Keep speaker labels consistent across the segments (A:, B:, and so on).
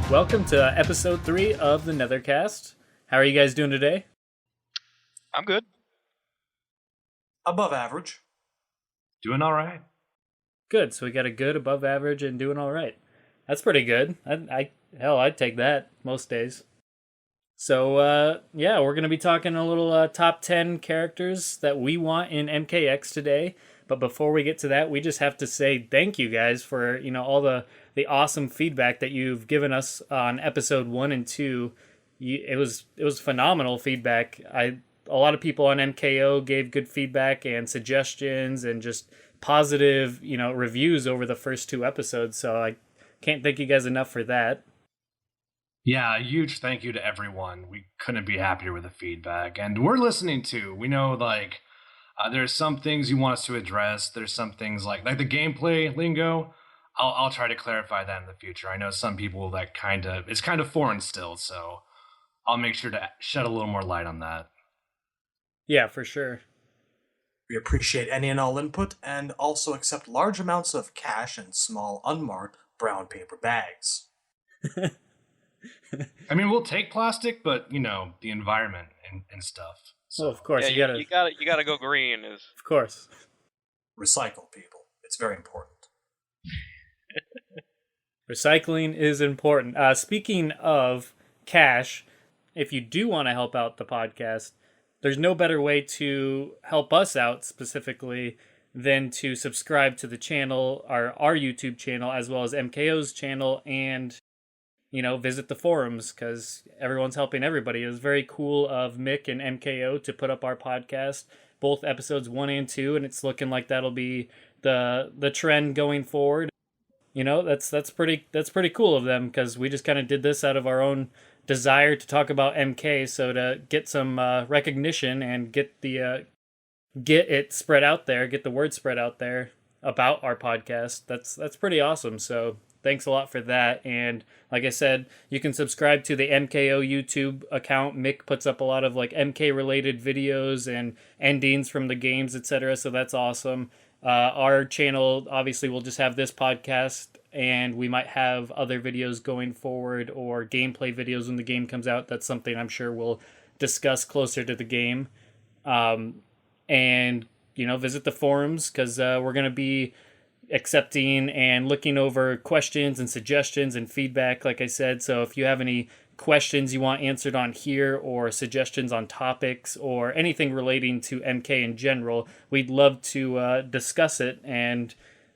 A: Welcome to episode 3 of the Netherkast. How are you guys doing today?
B: I'm good.
C: Above average.
D: Doing all right.
A: Good. So we got a good, above average, and doing all right. That's pretty good. I'd take that most days. So we're gonna be talking a little top 10 characters that we want in MKX today. But before we get to that, we just have to say thank you guys for all the awesome feedback that you've given us on episode 1 and 2. It was phenomenal feedback. A lot of people on MKO gave good feedback and suggestions and just positive reviews over the first 2 episodes. So I can't thank you guys enough for that.
D: Yeah, a huge thank you to everyone. We couldn't be happier with the feedback, and we're listening too. We know there's some things you want us to address. There's some things like the gameplay lingo. I'll try to clarify that in the future. I know some people it's kind of foreign still, so I'll make sure to shed a little more light on that.
A: Yeah, for sure.
C: We appreciate any and all input and also accept large amounts of cash in small, unmarked brown paper bags.
D: I mean, we'll take plastic, but the environment and stuff. So
A: well, of course,
B: you gotta go green.
A: Of course.
C: Recycle, people. It's very important.
A: Recycling is important. Speaking of cash, if you do want to help out the podcast, there's no better way to help us out specifically than to subscribe to the channel, our YouTube channel, as well as MKO's channel, and visit the forums, because everyone's helping everybody. It was very cool of Mick and MKO to put up our podcast, both episodes 1 and 2, and it's looking like that'll be the trend going forward. That's pretty cool of them, because we just kind of did this out of our own desire to talk about MK, so to get some recognition and get it spread out there, get the word spread out there about our podcast. That's pretty awesome. So thanks a lot for that. And like I said, you can subscribe to the MKO YouTube account. Mick puts up a lot of MK related videos and endings from the games, etc. So that's awesome. Our channel obviously will just have this podcast, and we might have other videos going forward or gameplay videos when the game comes out. That's something I'm sure we'll discuss closer to the game. And visit the forums, because we're going to be accepting and looking over questions and suggestions and feedback, like I said. So if you have any questions you want answered on here, or suggestions on topics, or anything relating to MK in general, we'd love to discuss it. And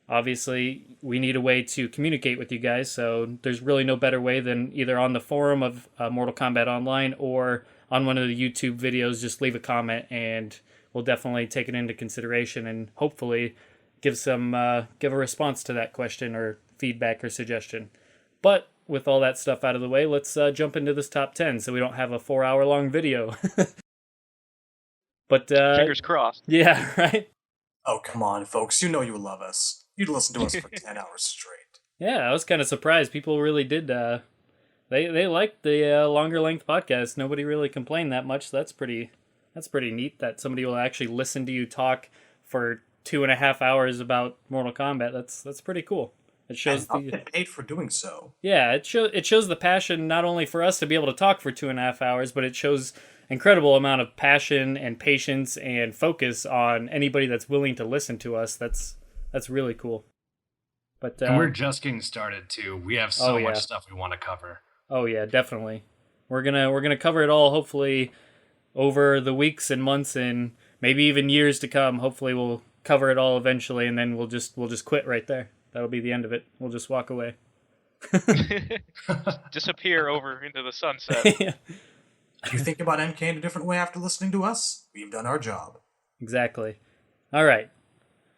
A: obviously we need a way to communicate with you guys, so there's really no better way than either on the forum of Mortal Kombat Online or on one of the YouTube videos. Just leave a comment and we'll definitely take it into consideration and hopefully give a response to that question or feedback or suggestion. But with all that stuff out of the way, let's jump into this top 10 so we don't have a 4-hour-long video. But
B: fingers crossed.
A: Yeah, right?
C: Oh, come on, folks. You know you love us. You'd listen to us for 10 hours straight.
A: Yeah, I was kind of surprised. People really did. They liked the longer length podcast. Nobody really complained that much. So that's pretty neat that somebody will actually listen to you talk for 2.5 hours about Mortal Kombat. That's pretty cool. It shows
C: and I'll get paid for doing so.
A: Yeah, it shows the passion, not only for us to be able to talk for 2.5 hours, but it shows incredible amount of passion and patience and focus on anybody that's willing to listen to us. That's really cool. But
D: and we're just getting started too. We have so much stuff we want to cover.
A: Oh yeah, definitely. We're gonna cover it all, hopefully, over the weeks and months and maybe even years to come. Hopefully we'll cover it all eventually, and then we'll just quit right there. That'll be the end of it. We'll just walk away.
B: Disappear over into the sunset.
A: Yeah.
C: You think about MK in a different way after listening to us? We've done our job.
A: Exactly. All right.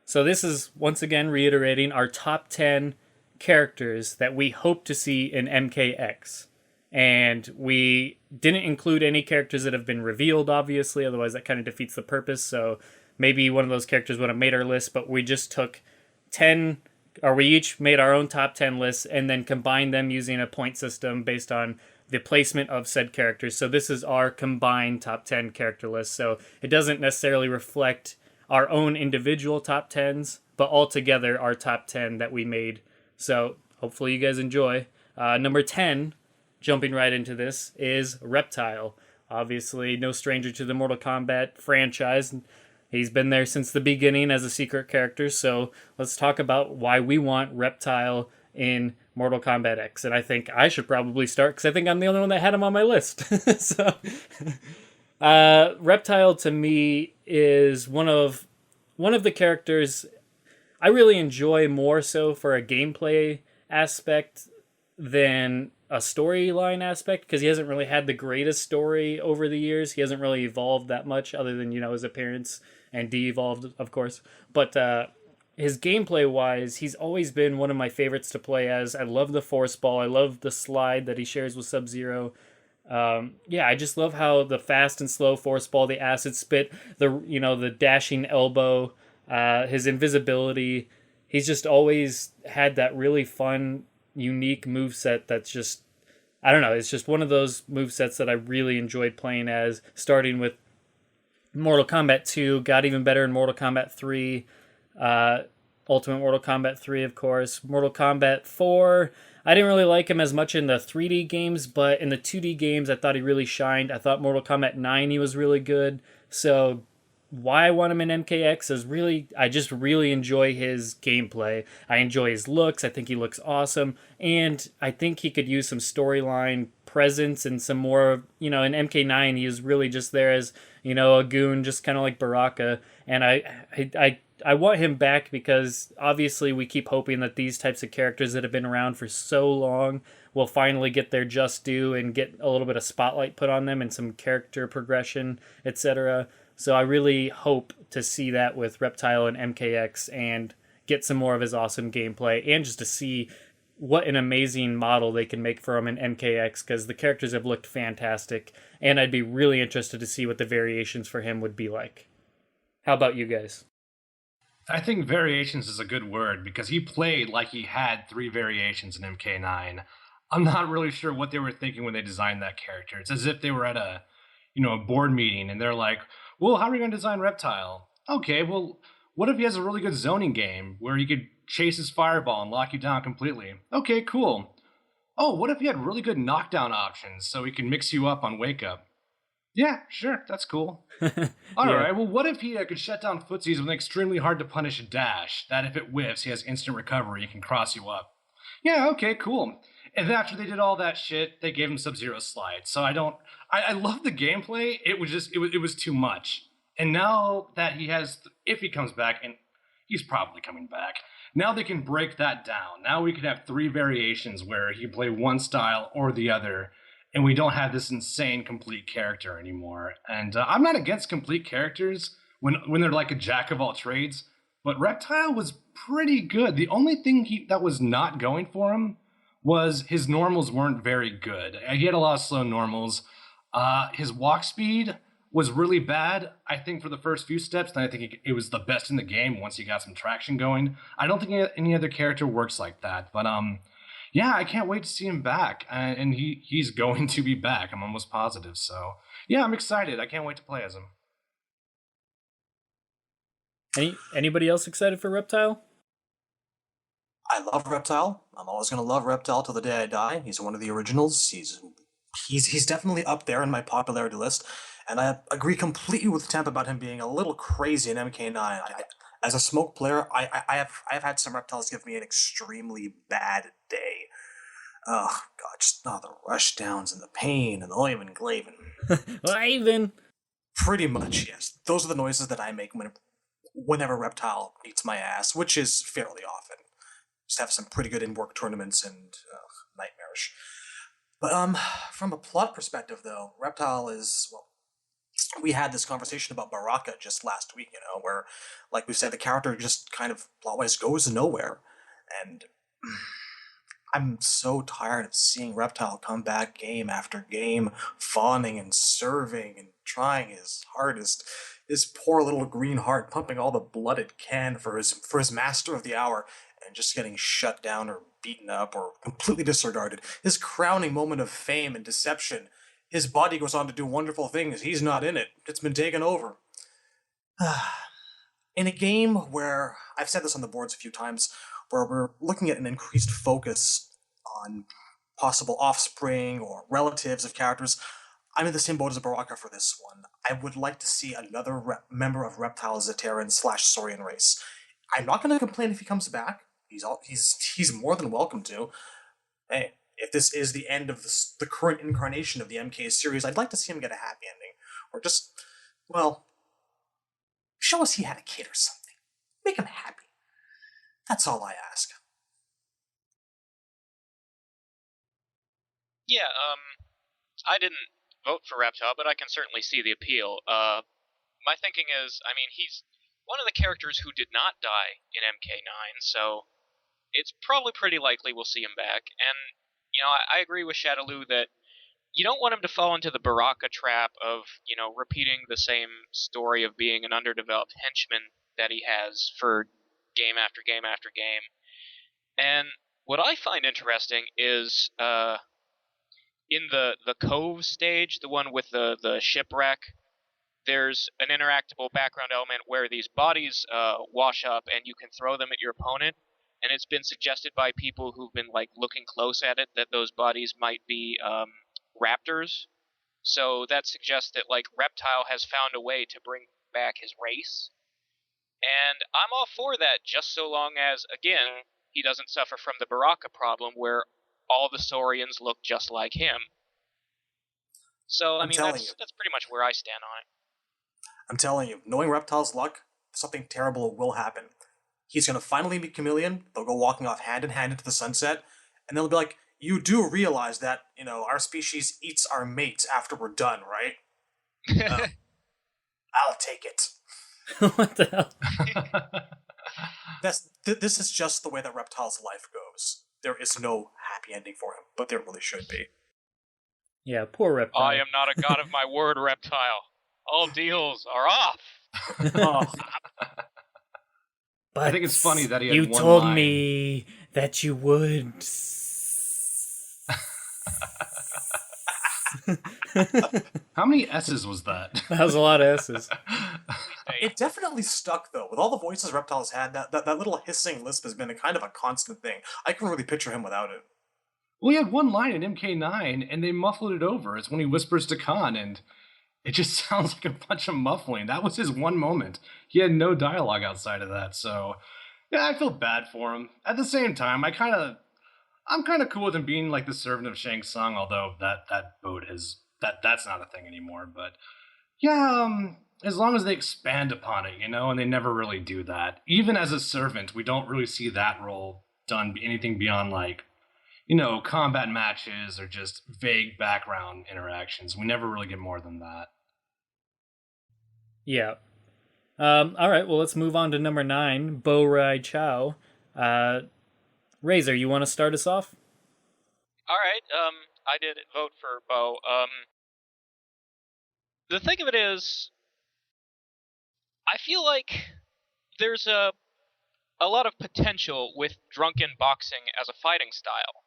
A: So this is, once again, reiterating our top 10 characters that we hope to see in MKX. And we didn't include any characters that have been revealed, obviously, otherwise that kind of defeats the purpose. So maybe one of those characters would have made our list, but we just took 10, or we each made our own top 10 lists and then combined them using a point system based on the placement of said characters. So this is our combined top 10 character list. So it doesn't necessarily reflect our own individual top 10s, but altogether our top 10 that we made. So hopefully you guys enjoy. Number 10 jumping right into this, is Reptile. Obviously, no stranger to the Mortal Kombat franchise. He's been there since the beginning as a secret character, so let's talk about why we want Reptile in Mortal Kombat X. And I think I should probably start because I think I'm the only one that had him on my list. So, Reptile to me is one of the characters I really enjoy more so for a gameplay aspect than a storyline aspect, because he hasn't really had the greatest story over the years. He hasn't really evolved that much other than, his appearance and de-evolved, of course. But his gameplay wise, he's always been one of my favorites to play as. I love the force ball. I love the slide that he shares with Sub-Zero. I just love how the fast and slow force ball, the acid spit, the dashing elbow, his invisibility. He's just always had that really fun, unique moveset that's just, I don't know, it's just one of those movesets that I really enjoyed playing as, starting with Mortal Kombat 2, got even better in Mortal Kombat 3, Ultimate Mortal Kombat 3, of course. Mortal Kombat 4, I didn't really like him as much in the 3D games, but in the 2D games, I thought he really shined. I thought Mortal Kombat 9, he was really good. So why I want him in MKX is really, I just really enjoy his gameplay. I enjoy his looks. I think he looks awesome. And I think he could use some storyline presence and some more, in MK9, he is really just there as, a goon, just kind of like Baraka. And I want him back because obviously we keep hoping that these types of characters that have been around for so long will finally get their just due and get a little bit of spotlight put on them and some character progression, etc. So I really hope to see that with Reptile and MKX and get some more of his awesome gameplay and just to see what an amazing model they can make for him in MKX, because the characters have looked fantastic and I'd be really interested to see what the variations for him would be like. How about you guys?
D: I think variations is a good word because he played like he had 3 variations in MK9. I'm not really sure what they were thinking when they designed that character. It's as if they were at a board meeting and they're like, well, how are we going to design Reptile? Okay, well, what if he has a really good zoning game where he could chase his fireball and lock you down completely? Okay, cool. Oh, what if he had really good knockdown options so he can mix you up on wake up? Yeah, sure, that's cool. All right, well, what if he could shut down footsies with an extremely hard to punish dash that if it whiffs, he has instant recovery and can cross you up? Yeah, okay, cool. And then after they did all that shit, they gave him Sub-Zero slide. So I love the gameplay. It was too much. And now that he has, if he comes back, and he's probably coming back, now they can break that down. Now we can have 3 variations where he can play one style or the other, and we don't have this insane complete character anymore. And I'm not against complete characters when they're like a jack of all trades, but Reptile was pretty good. The only thing that was not going for him was his normals weren't very good. He had a lot of slow normals. His walk speed was really bad, I think, for the first few steps, and I think it was the best in the game once he got some traction going. I don't think any other character works like that, but I can't wait to see him back, and he's going to be back, I'm almost positive, so yeah, I'm excited. I can't wait to play as him.
A: Anybody else excited for Reptile?
C: I love Reptile. I'm always going to love Reptile till the day I die. He's one of the originals. He's definitely up there in my popularity list, and I agree completely with Temp about him being a little crazy in MK9. As a smoke player, I have had some Reptiles give me an extremely bad day. Oh god, just the rush downs and the pain and the Oivan Glaven.
A: Oivan!
C: Pretty much, yes. Those are the noises that I make whenever Reptile beats my ass, which is fairly often. Just have some pretty good in-work tournaments and nightmarish. But from a plot perspective, though, Reptile is, well, we had this conversation about Baraka just last week, where, like we said, the character just kind of plot-wise goes nowhere. And I'm so tired of seeing Reptile come back game after game, fawning and serving and trying his hardest. His poor little green heart pumping all the blood it can for his master of the hour, and just getting shut down or beaten up or completely disregarded. His crowning moment of fame and deception. His body goes on to do wonderful things. He's not in it. It's been taken over. In a game where, I've said this on the boards a few times, where we're looking at an increased focus on possible offspring or relatives of characters. I'm in the same boat as Baraka for this one. I would like to see another member of Reptile Zateran / Saurian race. I'm not going to complain if he comes back. He's more than welcome to. Hey, if this is the end of the current incarnation of the MK series, I'd like to see him get a happy ending. Or just, well, show us he had a kid or something. Make him happy. That's all I ask.
E: Yeah, I didn't vote for Reptile, but I can certainly see the appeal. My thinking is, I mean, he's one of the characters who did not die in MK9, so it's probably pretty likely we'll see him back. And, you know, I agree with Shadaloo that you don't want him to fall into the Baraka trap of, you know, repeating the same story of being an underdeveloped henchman that he has for game after game after game. And what I find interesting is in the Cove stage, the one with the shipwreck, there's an interactable background element where these bodies wash up and you can throw them at your opponent. And it's been suggested by people who've been like looking close at it that those bodies might be raptors. So that suggests that like Reptile has found a way to bring back his race. And I'm all for that, just so long as, again, he doesn't suffer from the Baraka problem where all the Saurians look just like him. So, I mean, that's pretty much where I stand on it.
C: I'm telling you, knowing Reptile's luck, something terrible will happen. He's going to finally meet Chameleon, they'll go walking off hand in hand into the sunset, and they'll be like, you do realize that, you know, our species eats our mates after we're done, right? I'll take it.
A: What the hell?
C: This is just the way that Reptile's life goes. There is no happy ending for him, but there really should be.
A: Yeah, poor Reptile.
E: I am not a god of my word, Reptile. All deals are off.
C: Oh.
A: But
D: I think it's funny that he had
A: you
D: one
A: told
D: line.
A: me that you would.
D: How many S's was that?
A: That was a lot of S's.
C: It definitely stuck, though. With all the voices Reptile's had, that little hissing lisp has been a kind of a constant thing. I can really picture him without it.
D: Well, he had one line in MK9, and they muffled it over. It's when he whispers to Khan, and it just sounds like a bunch of muffling. That was his one moment. He had no dialogue outside of that, so yeah, I feel bad for him. At the same time, I'm kind of cool with him being like the servant of Shang Tsung, although that boat is that's not a thing anymore. But yeah, as long as they expand upon it, you know, and they never really do that. Even as a servant, we don't really see that role done anything beyond like, you know, combat matches or just vague background interactions. We never really get more than that.
A: Yeah. All right, well, let's move on to number 9, Bo Rai Chow. Razor, you want to start us off?
E: All right, I did vote for Bo. The thing of it is, I feel like there's a lot of potential with drunken boxing as a fighting style.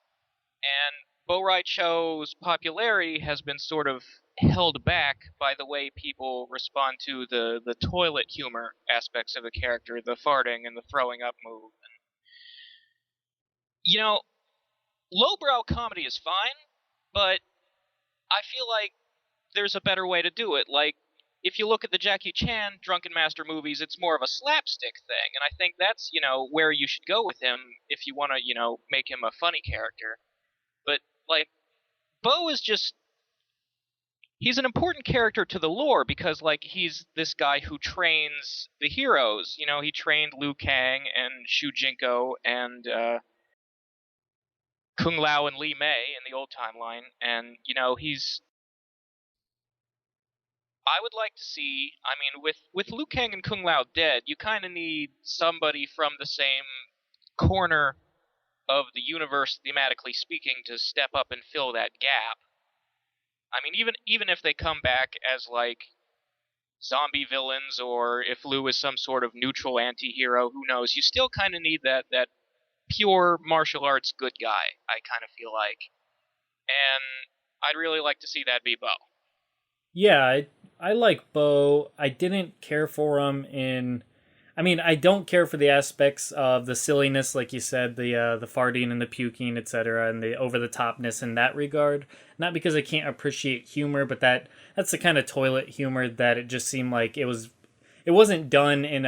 E: And Bo Rai Cho's popularity has been sort of held back by the way people respond to the toilet humor aspects of the character, the farting and the throwing up move. And, you know, lowbrow comedy is fine, but I feel like there's a better way to do it. Like, if you look at the Jackie Chan Drunken Master movies, it's more of a slapstick thing, and I think that's, you know, where you should go with him if you want to, you know, make him a funny character. But, like, Bo is just... he's an important character to the lore because, like, he's this guy who trains the heroes. You know, he trained Liu Kang and Shu Jinko and Kung Lao and Li Mei in the old timeline, and, you know, he's... I would like to see, I mean, with Liu Kang and Kung Lao dead, you kind of need somebody from the same corner of the universe, thematically speaking, to step up and fill that gap. I mean, even if they come back as, like, zombie villains, or if Liu is some sort of neutral anti-hero, who knows, you still kind of need that pure martial arts good guy, I kind of feel like. And I'd really like to see that be Bo.
A: Yeah, I like Bo. I didn't care for him in... I mean, I don't care for the aspects of the silliness, like you said, the farting and the puking, etc., and the over the topness in that regard. Not because I can't appreciate humor, but that's the kind of toilet humor that it just seemed like it wasn't done in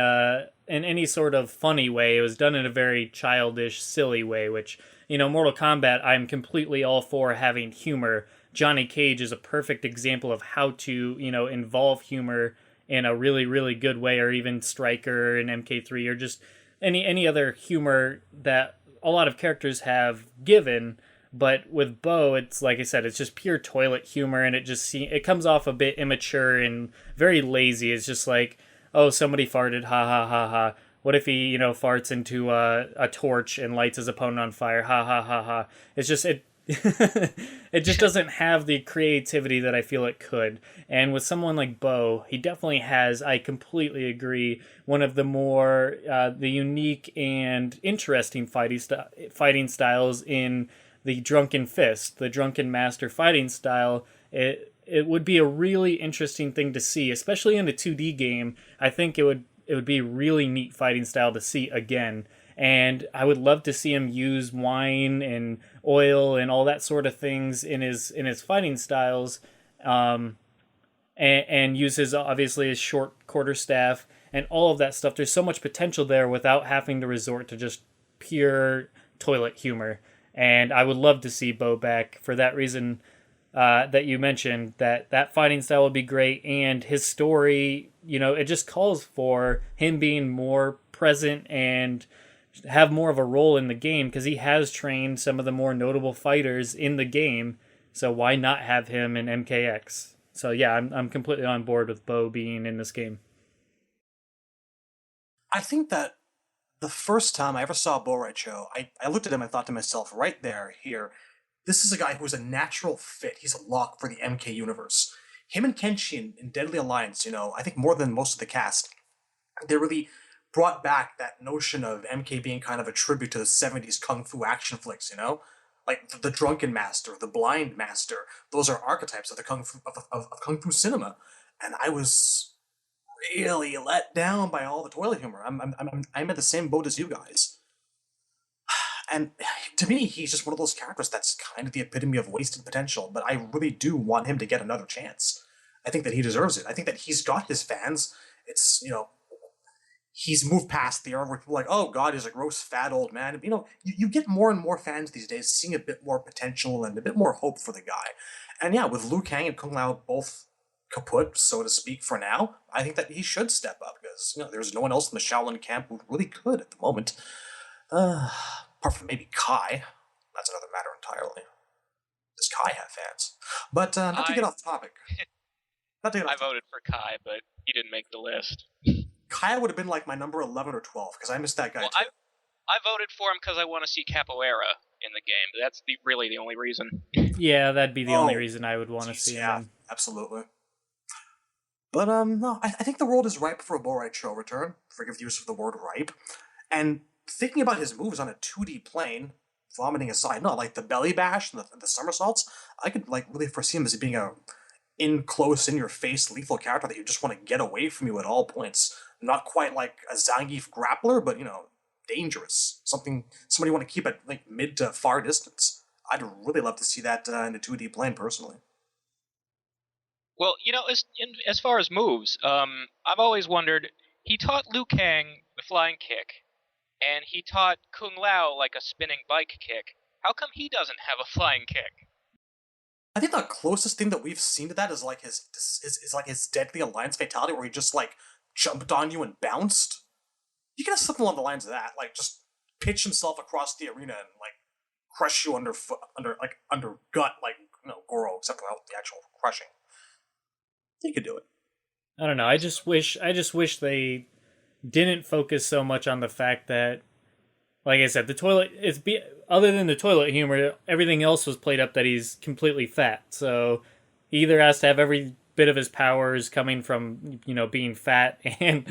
A: any sort of funny way. It was done in a very childish, silly way, which, Mortal Kombat, I'm completely all for having humor. Johnny Cage is a perfect example of how to, involve humor in a really, really good way, or even Striker and MK3, or just any other humor that a lot of characters have given. But with Bo, it's like I said, it's just pure toilet humor, and it comes off a bit immature and very lazy. It's just like, oh, somebody farted, ha ha ha ha. What if he, farts into a torch and lights his opponent on fire, ha ha ha ha. It's just it just doesn't have the creativity that I feel it could. And with someone like Bo, he definitely has, I completely agree, one of the more the unique and interesting fighting styles in the Drunken Fist, the Drunken Master fighting style. It would be a really interesting thing to see, especially in a 2D game. I think it would be a really neat fighting style to see again. And I would love to see him use wine and oil and all that sort of things in his fighting styles, and use obviously his short quarterstaff and all of that stuff. There's so much potential there without having to resort to just pure toilet humor. And I would love to see Bo back for that reason that you mentioned. That fighting style would be great, and his story, it just calls for him being more present and have more of a role in the game, because he has trained some of the more notable fighters in the game. So why not have him in MKX? So yeah, I'm completely on board with Bo being in this game.
C: I think that the first time I ever saw Bo Raicho, I looked at him and thought to myself, right there, here, this is a guy who's a natural fit. He's a lock for the MK universe. Him and Kenshi in Deadly Alliance, I think more than most of the cast, they really brought back that notion of MK being kind of a tribute to the 70s kung fu action flicks, like the Drunken Master, the Blind Master. Those are archetypes of the kung fu cinema, and I was really let down by all the toilet humor. I'm in the same boat as you guys, and to me, he's just one of those characters that's kind of the epitome of wasted potential. But I really do want him to get another chance. I think that he deserves it. I think that he's got his fans. It's he's moved past the era where people are like, oh God, he's a gross fat old man. You get more and more fans these days seeing a bit more potential and a bit more hope for the guy. And yeah, with Liu Kang and Kung Lao both kaput, so to speak, for now, I think that he should step up, because there's no one else in the Shaolin camp who really could at the moment. Apart from maybe Kai. That's another matter entirely. Does Kai have fans? But not to get off topic.
E: I voted for Kai, but he didn't make the list.
C: Kai would have been like my number 11 or 12, because I missed that guy too.
E: I voted for him because I want to see Capoeira in the game. That's really the only reason.
A: Yeah, that'd be the only reason I would want to see him.
C: Yeah, absolutely. But no, I think the world is ripe for a Bo Raicho return. Forgive the use of the word ripe. And thinking about his moves on a 2D plane, vomiting aside, not like the belly bash and the somersaults, I could really foresee him as being a in-your-face lethal character that you just want to get away from you at all points. Not quite like a Zangief grappler, but dangerous. Somebody you want to keep at mid to far distance. I'd really love to see that in a 2D plane, personally.
E: Well, as far as moves, I've always wondered, he taught Liu Kang the flying kick, and he taught Kung Lao like a spinning bike kick. How come he doesn't have a flying kick?
C: I think the closest thing that we've seen to that is his Deadly Alliance fatality, where he just jumped on you and bounced. You can have something along the lines of that, just pitch himself across the arena and crush you under gut, Goro, except for the actual crushing. You could do it.
A: I don't know. I just wish they didn't focus so much on the fact that, like I said, other than the toilet humor, everything else was played up that he's completely fat. So he either has to have every bit of his powers coming from, being fat and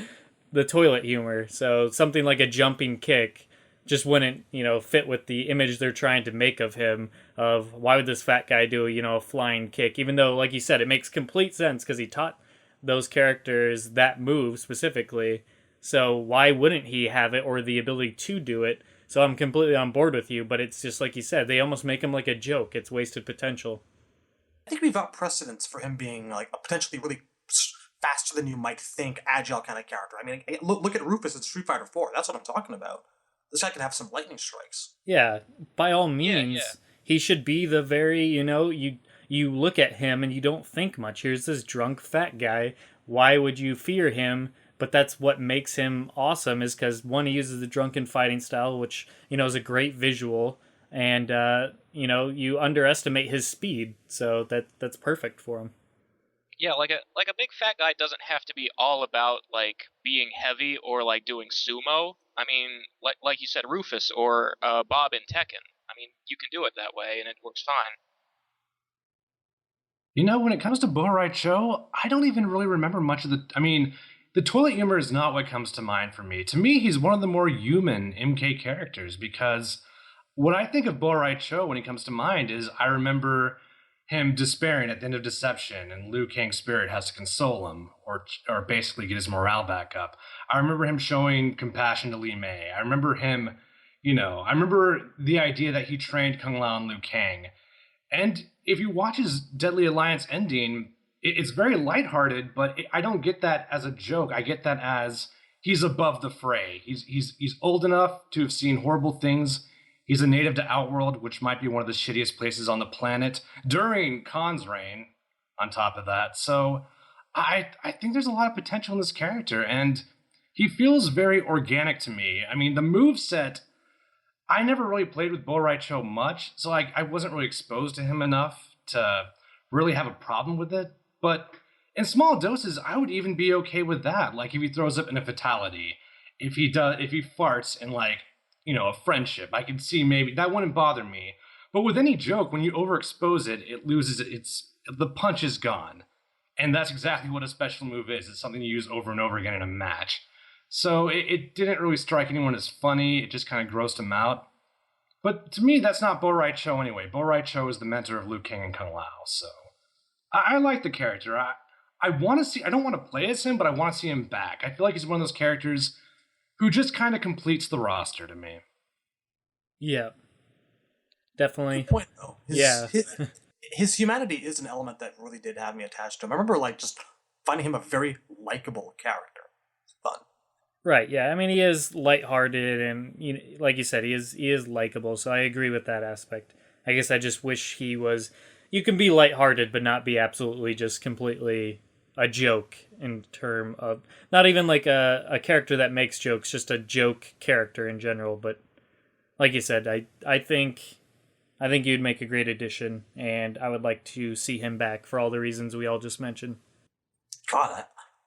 A: the toilet humor. So something like a jumping kick just wouldn't, fit with the image they're trying to make of him, of why would this fat guy do, a flying kick, even though, like you said, it makes complete sense because he taught those characters that move specifically. So why wouldn't he have it or the ability to do it? So I'm completely on board with you, but it's just like you said, they almost make him like a joke. It's wasted potential.
C: I think we've got precedents for him being like a potentially really faster than you might think, agile kind of character. I mean, look at Rufus in Street Fighter 4. That's what I'm talking about. This guy can have some lightning strikes.
A: Yeah, by all
E: Yeah,
A: means,
E: yeah.
A: he should be the very, you look at him and you don't think much. Here's this drunk fat guy. Why would you fear him? But that's what makes him awesome is because one, he uses the drunken fighting style, which, is a great visual. And, you underestimate his speed. So that's perfect for him.
E: Yeah, like a big fat guy doesn't have to be all about like being heavy or like doing sumo. I mean, like you said, Rufus or Bob in Tekken. I mean, you can do it that way, and it works fine.
D: When it comes to Borai Cho, I don't even really remember much of the. I mean, the toilet humor is not what comes to mind for me. To me, he's one of the more human MK characters because what I think of Borai Cho when he comes to mind is I remember him despairing at the end of Deception, and Liu Kang's spirit has to console him or basically get his morale back up. I remember him showing compassion to Li Mei. I remember him, I remember the idea that he trained Kung Lao and Liu Kang. And if you watch his Deadly Alliance ending, it's very lighthearted, but I don't get that as a joke. I get that as he's above the fray. He's old enough to have seen horrible things. He's a native to Outworld, which might be one of the shittiest places on the planet during Khan's reign, on top of that. So I think there's a lot of potential in this character, and he feels very organic to me. I mean, the moveset, I never really played with Borai Cho much, so I wasn't really exposed to him enough to really have a problem with it. But in small doses, I would even be okay with that. Like if he throws up in a fatality, if he farts in like, a friendship, I could see maybe that wouldn't bother me. But with any joke, when you overexpose it, it loses the punch is gone. And that's exactly what a special move is. It's something you use over and over again in a match. So it didn't really strike anyone as funny. It just kind of grossed him out. But to me, that's not Borai Cho anyway. Borai Cho is the mentor of Liu Kang and Kung Lao. So I like the character. I want to see. I don't want to play as him, but I want to see him back. I feel like he's one of those characters who just kind of completes the roster to me.
A: Yeah, definitely.
C: Good point, though.
A: Yeah.
C: His humanity is an element that really did have me attached to him. I remember like just finding him a very likable character. It's fun.
A: Right, yeah. I mean, he is lighthearted and, like you said, he is likable, so I agree with that aspect. I guess I just wish he was... You can be lighthearted, but not be absolutely just completely a joke in term of... Not even like a character that makes jokes, just a joke character in general, but like you said, I think you'd make a great addition, and I would like to see him back for all the reasons we all just mentioned.
C: God,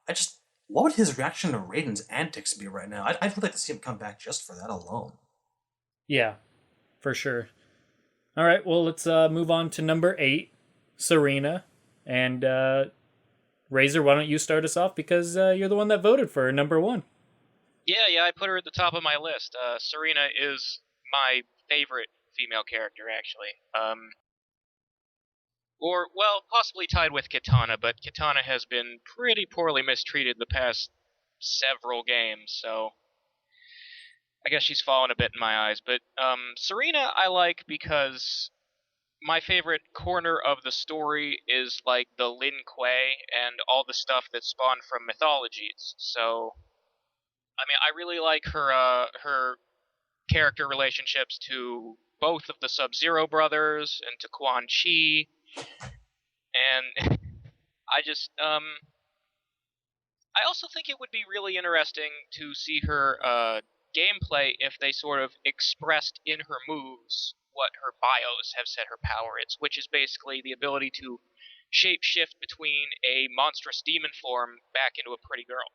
C: I just... What would his reaction to Raiden's antics be right now? I'd really like to see him come back just for that alone.
A: Yeah, for sure. All right, well, let's move on to number 8, Serena. And Razor, why don't you start us off because you're the one that voted for number 1.
E: Yeah, I put her at the top of my list. Serena is my favorite female character, actually. Or, well, possibly tied with Kitana, but Kitana has been pretty poorly mistreated the past several games, so I guess she's fallen a bit in my eyes. But Serena I like because my favorite corner of the story is like the Lin Kuei and all the stuff that spawned from mythologies. So, I mean, I really like her character relationships to both of the Sub-Zero brothers and to Quan Chi. And I just, I also think it would be really interesting to see her gameplay if they sort of expressed in her moves what her bios have said her power is, which is basically the ability to shape-shift between a monstrous demon form back into a pretty girl.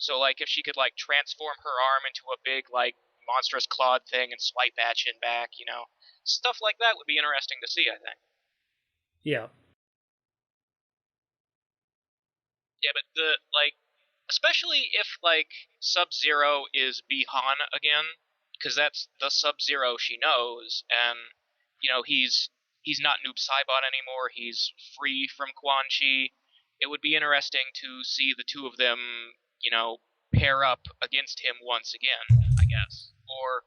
E: So, like, if she could, like, transform her arm into a big, like, monstrous clawed thing and swipe at you and back, stuff like that would be interesting to see, I think.
A: Yeah.
E: Yeah, but especially if, like, Sub-Zero is Bi-Han again, because that's the Sub-Zero she knows, and, he's not Noob Saibot anymore, he's free from Quan Chi. It would be interesting to see the two of them, pair up against him once again, I guess. Or,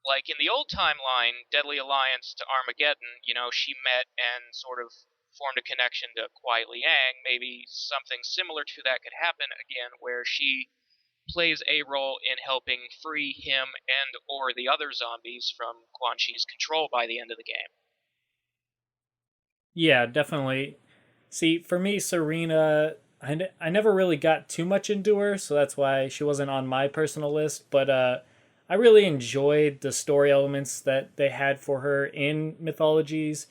E: like in the old timeline, Deadly Alliance to Armageddon, she met and sort of formed a connection to Kuai Liang. Maybe something similar to that could happen again, where she plays a role in helping free him and or the other zombies from Quan Chi's control by the end of the game.
A: Yeah, definitely. See, for me, Serena, I never really got too much into her, so that's why she wasn't on my personal list. But I really enjoyed the story elements that they had for her in Mythologies.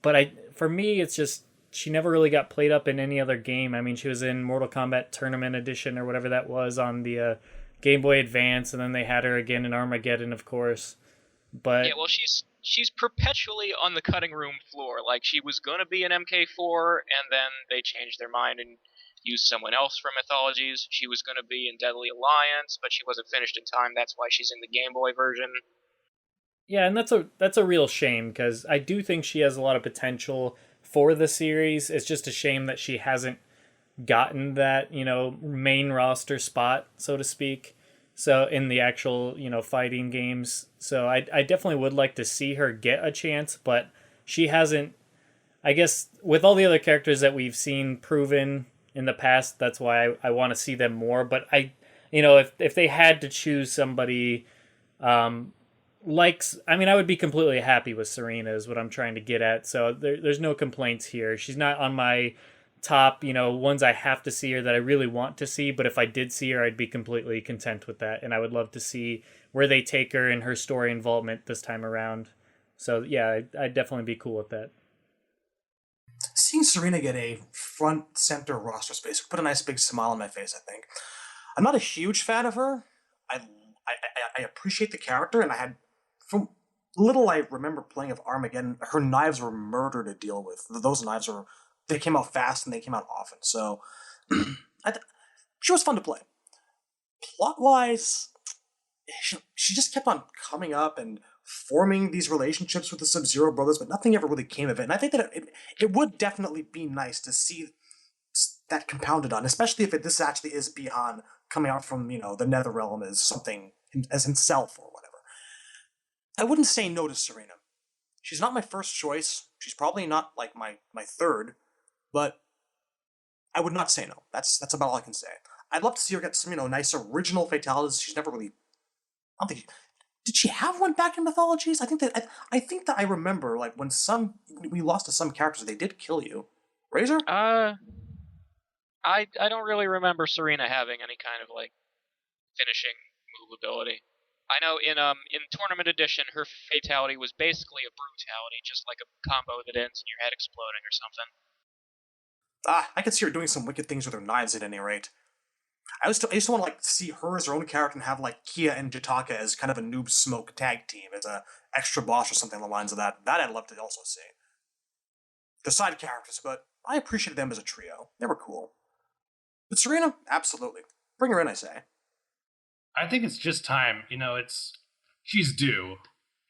A: But for me, it's just she never really got played up in any other game. I mean, she was in Mortal Kombat Tournament Edition or whatever that was on the Game Boy Advance, and then they had her again in Armageddon, of course. But
E: yeah, well, she's perpetually on the cutting room floor. Like, she was gonna be an MK4, and then they changed their mind and used someone else from Mythologies. She was gonna be in Deadly Alliance, but she wasn't finished in time. That's why she's in the Game Boy version.
A: yeah, and that's a real shame because I do think she has a lot of potential for the series. It's just a shame that she hasn't gotten that, main roster spot, so to speak. So in the actual, fighting games. So I definitely would like to see her get a chance, but she hasn't. I guess with all the other characters that we've seen proven in the past, that's why I want to see them more. But if they had to choose somebody, I would be completely happy with Serena is what I'm trying to get at. So there's no complaints here. She's not on my top, ones I have to see her that I really want to see. But if I did see her, I'd be completely content with that. And I would love to see where they take her in her story involvement this time around. So yeah, I'd definitely be cool with that.
C: Seeing Serena get a front center roster space put a nice big smile on my face, I think. I'm not a huge fan of her. I appreciate the character, and I had, from little I remember playing of Armageddon, her knives were murder to deal with. Those knives they came out fast and they came out often. So she was fun to play. Plot-wise, she just kept on coming up and forming these relationships with the Sub-Zero brothers, but nothing ever really came of it. And I think that it would definitely be nice to see that compounded on, especially if this actually is beyond coming out from, the NetherRealm as something, as himself or whatever. I wouldn't say no to Serena. She's not my first choice. She's probably not like my third, but I would not say no. That's about all I can say. I'd love to see her get some, nice original fatalities. She's never really. I don't think. Did she have one back in Mythologies? I think that I remember like when we lost to some characters, they did kill you. Razor?
E: I don't really remember Serena having any kind of like finishing move ability. I know in Tournament Edition, her fatality was basically a brutality, just like a combo that ends in your head exploding or something.
C: I could see her doing some wicked things with her knives at any rate. I used to want to see her as her own character and have Kia and Jitaka as kind of a Noob Smoke tag team as a extra boss or something along the lines of that. That I'd love to also see. The side characters, but I appreciated them as a trio. They were cool. But Serena, absolutely. Bring her in, I say.
D: I think it's just time. She's due.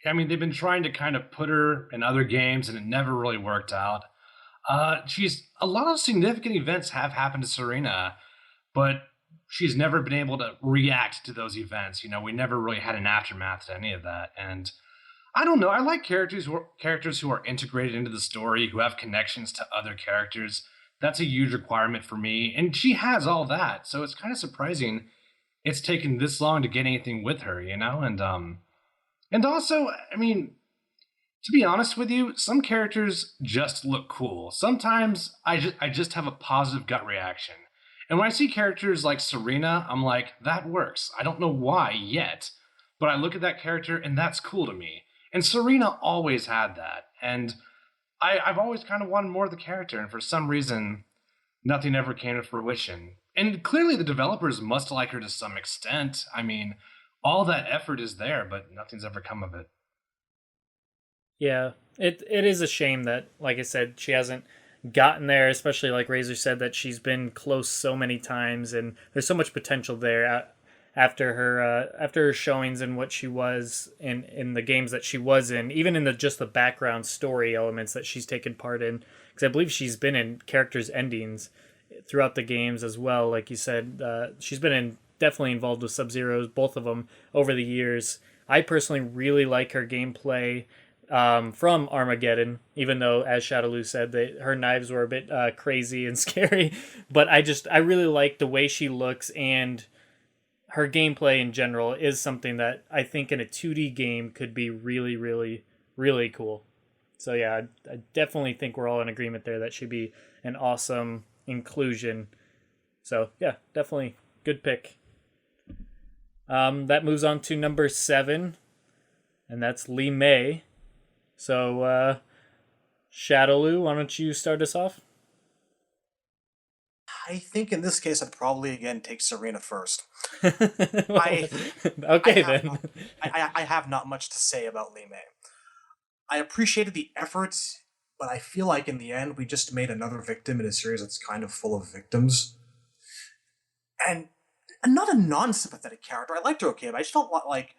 D: I mean, they've been trying to kind of put her in other games, and it never really worked out. A lot of significant events have happened to Serena, but she's never been able to react to those events. We never really had an aftermath to any of that. And I don't know. I like characters who are integrated into the story, who have connections to other characters. That's a huge requirement for me. And she has all that. So it's kind of surprising it's taken this long to get anything with her, And also, I mean, to be honest with you, some characters just look cool. Sometimes I just have a positive gut reaction. And when I see characters like Serena, I'm like, that works. I don't know why yet, but I look at that character and that's cool to me. And Serena always had that. And I've always kind of wanted more of the character, and for some reason, nothing ever came to fruition. And clearly the developers must like her to some extent. I mean, all that effort is there, but nothing's ever come of it.
A: Yeah, it is a shame that, like I said, she hasn't gotten there, especially like Razor said, that she's been close so many times, and there's so much potential there after her showings and what she was in the games that she was in, even in just the background story elements that she's taken part in, because I believe she's been in characters' endings throughout the games as well. Like you said, she's been in definitely involved with Sub-Zero, both of them, over the years. I personally really like her gameplay from Armageddon, even though, as Shadowloo said, that her knives were a bit crazy and scary. But I really like the way she looks, and her gameplay in general is something that I think in a 2D game could be really, really, really cool. So yeah, I definitely think we're all in agreement there. That should be an awesome inclusion. So yeah, definitely good pick. That moves on to number 7, and that's Lee May. So Shadowloo, why don't you start us off?
C: I think in this case, I'd probably again take Serena first.
A: Well, okay, then.
C: I have not much to say about Lee May. I appreciated the effort, but I feel like in the end, we just made another victim in a series that's kind of full of victims. And not a non-sympathetic character. I liked her okay, but I just felt like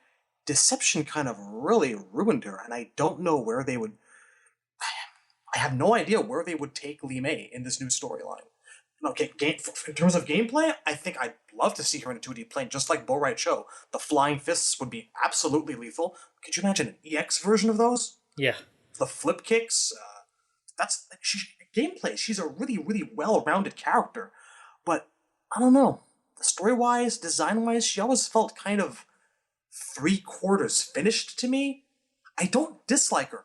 C: Deception kind of really ruined her, and I don't know where they would... I have no idea where they would take Lee May in this new storyline. Okay, in terms of gameplay, I think I'd love to see her in a 2D plane, just like Bo Right Cho. The flying fists would be absolutely lethal. Could you imagine an EX version of those?
A: Yeah.
C: The flip kicks, gameplay. She's a really, really well-rounded character. But, I don't know. Story-wise, design-wise, she always felt kind of 3/4 finished to me. I don't dislike her,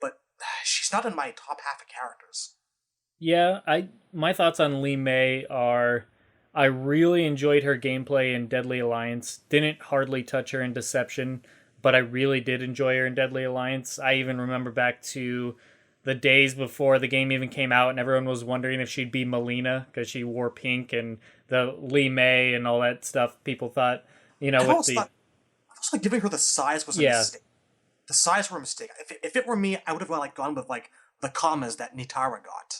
C: but she's not in my top half of characters.
A: Yeah, my thoughts on Lee May are I really enjoyed her gameplay in Deadly Alliance. Didn't hardly touch her in Deception, but I really did enjoy her in Deadly Alliance. I even remember back to the days before the game even came out and everyone was wondering if she'd be Melina because she wore pink, and the Lee May and all that stuff. People thought,
C: I was like giving her the size was a mistake. The size were a mistake. If it were me, I would have gone with the commas that Nitara got.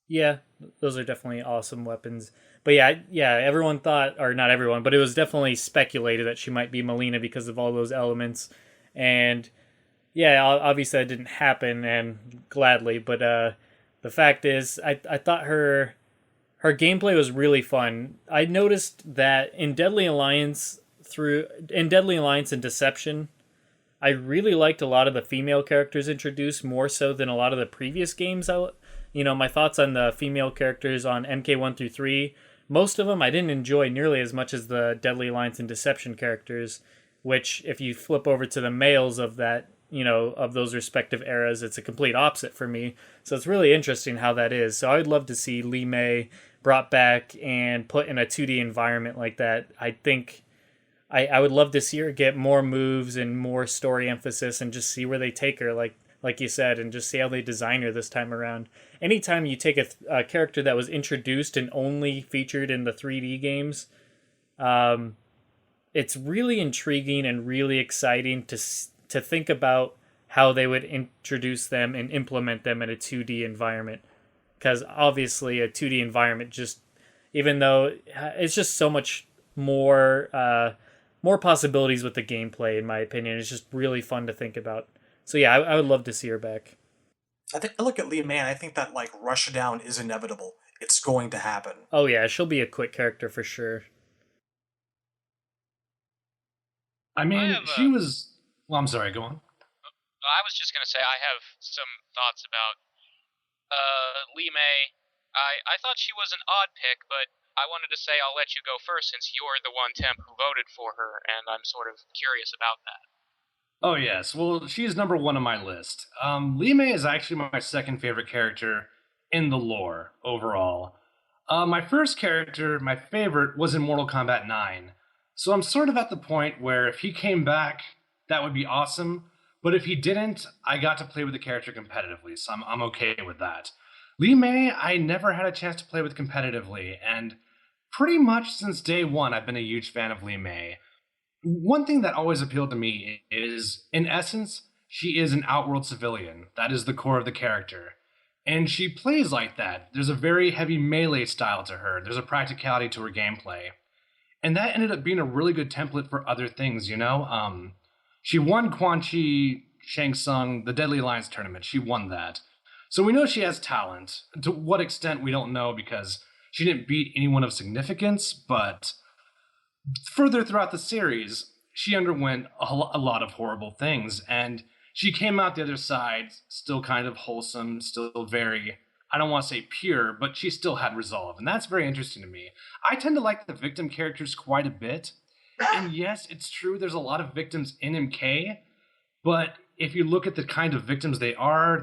A: Yeah, those are definitely awesome weapons. But yeah, everyone thought, or not everyone, but it was definitely speculated that she might be Melina because of all those elements. And yeah, obviously that didn't happen, and gladly. But the fact is, I thought her gameplay was really fun. I noticed that in Deadly Alliance and Deception, I really liked a lot of the female characters introduced more so than a lot of the previous games. My thoughts on the female characters on MK1 through 3, most of them I didn't enjoy nearly as much as the Deadly Alliance and Deception characters, which if you flip over to the males of that, of those respective eras, it's a complete opposite for me. So it's really interesting how that is. So I would love to see Lee May brought back and put in a 2D environment like that. I think I would love to see her get more moves and more story emphasis and just see where they take her, like you said, and just see how they design her this time around. Anytime you take a character that was introduced and only featured in the 3D games, it's really intriguing and really exciting to think about how they would introduce them and implement them in a 2D environment. Because obviously a 2D environment even though it's just so much more possibilities with the gameplay, in my opinion. It's just really fun to think about. So yeah, I would love to see her back.
C: I look at Lee May and I think that Rushdown is inevitable. It's going to happen.
A: Oh yeah, she'll be a quick character for sure.
D: I mean, she was... Well, I'm sorry, go on.
E: I was just going to say I have some thoughts about Lee May. I thought she was an odd pick, but I wanted to say I'll let you go first since you're the one temp who voted for her, and I'm sort of curious about that.
D: Oh, yes. Well, she's number 1 on my list. Lee May is actually my second favorite character in the lore overall. My first character, my favorite, was in Mortal Kombat 9. So I'm sort of at the point where if he came back, that would be awesome. But if he didn't, I got to play with the character competitively, so I'm okay with that. Lee May, I never had a chance to play with competitively, and pretty much since day one, I've been a huge fan of Lee May. One thing that always appealed to me is, in essence, she is an outworld civilian. That is the core of the character. And she plays like that. There's a very heavy melee style to her. There's a practicality to her gameplay. And that ended up being a really good template for other things, She won Quan Chi, Shang Tsung, the Deadly Alliance tournament. She won that. So we know she has talent. To what extent, we don't know because she didn't beat anyone of significance, but further throughout the series, she underwent a lot of horrible things, and she came out the other side still kind of wholesome, still very, I don't want to say pure, but she still had resolve, and that's very interesting to me. I tend to like the victim characters quite a bit, and yes, it's true, there's a lot of victims in MK, but if you look at the kind of victims they are,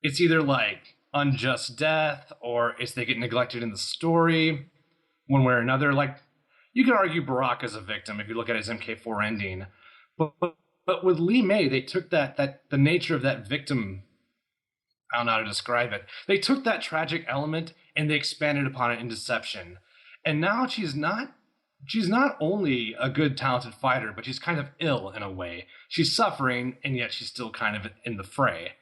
D: it's either like unjust death, or it's they get neglected in the story, one way or another. Like, you could argue Baraka's a victim if you look at his MK4 ending, but with Li Mei, they took that the nature of that victim. I don't know how to describe it. They took that tragic element and they expanded upon it in Deception, and now she's not only a good, talented fighter, but she's kind of ill in a way. She's suffering, and yet she's still kind of in the fray.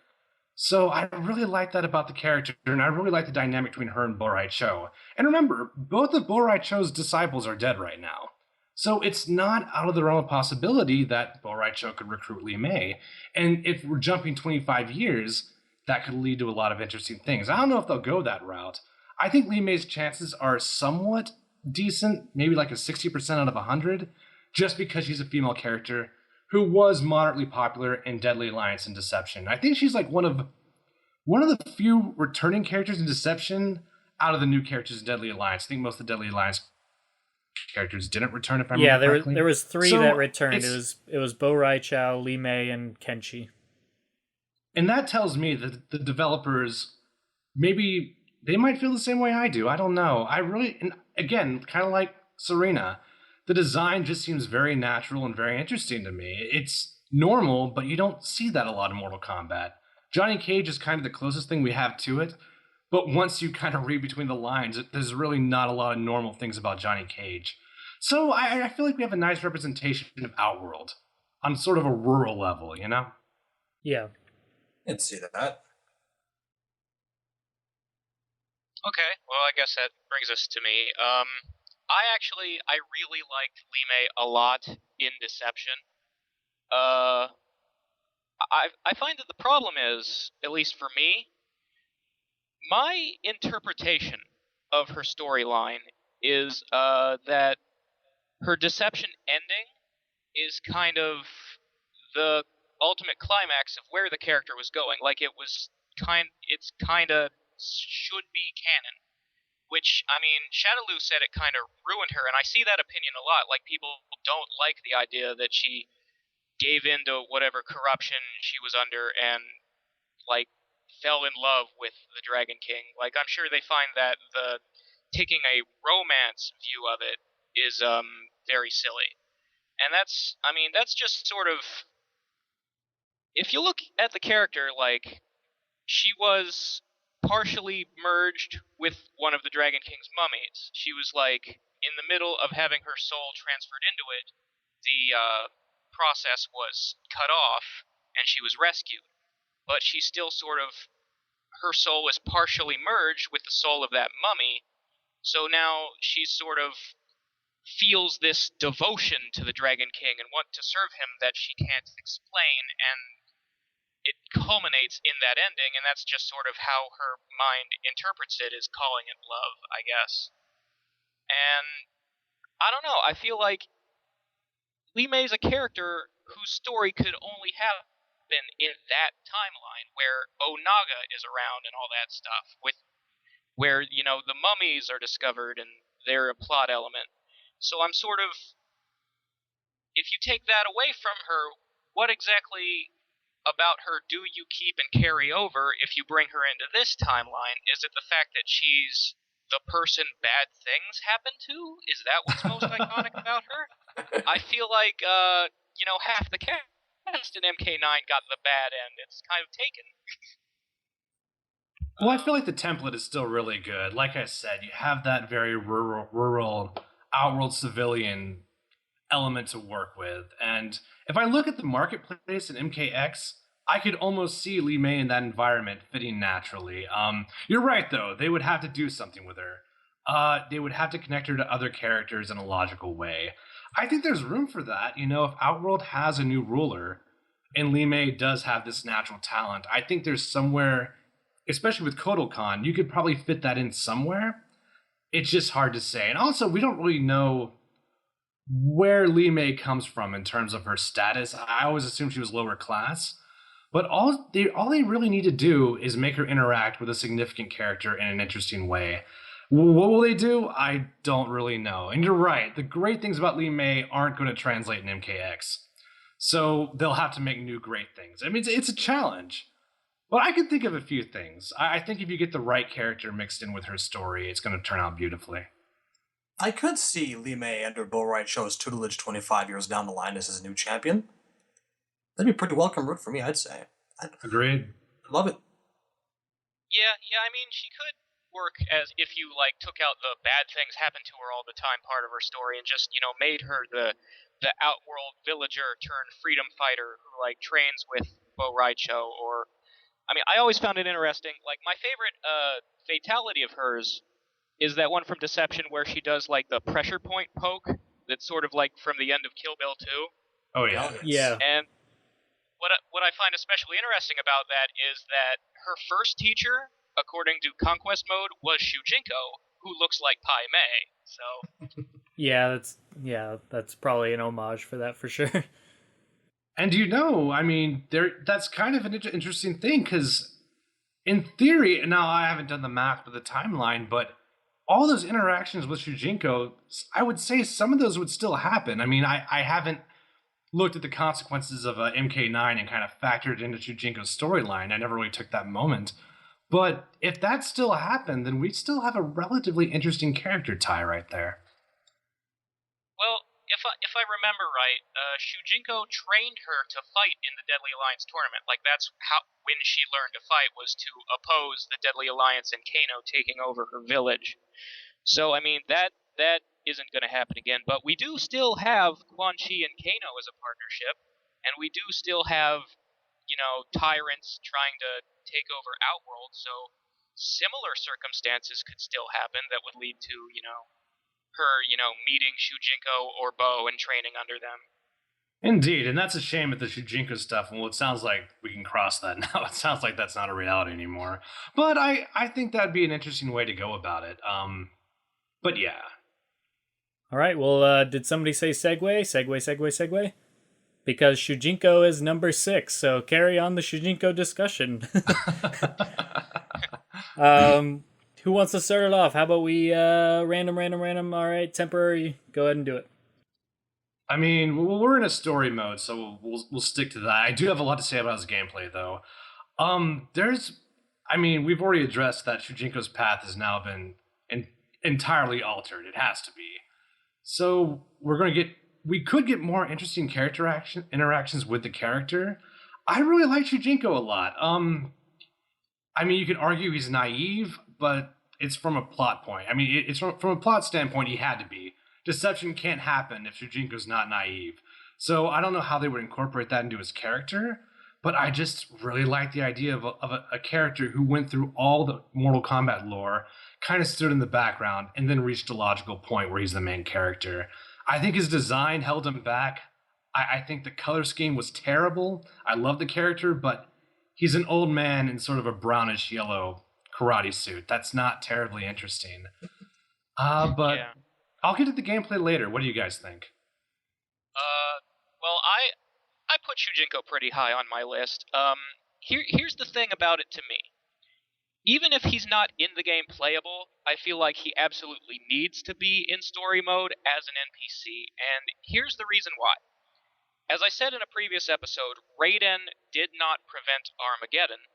D: So I really like that about the character, and I really like the dynamic between her and Bo-Rai Cho. And remember, both of Bo-Rai Cho's disciples are dead right now. So it's not out of the realm of possibility that Bo-Rai Cho could recruit Li Mei. And if we're jumping 25 years, that could lead to a lot of interesting things. I don't know if they'll go that route. I think Li Mei's chances are somewhat decent, maybe like a 60% out of 100, just because she's a female character who was moderately popular in Deadly Alliance and Deception. I think she's like one of the few returning characters in Deception out of the new characters in Deadly Alliance. I think most of the Deadly Alliance characters didn't return, if I remember correctly.
A: There was three that returned. It was Bo-Rai Cho, Li Mei, and Kenshi.
D: And that tells me that the developers, maybe they might feel the same way I do. I don't know. And again, kind of like Serena, the design just seems very natural and very interesting to me. It's normal, but you don't see that a lot in Mortal Kombat. Johnny Cage is kind of the closest thing we have to it, but once you kind of read between the lines, there's really not a lot of normal things about Johnny Cage. So I feel like we have a nice representation of Outworld on sort of a rural level, you know?
A: Yeah.
C: I'd see that.
E: Okay, well, I guess that brings us to me. I really liked Li Mei a lot in Deception. I find that the problem is, at least for me, my interpretation of her storyline is that her Deception ending is kind of the ultimate climax of where the character was going. Like, it's kind of should be canon. Which, I mean, Shadaloo said it kind of ruined her, and I see that opinion a lot. Like, people don't like the idea that she gave in to whatever corruption she was under and, like, fell in love with the Dragon King. Like, I'm sure they find that taking a romance view of it is very silly. And that's just sort of... If you look at the character, like, she was partially merged with one of the Dragon King's mummies. She was, like, in the middle of having her soul transferred into it. The process was cut off, and she was rescued. But she still sort of... Her soul is partially merged with the soul of that mummy, so now she sort of feels this devotion to the Dragon King and want to serve him that she can't explain, and it culminates in that ending, and that's just sort of how her mind interprets it, is calling it love, I guess. And I don't know, I feel like Li Mei's a character whose story could only happen in that timeline where Onaga is around and all that stuff, where, you know, the mummies are discovered and they're a plot element. So I'm sort of... If you take that away from her, what exactly about her do you keep and carry over if you bring her into this timeline? Is it the fact that she's the person bad things happen to? Is that what's most iconic about her? I feel like, half the cast in MK9 got the bad end. It's kind of taken.
D: Well, I feel like the template is still really good. Like I said, you have that very rural Outworld civilian element to work with. And if I look at the marketplace in MKX, I could almost see Li Mei in that environment fitting naturally. You're right, though. They would have to do something with her. They would have to connect her to other characters in a logical way. I think there's room for that. You know, if Outworld has a new ruler and Li Mei does have this natural talent, I think there's somewhere, especially with Kotal Khan, you could probably fit that in somewhere. it's just hard to say. And also, we don't really know where Lee May comes from in terms of her status. I always assumed she was lower class. But all they really need to do is make her interact with a significant character in an interesting way. What will they do? I don't really know. And you're right. The great things about Lee May aren't going to translate in MKX. So they'll have to make new great things. I mean, it's a challenge. But I could think of a few things. I think if you get the right character mixed in with her story, it's going to turn out beautifully.
C: I could see Lee May under Bo Right Show's tutelage 25 years down the line as his new champion. That'd be a pretty welcome route for me, I'd say.
D: Agreed.
C: Love it.
E: Yeah, I mean, she could work as if you, like, took out the bad things happen to her all the time part of her story and just, made her the outworld villager turned freedom fighter who, like, trains with Bo Raicho. Or, I mean, I always found it interesting. Like, my favorite fatality of hers is that one from Deception where she does, like, the pressure point poke that's sort of like from the end of Kill Bill 2.
D: Oh, yeah.
A: Yeah.
E: And what I find especially interesting about that is that her first teacher, according to Conquest Mode, was Shujinko, who looks like Pai Mei. So
A: that's probably an homage for that for sure.
D: And I mean, that's kind of an interesting thing, because in theory, and now I haven't done the math with the timeline, but all those interactions with Shujinko, I would say some of those would still happen. I mean, I haven't looked at the consequences of MK9 and kind of factored into Shujinko's storyline. I never really took that moment. But if that still happened, then we still have a relatively interesting character tie right there.
E: Well, if I remember right, Shujinko trained her to fight in the Deadly Alliance tournament. Like, that's when she learned to fight, was to oppose the Deadly Alliance and Kano taking over her village. So, I mean, that isn't going to happen again. But we do still have Quan Chi and Kano as a partnership, and we do still have, tyrants trying to take over Outworld. So similar circumstances could still happen that would lead to, her, meeting Shujinko or Bo and training under them.
D: Indeed, and that's a shame with the Shujinko stuff. Well, it sounds like we can cross that now. It sounds like that's not a reality anymore. But I think that'd be an interesting way to go about it. But yeah.
A: All right, well, did somebody say segue? Because Shujinko is number 6, so carry on the Shujinko discussion. Who wants to start it off? How about we random? All right, temporary. Go ahead and do it.
D: I mean, we're in a story mode, so we'll stick to that. I do have a lot to say about his gameplay, though. We've already addressed that Shujinko's path has now been entirely altered. It has to be. So we could get more interesting character interactions with the character. I really like Shujinko a lot. You could argue he's naive, but it's from a plot point. I mean, it's from a plot standpoint, he had to be. Deception can't happen if Shujinko's not naive. So I don't know how they would incorporate that into his character, but I just really like the idea of a character who went through all the Mortal Kombat lore, kind of stood in the background, and then reached a logical point where he's the main character. I think his design held him back. I think the color scheme was terrible. I love the character, but he's an old man in sort of a brownish yellow karate suit. That's not terribly interesting. But yeah. I'll get to the gameplay later. What do you guys think?
E: Well, I put Shujinko pretty high on my list. Here's the thing about it to me. Even if he's not in the game playable, I feel like he absolutely needs to be in story mode as an NPC, and here's the reason why. As I said in a previous episode, Raiden did not prevent Armageddon,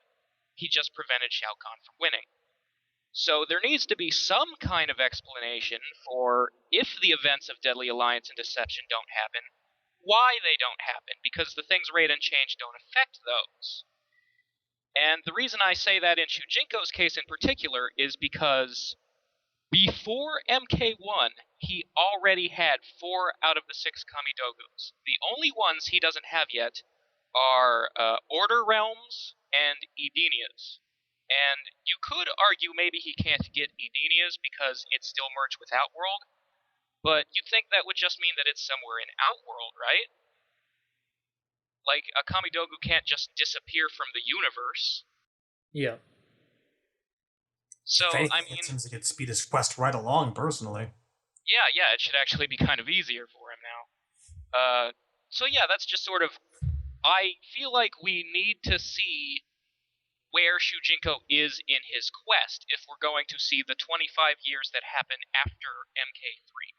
E: he just prevented Shao Kahn from winning. So there needs to be some kind of explanation for, if the events of Deadly Alliance and Deception don't happen, why they don't happen, because the things Raiden changed don't affect those. And the reason I say that in Shujinko's case in particular is because before MK1, he already had 4 out of the 6 Kamidogus. The only ones he doesn't have yet are Order Realms and Edenias. And you could argue maybe he can't get Edenias because it's still merged with Outworld, but you'd think that would just mean that it's somewhere in Outworld, right? Like, a Kamidogu can't just disappear from the universe.
A: Yeah.
E: So,
C: If anything,
E: I
C: it
E: mean,
C: seems like it'd speed his quest right along, personally.
E: yeah, it should actually be kind of easier for him now. So yeah, that's just sort of. I feel like we need to see where Shujinko is in his quest if we're going to see the 25 years that happen after MK3.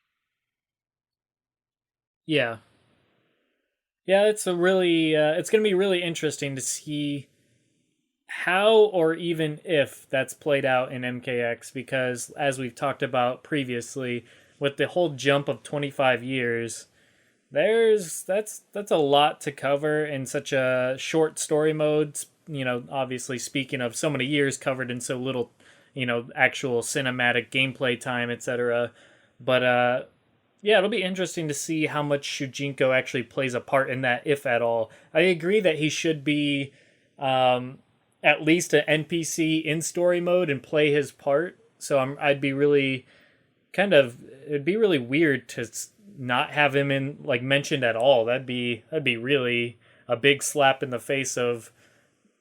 A: Yeah. Yeah, it's it's going to be really interesting to see how or even if that's played out in MKX, because as we've talked about previously, with the whole jump of 25 years, that's a lot to cover in such a short story mode. Obviously speaking of so many years covered in so little, actual cinematic gameplay time, etc. But yeah, it'll be interesting to see how much Shujinko actually plays a part in that, if at all. I agree that he should be at least an NPC in story mode and play his part. So I'd be really it'd be really weird to not have him in, like, mentioned at all. That'd be really a big slap in the face of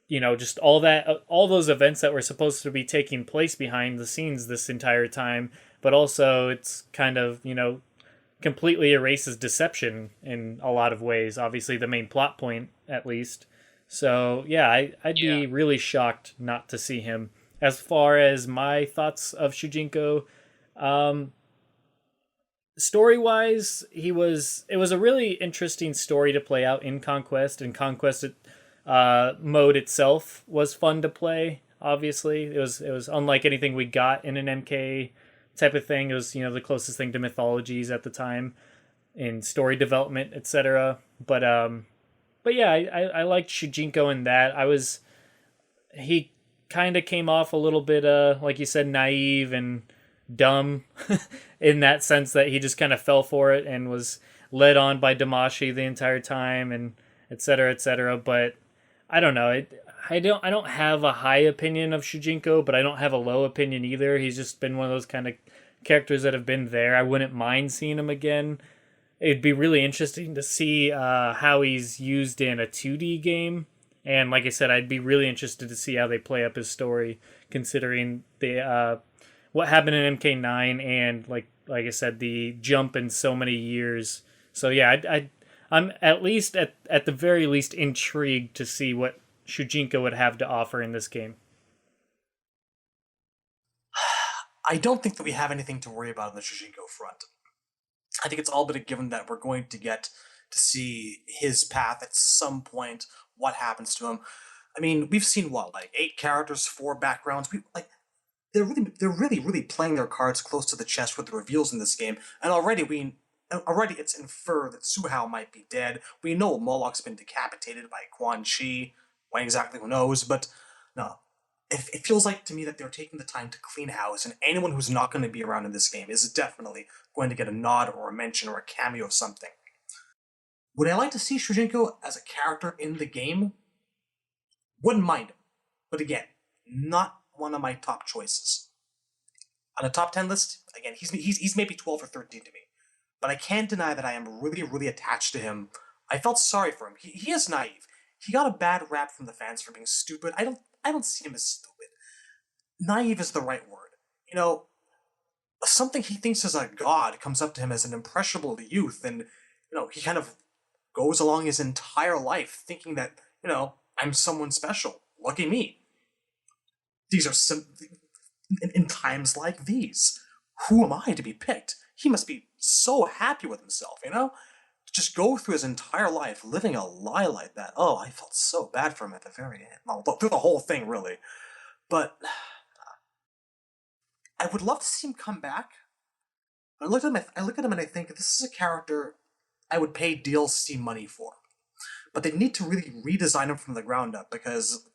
A: just all those events that were supposed to be taking place behind the scenes this entire time, but also it's kind of completely erases deception in a lot of ways, obviously the main plot point at least. So yeah, I'd be really shocked not to see him. As far as my thoughts of Shujinko, story-wise, it was a really interesting story to play out in Conquest, and Conquest mode itself was fun to play. Obviously, it was unlike anything we got in an MK type of thing. It was the closest thing to mythologies at the time in story development, etc. But yeah, I liked Shujinko in that. He kind of came off a little bit like you said, naive and dumb in that sense that he just kind of fell for it and was led on by Damashi the entire time, and etc. etc. But I don't know. I don't have a high opinion of Shujinko, but I don't have a low opinion either. He's just been one of those kind of characters that have been there. I wouldn't mind seeing him again. It'd be really interesting to see how he's used in a 2D game. And like I said, I'd be really interested to see how they play up his story, considering the what happened in MK9 and like I said, the jump in so many years. So yeah, I'm at least at the very least intrigued to see what Shujinko would have to offer in this game.
C: I don't think that we have anything to worry about on the Shujinko front. I think it's all but a given that we're going to get to see his path at some point, what happens to him. I mean, we've seen like 8 characters, 4 backgrounds. They're really playing their cards close to the chest with the reveals in this game, and already it's inferred that Suhao might be dead. We know Moloch's been decapitated by Quan Chi. When exactly, who knows? But no, it feels like to me that they're taking the time to clean house, and anyone who's not going to be around in this game is definitely going to get a nod or a mention or a cameo of something. Would I like to see Shujinko as a character in the game? Wouldn't mind him. But again, not one of my top choices. On a top 10 list, again, he's maybe 12 or 13 to me. But I can't deny that I am really attached to him. I felt sorry for him. He is naive. He got a bad rap from the fans for being stupid. I don't see him as stupid. Naive is the right word. Something he thinks is a god comes up to him as an impressionable youth, and he kind of goes along his entire life thinking that I'm someone special. Lucky me. These are in times like these. Who am I to be picked? He must be so happy with himself, to just go through his entire life living a lie like that. Oh, I felt so bad for him at the very end. Well, through the whole thing, really. But I would love to see him come back. I look at him and I think this is a character I would pay DLC money for. But they need to really redesign him from the ground up because,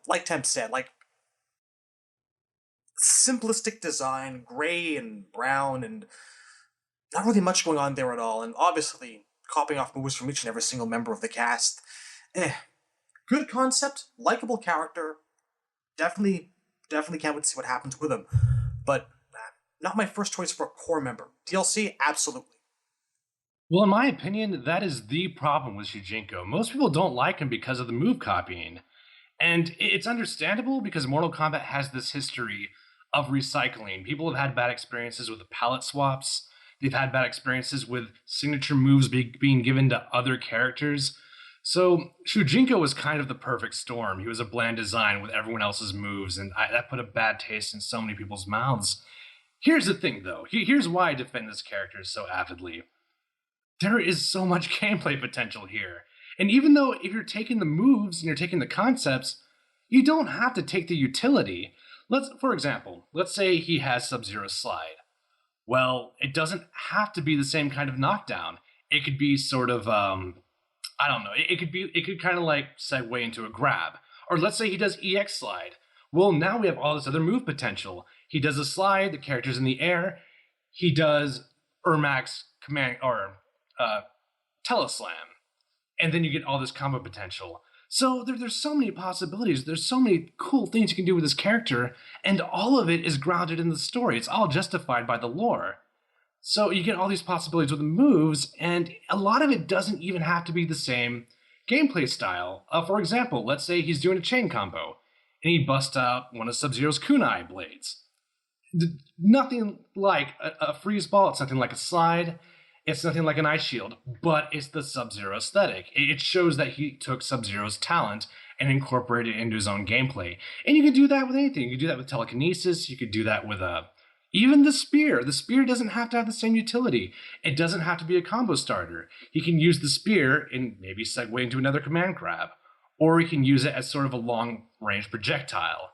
C: like Temp said, simplistic design, gray and brown, and not really much going on there at all. And obviously, copying off moves from each and every single member of the cast. Good concept, likable character. Definitely can't wait to see what happens with him. But not my first choice for a core member. DLC, absolutely.
D: Well, in my opinion, that is the problem with Shujinko. Most people don't like him because of the move copying. And it's understandable because Mortal Kombat has this history of recycling. People have had bad experiences with the palette swaps. They've had bad experiences with signature moves being given to other characters. So Shujinko was kind of the perfect storm. He was a bland design with everyone else's moves, and that put a bad taste in so many people's mouths. Here's the thing, though. Here's why I defend this character so avidly. There is so much gameplay potential here. And even though if you're taking the moves and you're taking the concepts, you don't have to take the utility. For example, let's say he has Sub-Zero slide. Well, it doesn't have to be the same kind of knockdown. It could be sort of, I don't know. It could kind of like segue into a grab. Or let's say he does EX slide. Well, now we have all this other move potential. He does a slide, the character's in the air. He does Ermac's command or teleslam. And then you get all this combo potential. So there's so many possibilities. There's so many cool things you can do with this character, and all of it is grounded in the story. It's all justified by the lore. So you get all these possibilities with the moves, and a lot of it doesn't even have to be the same gameplay style. For example, let's say he's doing a chain combo, and he busts out one of Sub-Zero's kunai blades. Nothing like a freeze ball. It's nothing like a slide. It's nothing like an ice shield, but it's the Sub-Zero aesthetic. It shows that he took Sub-Zero's talent and incorporated it into his own gameplay. And you can do that with anything. You can do that with telekinesis. You could do that with even the spear. The spear doesn't have to have the same utility. It doesn't have to be a combo starter. He can use the spear and maybe segue into another command grab. Or he can use it as sort of a long-range projectile.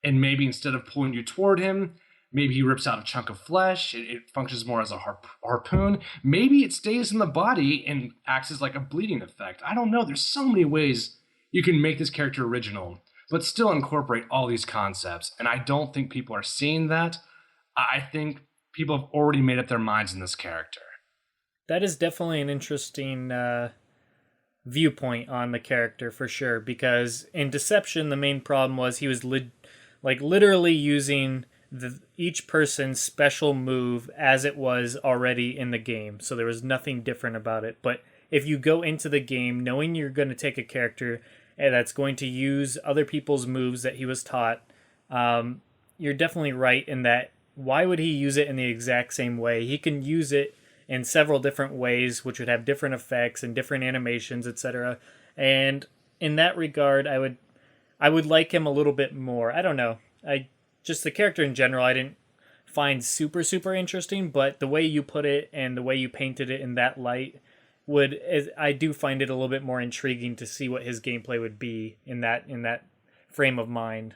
D: And maybe instead of pulling you toward him, maybe he rips out a chunk of flesh. It functions more as a harpoon. Maybe it stays in the body and acts as like a bleeding effect. I don't know. There's so many ways you can make this character original, but still incorporate all these concepts. And I don't think people are seeing that. I think people have already made up their minds in this character.
A: That is definitely an interesting viewpoint on the character for sure, because in Deception, the main problem was he was literally using each person's special move as it was already in the game. So there was nothing different about it. But if you go into the game knowing you're going to take a character that's going to use other people's moves that he was taught, you're definitely right in that. Why would he use it in the exact same way? He can use it in several different ways, which would have different effects and different animations, etc. And in that regard, I would like him a little bit more. I don't know. Just the character in general, I didn't find super, super interesting, but the way you put it and the way you painted it in that light I do find it a little bit more intriguing to see what his gameplay would be in that frame of mind.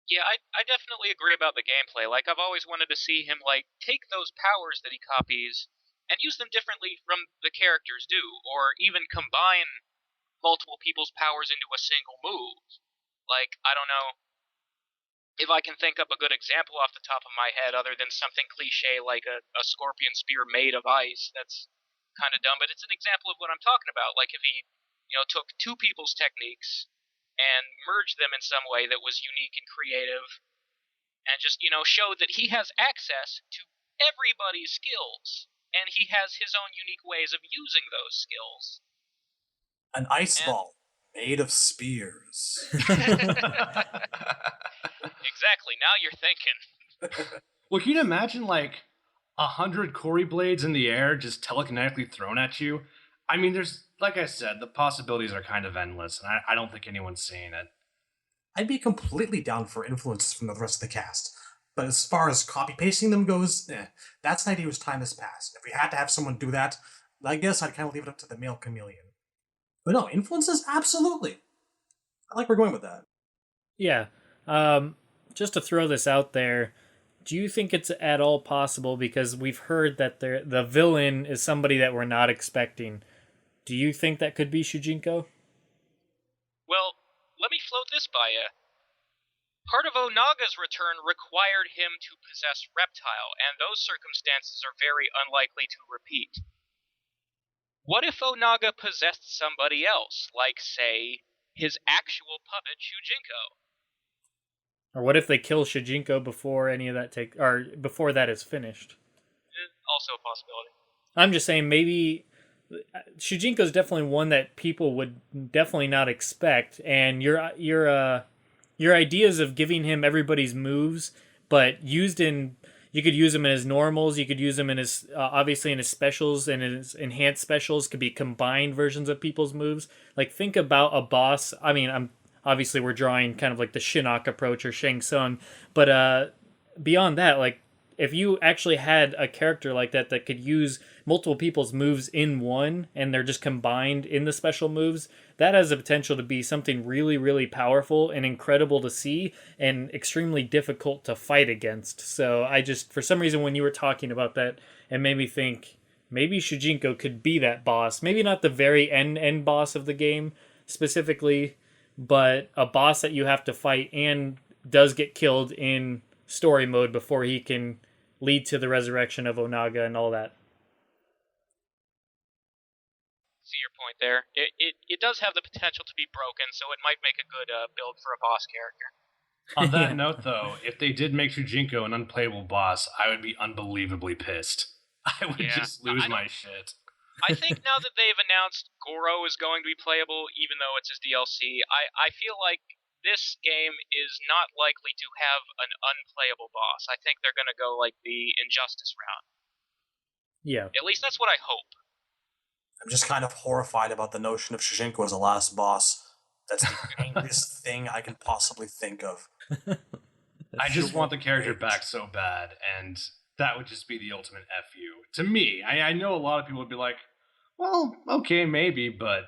E: Yeah, I definitely agree about the gameplay. Like, I've always wanted to see him, like, take those powers that he copies and use them differently from the characters do, or even combine multiple people's powers into a single move. Like, I don't know if I can think up a good example off the top of my head other than something cliche like a scorpion spear made of ice. That's kind of dumb, but it's an example of what I'm talking about. Like, if he, took two people's techniques and merged them in some way that was unique and creative and just, showed that he has access to everybody's skills and he has his own unique ways of using those skills.
C: An ice ball made of spears.
E: Exactly. Now you're thinking.
D: Well, can you imagine like 100 Cory blades in the air just telekinetically thrown at you? I mean, there's, like I said, the possibilities are kind of endless, and I don't think anyone's seeing it.
C: I'd be completely down for influences from the rest of the cast. But as far as copy-pasting them goes, that's an idea whose time has passed. If we had to have someone do that, I guess I'd kind of leave it up to the male chameleon. But no, influences? Absolutely. I like where we're going with that.
A: Yeah. Just to throw this out there, do you think it's at all possible, because we've heard that the villain is somebody that we're not expecting. Do you think that could be Shujinko?
E: Well, let me float this by you. Part of Onaga's return required him to possess Reptile, and those circumstances are very unlikely to repeat. What if Onaga possessed somebody else, like, say, his actual puppet Shujinko?
A: Or what if they kill Shujinko before any of that before that is finished?
E: Also a possibility.
A: I'm just saying, maybe Shujinko's definitely one that people would definitely not expect, and you're your ideas of giving him everybody's moves, but you could use him in his normals. You could use him in his obviously in his specials, and his enhanced specials could be combined versions of people's moves. Like, think about a boss. I mean, obviously we're drawing kind of like the Shinnok approach or Shang Tsung, but beyond that, like, if you actually had a character like that that could use multiple people's moves in one, and they're just combined in the special moves, that has the potential to be something really, really powerful and incredible to see and extremely difficult to fight against. So I just, for some reason, when you were talking about that, it made me think maybe Shujinko could be that boss. Maybe not the very end boss of the game specifically, but a boss that you have to fight and does get killed in story mode before he can lead to the resurrection of Onaga and all that.
E: See your point there. It does have the potential to be broken, so it might make a good build for a boss character.
D: On that note, though, if they did make Shujinko an unplayable boss, I would be unbelievably pissed. I would just lose my shit.
E: I think now that they've announced Goro is going to be playable, even though it's his DLC, I feel like this game is not likely to have an unplayable boss. I think they're going to go like the Injustice route.
A: Yeah.
E: At least that's what I hope.
C: I'm just kind of horrified about the notion of Shujinko as a last boss. That's the angriest thing I can possibly think of.
D: I just want the character back so bad, and that would just be the ultimate FU. To me, I know a lot of people would be like, well, okay, maybe, but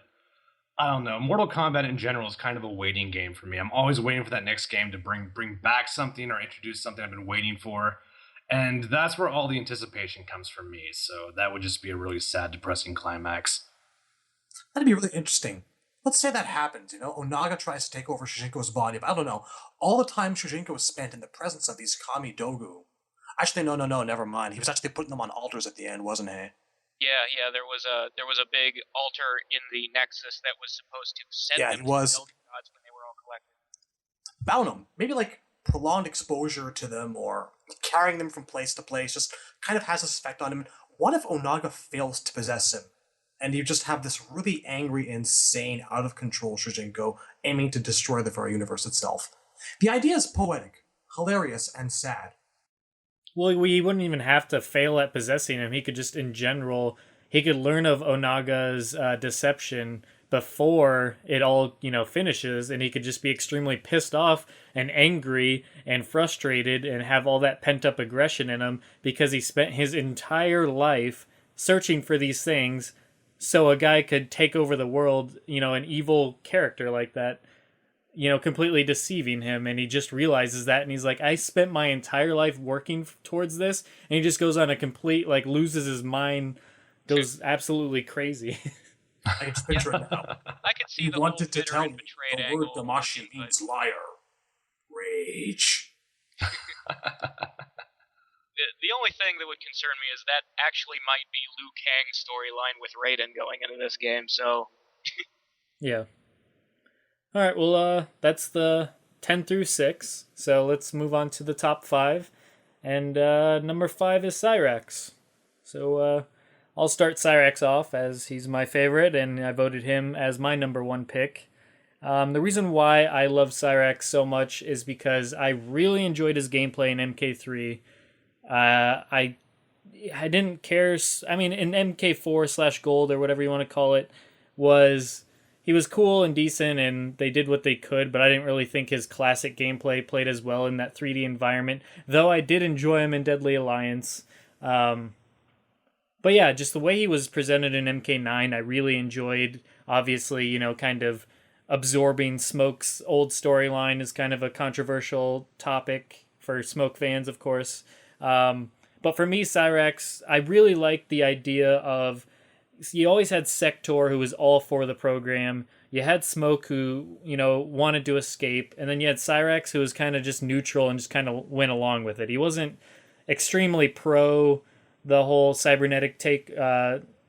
D: I don't know. Mortal Kombat in general is kind of a waiting game for me. I'm always waiting for that next game to bring back something or introduce something I've been waiting for. And that's where all the anticipation comes from me. So that would just be a really sad, depressing climax.
C: That'd be really interesting. Let's say that happens, Onaga tries to take over Shujinko's body, but I don't know. All the time Shujinko was spent in the presence of these Kami Dogu. Actually, no, never mind. He was actually putting them on altars at the end, wasn't he?
E: Yeah, there was a big altar in the Nexus that was supposed to send them to the elder gods when they were all collected.
C: I don't know, maybe like prolonged exposure to them or carrying them from place to place just kind of has this effect on him. What if Onaga fails to possess him? And you just have this really angry, insane, out-of-control Shujinko aiming to destroy the very universe itself. The idea is poetic, hilarious, and sad.
A: Well, we wouldn't even have to fail at possessing him. He could just, in general, he could learn of Onaga's deception before it all, finishes, and he could just be extremely pissed off and angry and frustrated and have all that pent-up aggression in him because he spent his entire life searching for these things so a guy could take over the world, an evil character like that, completely deceiving him, and he just realizes that, and he's like, I spent my entire life working towards this, and he just goes on a complete, loses his mind, goes absolutely crazy.
C: I can just picture it now.
E: I could see
C: he
E: the
C: wanted
E: whole
C: to tell
E: bitter
C: me
E: and betrayed
C: the word
E: angle.
C: Damashi means liar. Rage.
E: The only thing that would concern me is that actually might be Liu Kang's storyline with Raiden going into this game, so...
A: Yeah. Alright, well, that's the 10 through 6, so let's move on to the top 5. And number 5 is Cyrax. So I'll start Cyrax off, as he's my favorite, and I voted him as my number 1 pick. The reason why I love Cyrax so much is because I really enjoyed his gameplay in MK3. I didn't care. I mean, in MK4/Gold or whatever you want to call it, he was cool and decent, and they did what they could. But I didn't really think his classic gameplay played as well in that 3D environment. Though I did enjoy him in Deadly Alliance. But yeah, just the way he was presented in MK9, I really enjoyed. Obviously, kind of absorbing Smoke's old storyline is kind of a controversial topic for Smoke fans, of course. But for me, Cyrax, I really liked the idea of, you always had Sector, who was all for the program. You had Smoke, who, wanted to escape. And then you had Cyrax, who was kind of just neutral and just kind of went along with it. He wasn't extremely pro the whole cybernetic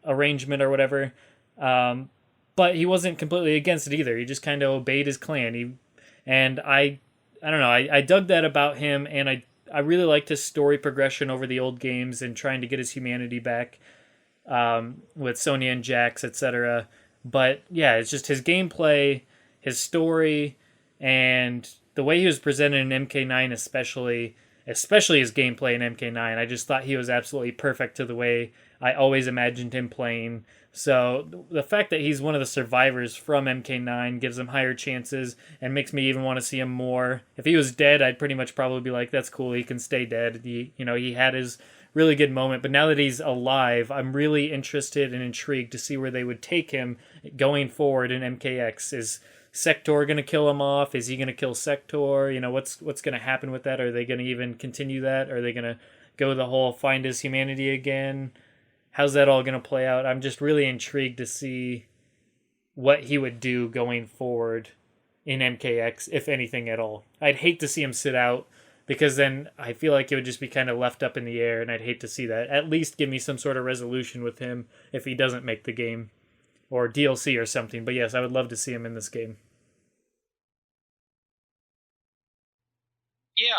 A: arrangement or whatever. But he wasn't completely against it either. He just kind of obeyed his clan. I don't know, I dug that about him, and I really liked his story progression over the old games and trying to get his humanity back with Sonya and Jax, etc. But yeah, it's just his gameplay, his story, and the way he was presented in MK9, especially his gameplay in MK9, I just thought he was absolutely perfect to the way I always imagined him playing. So the fact that he's one of the survivors from MK9 gives him higher chances and makes me even want to see him more. If he was dead, I'd pretty much probably be like, that's cool, he can stay dead. He had his really good moment, but now that he's alive, I'm really interested and intrigued to see where they would take him going forward in MKX. Is Sector going to kill him off? Is he going to kill Sector? What's going to happen with that? Are they going to even continue that? Are they going to go the whole find his humanity again? How's that all going to play out? I'm just really intrigued to see what he would do going forward in MKX, if anything at all. I'd hate to see him sit out, because then I feel like it would just be kind of left up in the air, and I'd hate to see that. At least give me some sort of resolution with him if he doesn't make the game, or DLC or something. But yes, I would love to see him in this game.
E: Yeah,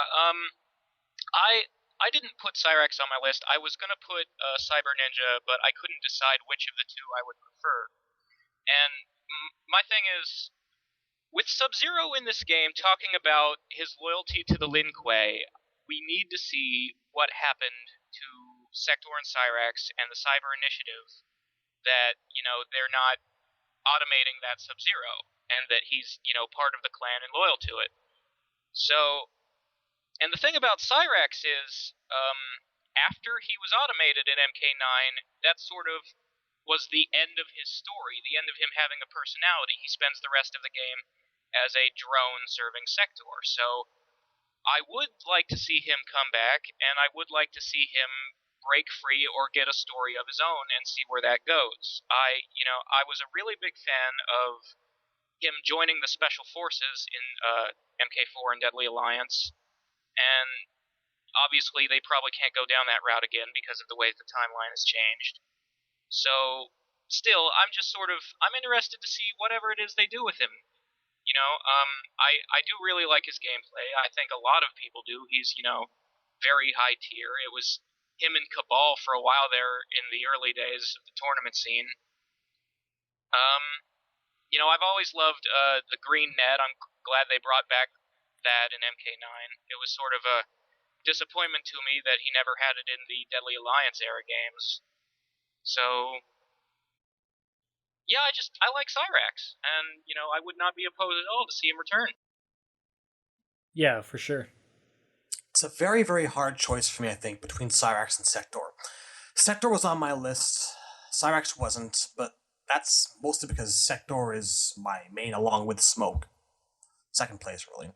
E: I didn't put Cyrax on my list. I was going to put Cyber Ninja, but I couldn't decide which of the two I would prefer. And my thing is, with Sub-Zero in this game talking about his loyalty to the Lin Kuei, we need to see what happened to Sector and Cyrax and the Cyber Initiative, that, they're not automating that Sub-Zero, and that he's, part of the clan and loyal to it. So, and the thing about Cyrax is, after he was automated in MK9, that sort of was the end of his story, the end of him having a personality. He spends the rest of the game as a drone serving Sector. So I would like to see him come back, and I would like to see him break free or get a story of his own and see where that goes. I was a really big fan of him joining the Special Forces in MK4 and Deadly Alliance, and obviously they probably can't go down that route again because of the way the timeline has changed. So, still, I'm interested to see whatever it is they do with him. I do really like his gameplay. I think a lot of people do. He's, very high tier. It was him and Kabal for a while there in the early days of the tournament scene. I've always loved the green net. I'm glad they brought back that in MK9. It was sort of a disappointment to me that he never had it in the Deadly Alliance era games. So, yeah, I like Cyrax, and, I would not be opposed at all to see him return.
A: Yeah, for sure.
C: It's a very, very hard choice for me, I think, between Cyrax and Sector. Sector was on my list, Cyrax wasn't, but that's mostly because Sector is my main, along with Smoke. Second place, really.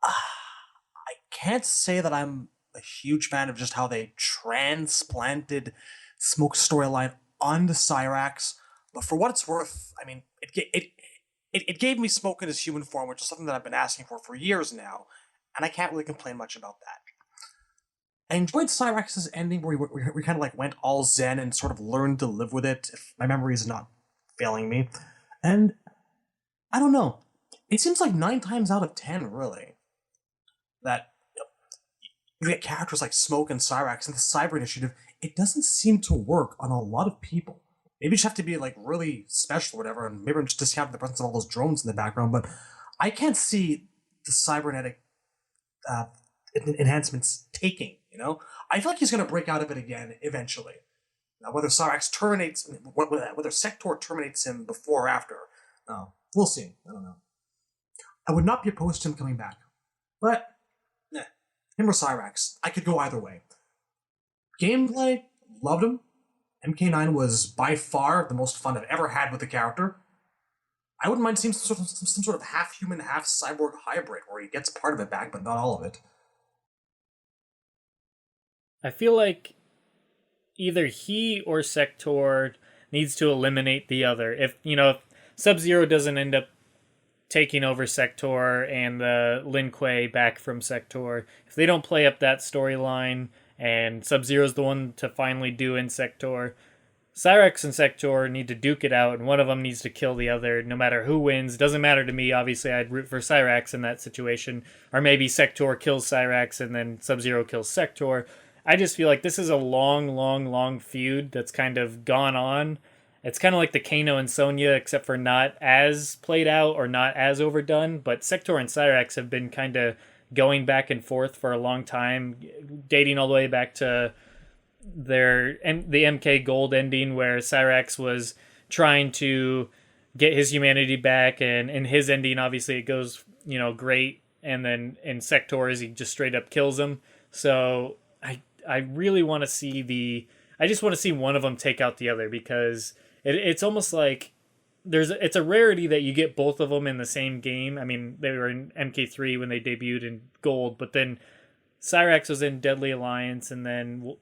C: I can't say that I'm a huge fan of just how they transplanted Smoke's storyline onto Cyrax, but for what it's worth, I mean, it gave me Smoke in his human form, which is something that I've been asking for years now, and I can't really complain much about that. I enjoyed Cyrax's ending, where we kind of like went all zen and sort of learned to live with it, if my memory is not failing me. And I don't know, it seems like 9 times out of 10, really, that you get characters like Smoke and Cyrax and the Cyber Initiative. It doesn't seem to work on a lot of people. Maybe you just have to be like really special or whatever, and maybe I'm just discounting the presence of all those drones in the background, but I can't see the cybernetic enhancements taking, I feel like he's going to break out of it again eventually. Now, whether Cyrax terminates, whether Sector terminates him before or after, we'll see. I don't know. I would not be opposed to him coming back, but him or Cyrax, I could go either way. Gameplay, loved him. MK9 was by far the most fun I've ever had with the character. I wouldn't mind seeing some sort of half-human, half-cyborg hybrid where he gets part of it back, but not all of it.
A: I feel like either he or Sector needs to eliminate the other. If Sub-Zero doesn't end up taking over Sector and the Lin Kuei back from Sector, if they don't play up that storyline and Sub-Zero's the one to finally do in Sector, Cyrax and Sector need to duke it out, and one of them needs to kill the other, no matter who wins. Doesn't matter to me, obviously I'd root for Cyrax in that situation, or maybe Sector kills Cyrax and then Sub-Zero kills Sector. I just feel like this is a long feud that's kind of gone on, it's kind of like the Kano and Sonya, except for not as played out or not as overdone. But Sector and Cyrax have been kind of going back and forth for a long time, dating all the way back to the MK Gold ending, where Cyrax was trying to get his humanity back, and in his ending, obviously, it goes great, and then in Sector's, he just straight up kills him. So I really want to see I just want to see one of them take out the other, because it's almost like it's a rarity that you get both of them in the same game. I mean, they were in MK3 when they debuted in Gold, but then Cyrax was in Deadly Alliance, and then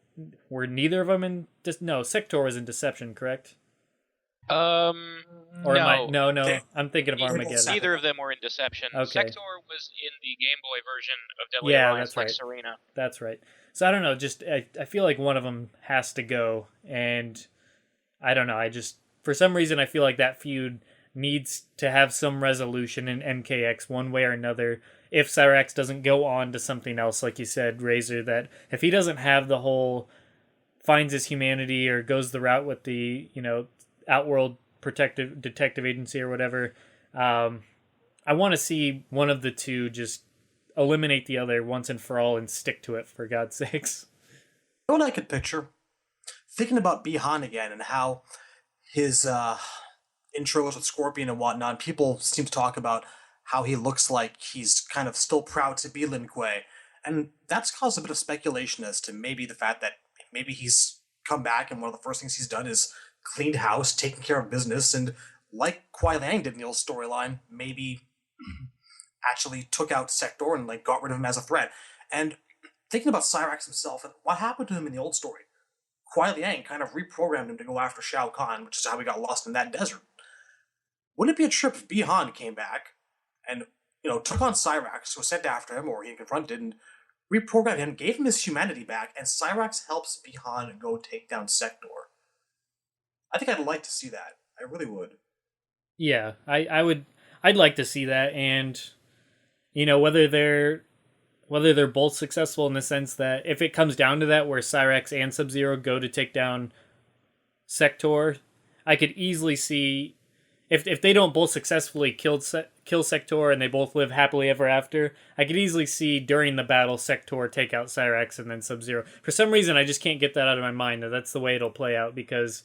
A: were neither of them in... No, Sector was in Deception, correct? Or
E: no.
A: No. I'm thinking of Armageddon.
E: Neither of them were in Deception.
A: Okay.
E: Sector was in the Game Boy version of Deadly Alliance,
A: that's
E: like
A: right.
E: Serena.
A: That's right. So I don't know, just I feel like one of them has to go, and I don't know, for some reason I feel like that feud needs to have some resolution in MKX one way or another. If Cyrax doesn't go on to something else, like you said, Razor, that if he doesn't have the whole finds his humanity or goes the route with the, Outworld Protective Detective Agency or whatever, I want to see one of the two just eliminate the other once and for all and stick to it, for God's sakes.
C: You know what I could picture? Thinking about Bihan again and how his intros with Scorpion and whatnot, people seem to talk about how he looks like he's kind of still proud to be Lin Kuei. And that's caused a bit of speculation as to maybe the fact that maybe he's come back and one of the first things he's done is cleaned house, taken care of business, and like Kuai Liang did in the old storyline, maybe actually took out Sector and got rid of him as a threat. And thinking about Cyrax himself and what happened to him in the old story, Kuai Liang kind of reprogrammed him to go after Shao Kahn, which is how he got lost in that desert. Wouldn't it be a trip if Bihan came back and, took on Cyrax, was sent after him, or he confronted and reprogrammed him, gave him his humanity back, and Cyrax helps Bihan go take down Sector? I think I'd like to see that. I really would.
A: Yeah, I'd like to see that, and whether they're both successful in the sense that if it comes down to that, where Cyrax and Sub-Zero go to take down Sector, I could easily see if they don't both successfully kill Sector and they both live happily ever after, I could easily see during the battle Sector take out Cyrax and then Sub-Zero. For some reason, I just can't get that out of my mind that that's the way it'll play out, because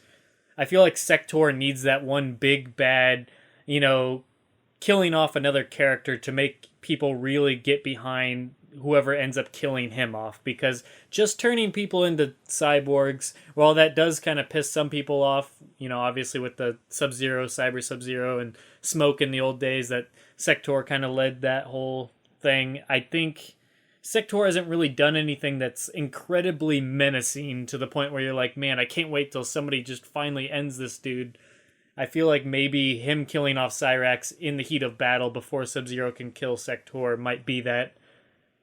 A: I feel like Sector needs that one big bad, killing off another character to make people really get behind whoever ends up killing him off, because just turning people into cyborgs, while that does kind of piss some people off, obviously with the Sub-Zero, Cyber Sub-Zero, and Smoke in the old days, that Sector kind of led that whole thing. I think Sector hasn't really done anything that's incredibly menacing to the point where you're like, man, I can't wait till somebody just finally ends this dude. I feel like maybe him killing off Cyrax in the heat of battle before Sub-Zero can kill Sector might be that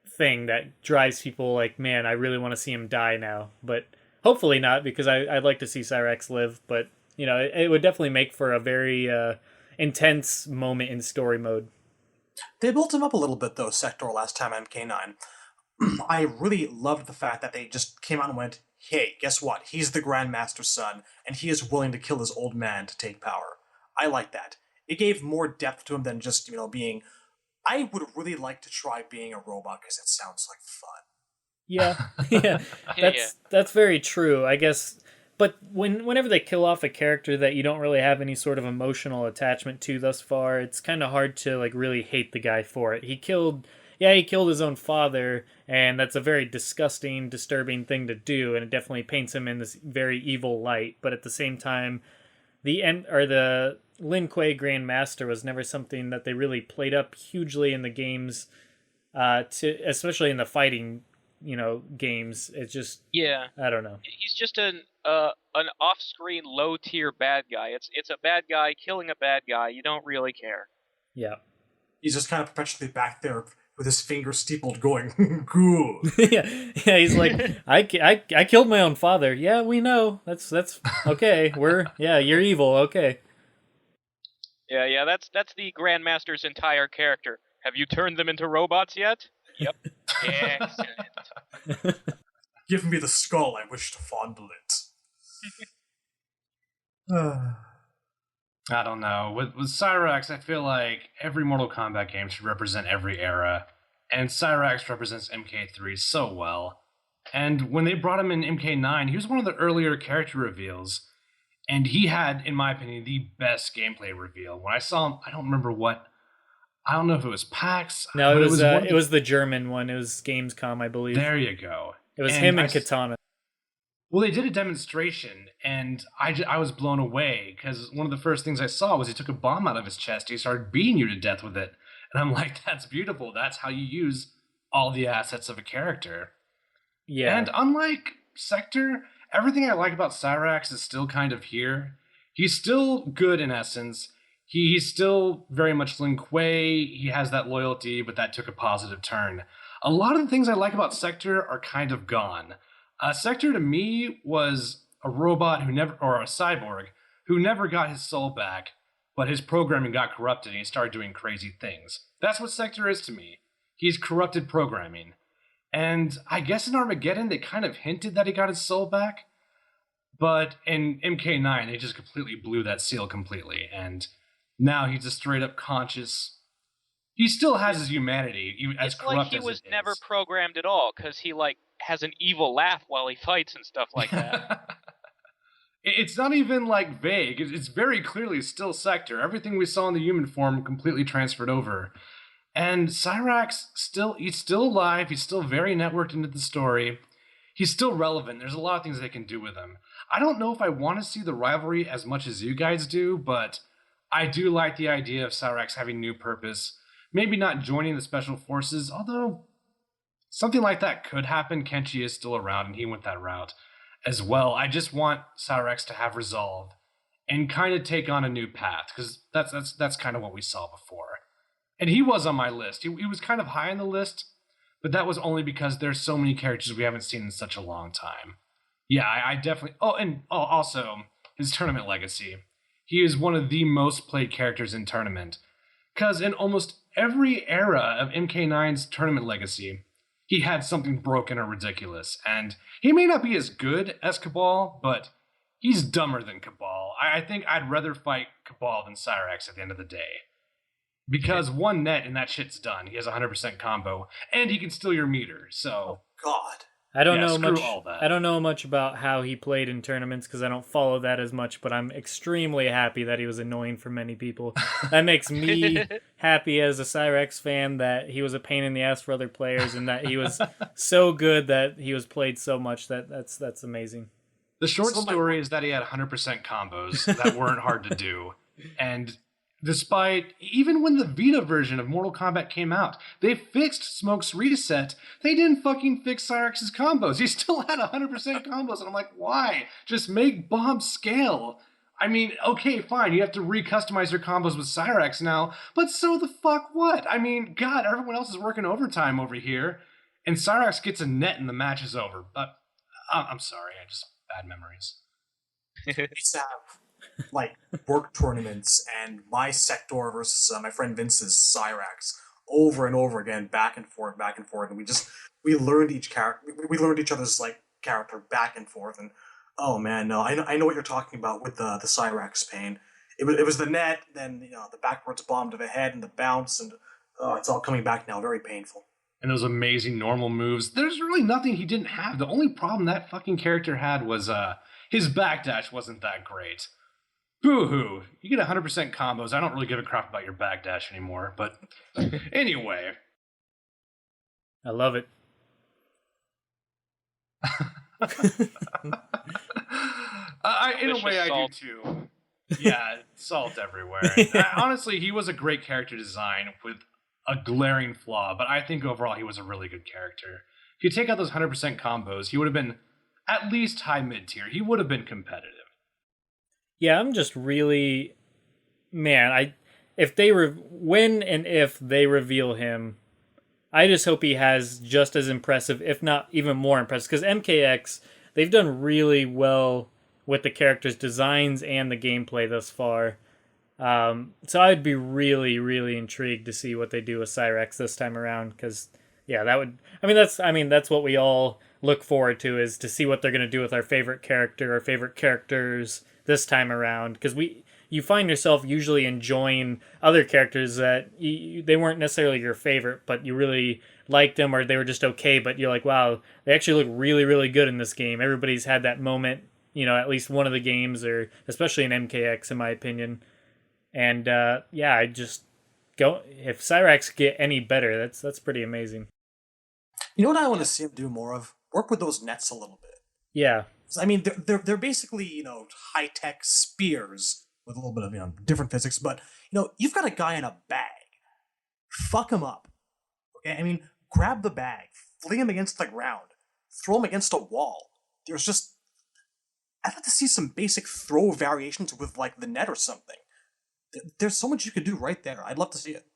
A: thing that drives people like, man, I really want to see him die now. But hopefully not, because I'd like to see Cyrax live. But, it would definitely make for a very intense moment in story mode.
C: They built him up a little bit, though, Sector, last time on MK9. I really loved the fact that they just came out and went, hey, guess what? He's the Grandmaster's son, and he is willing to kill his old man to take power. I like that. It gave more depth to him than just, being... I would really like to try being a robot, because it sounds like fun.
A: Yeah. That's very true, I guess. But whenever they kill off a character that you don't really have any sort of emotional attachment to thus far, it's kind of hard to really hate the guy for it. He killed his own father, and that's a very disgusting, disturbing thing to do, and it definitely paints him in this very evil light. But at the same time, the Lin Kuei Grandmaster was never something that they really played up hugely in the games, especially in the fighting, games. It's just, I don't know.
E: He's just an off-screen, low-tier bad guy. It's a bad guy killing a bad guy. You don't really care.
A: Yeah.
C: He's just kind of perpetually back there with his finger steepled going, good.
A: yeah, he's like, I killed my own father. Yeah, we know. That's okay. You're evil. Okay.
E: Yeah, that's the Grandmaster's entire character. Have you turned them into robots yet? Yep. Excellent.
C: Give me the skull, I wish to fondle it.
D: I don't know. With Cyrax, I feel like every Mortal Kombat game should represent every era, and Cyrax represents MK3 so well. And when they brought him in MK9, he was one of the earlier character reveals, and he had, in my opinion, the best gameplay reveal. When I saw him, I don't know if it was PAX.
A: No,
D: but
A: it was the German one. It was Gamescom, I believe.
D: There you go.
A: It was him and Katana.
D: Well, they did a demonstration, and I was blown away, because one of the first things I saw was he took a bomb out of his chest. He started beating you to death with it. And I'm like, that's beautiful. That's how you use all the assets of a character.
A: Yeah.
D: And unlike Sector, everything I like about Cyrax is still kind of here. He's still good in essence. He's still very much Lin Kuei. He has that loyalty, but that took a positive turn. A lot of the things I like about Sector are kind of gone. Sector to me was a robot or a cyborg who never got his soul back, but his programming got corrupted and he started doing crazy things. That's what Sector is to me. He's corrupted programming. And I guess in Armageddon, they kind of hinted that he got his soul back. But in MK9, they just completely blew that seal completely. And now he's a straight up conscious. He still has his humanity, as
E: It's
D: corrupt
E: like he
D: as
E: was
D: it
E: never
D: is.
E: programmed at all, because he has an evil laugh while he fights and stuff like that.
D: It's not even vague. It's very clearly still Sector. Everything we saw in the human form completely transferred over. And Cyrax he's still alive. He's still very networked into the story. He's still relevant. There's a lot of things they can do with him. I don't know if I want to see the rivalry as much as you guys do, but I do like the idea of Cyrax having new purpose. Maybe not joining the Special Forces, although something like that could happen. Kenshi is still around, and he went that route as well. I just want Cyrax to have resolve and kind of take on a new path, because that's kind of what we saw before. And he was on my list. He was kind of high on the list, but that was only because there's so many characters we haven't seen in such a long time. Yeah, I definitely... also, his tournament legacy. He is one of the most played characters in tournament, because in almost every era of MK9's tournament legacy, he had something broken or ridiculous, and he may not be as good as Kabal, but he's dumber than Kabal. I think I'd rather fight Kabal than Cyrax at the end of the day. Because one net and that shit's done. He has 100% combo, and he can steal your meter, so...
C: Oh, God.
A: I don't
D: Yeah,
A: know
D: screw
A: much.
D: all that.
A: I don't know much about how he played in tournaments because I don't follow that as much. But I'm extremely happy that he was annoying for many people. That makes me happy as a Cyrax fan that he was a pain in the ass for other players and that he was so good that he was played so much. That's amazing.
D: The short story is that he had 100% combos that weren't hard to do, and despite, even when the Vita version of Mortal Kombat came out, they fixed Smoke's reset. They didn't fucking fix Cyrax's combos. He still had 100% combos, and I'm like, why? Just make Bob scale. I mean, okay, fine, you have to re-customize your combos with Cyrax now, but so the fuck what? I mean, God, everyone else is working overtime over here, and Cyrax gets a net and the match is over. But I'm sorry, I just bad memories.
C: Used to have work tournaments and my Sector versus my friend Vince's Cyrax over and over again, back and forth, and we learned each character. We learned each other's character back and forth, and oh man, no, I know what you're talking about with the Cyrax pain. It was the net, then the backwards bomb to the head and the bounce, and it's all coming back now. Very painful.
D: And those amazing normal moves. There's really nothing he didn't have. The only problem that fucking character had was his backdash wasn't that great. Boo-hoo. You get 100% combos. I don't really give a crap about your backdash anymore. But anyway.
A: I love it.
D: In a way, I do too. Yeah, salt everywhere. Honestly, he was a great character design with a glaring flaw, but I think overall he was a really good character. If you take out those 100% combos, he would have been at least high mid-tier. He would have been competitive.
A: Yeah, I'm just really... Man, when and if they reveal him, I just hope he has just as impressive, if not even more impressive, because MKX, they've done really well with the characters' designs and the gameplay thus far. So I'd be really, really intrigued to see what they do with Cyrax this time around, because yeah, that's what we all look forward to, is to see what they're going to do with our favorite character or favorite characters this time around, because you find yourself usually enjoying other characters that they weren't necessarily your favorite, but you really liked them, or they were just okay, but you're like, wow, they actually look really, really good in this game. Everybody's had that moment, at least one of the games, or especially in MKX, in my opinion. And I just go, if Cyrax get any better, that's pretty amazing.
C: You know what I want to see him do more of? Work with those nets a little bit.
A: Yeah.
C: I mean, they're basically, high tech spears with a little bit of, different physics. But you've got a guy in a bag. Fuck him up. Okay, I mean, grab the bag, fling him against the ground, throw him against a wall. I'd like to see some basic throw variations with like the net or something. There's so much you could do right there. I'd love to see it.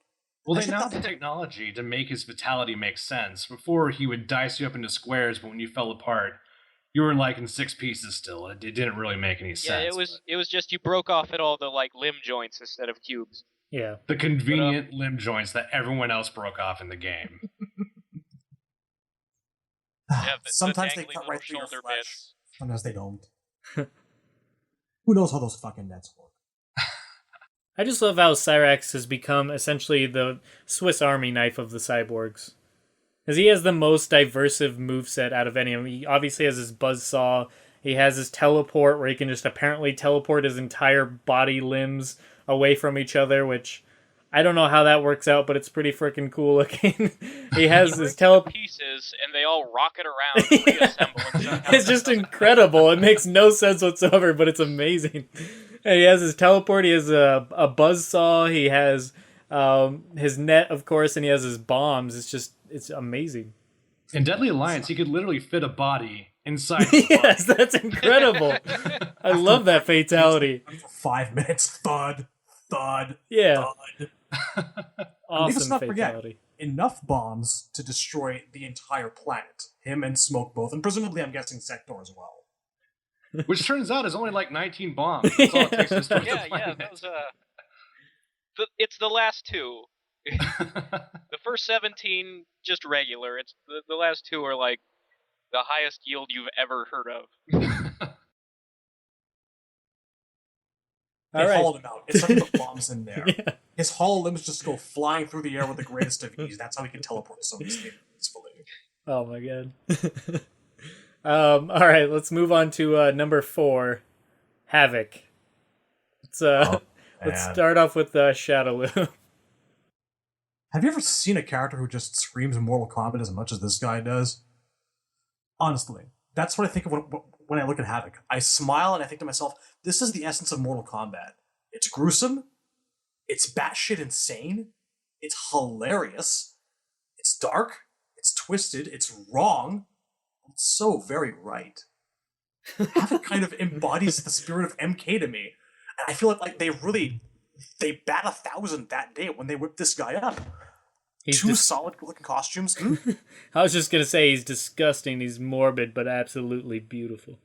D: Well, they now have the technology to make his fatality make sense. Before, he would dice you up into squares, but when you fell apart, you were like in 6 pieces still. It didn't really make any sense.
E: Yeah, it was just you broke off at all the like limb joints instead of cubes.
A: Yeah.
D: The convenient limb joints that everyone else broke off in the game.
E: Yeah,
C: Sometimes
E: the
C: they cut right through your
E: shoulder
C: flesh.
E: bits.
C: Sometimes they don't. Who knows how those fucking nets work?
A: I just love how Cyrax has become essentially the Swiss Army knife of the cyborgs. Because he has the most diversive moveset out of any of them. He obviously has his buzzsaw. He has his teleport, where he can just apparently teleport his entire body limbs away from each other, which I don't know how that works out, but it's pretty freaking cool looking. He has his teleport
E: pieces, and they all rocket around and reassemble.
A: It's just incredible. It makes no sense whatsoever, but it's amazing. And he has his teleport. He has a buzzsaw. He has his net, of course, and he has his bombs. It's amazing.
D: In Deadly Alliance, he could literally fit a body inside his
A: Yes,
D: body.
A: that's incredible. I love that fatality.
C: For 5 minutes, thud, thud,
A: Yeah.
C: thud.
A: Awesome
C: Let's not forget,
A: fatality.
C: enough bombs to destroy the entire planet. Him and Smoke both, and presumably I'm guessing Sector as well.
D: Which turns out is only like 19 bombs. That's all it takes to destroy the
E: Yeah,
D: planet.
E: those it's the last two. The first 17 just regular. It's the last two are like the highest yield you've ever heard of.
C: They
A: All right.
C: hollowed him out. It's nothing but bombs in there.
A: Yeah.
C: His hollow limbs just go flying through the air with the greatest of ease. That's how he can teleport so easily.
A: Oh my god. All right, let's move on to number 4, Havoc. Let's start off with Shadowloo.
C: Have you ever seen a character who just screams Mortal Kombat as much as this guy does? Honestly, that's what I think of when I look at Havoc. I smile and I think to myself, this is the essence of Mortal Kombat. It's gruesome, it's batshit insane, it's hilarious, it's dark, it's twisted, it's wrong, it's so very right. Havoc kind of embodies the spirit of MK to me. And I feel like they bat 1,000 that day when they whip this guy up. Two solid looking costumes.
A: I was just going to say he's disgusting, he's morbid, but absolutely beautiful.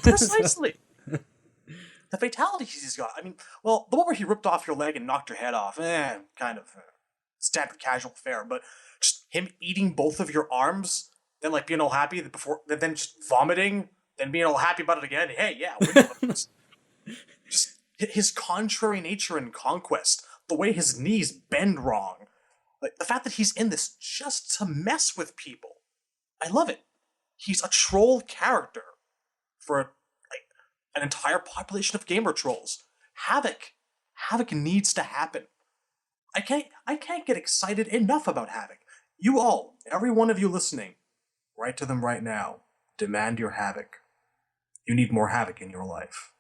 C: Precisely. The fatalities he's got. I mean, well, the one where he ripped off your leg and knocked your head off, kind of standard casual fare. But just him eating both of your arms, then like being all happy then just vomiting, then being all happy about it again. Hey, yeah, just his contrary nature and conquest, the way his knees bend wrong, like the fact that he's in this just to mess with people. I love it. He's a troll character for an entire population of gamer trolls. Havoc needs to happen. I can't get excited enough about Havoc. You all, every one of you listening, write to them right now. Demand your Havoc. You need more Havoc in your life.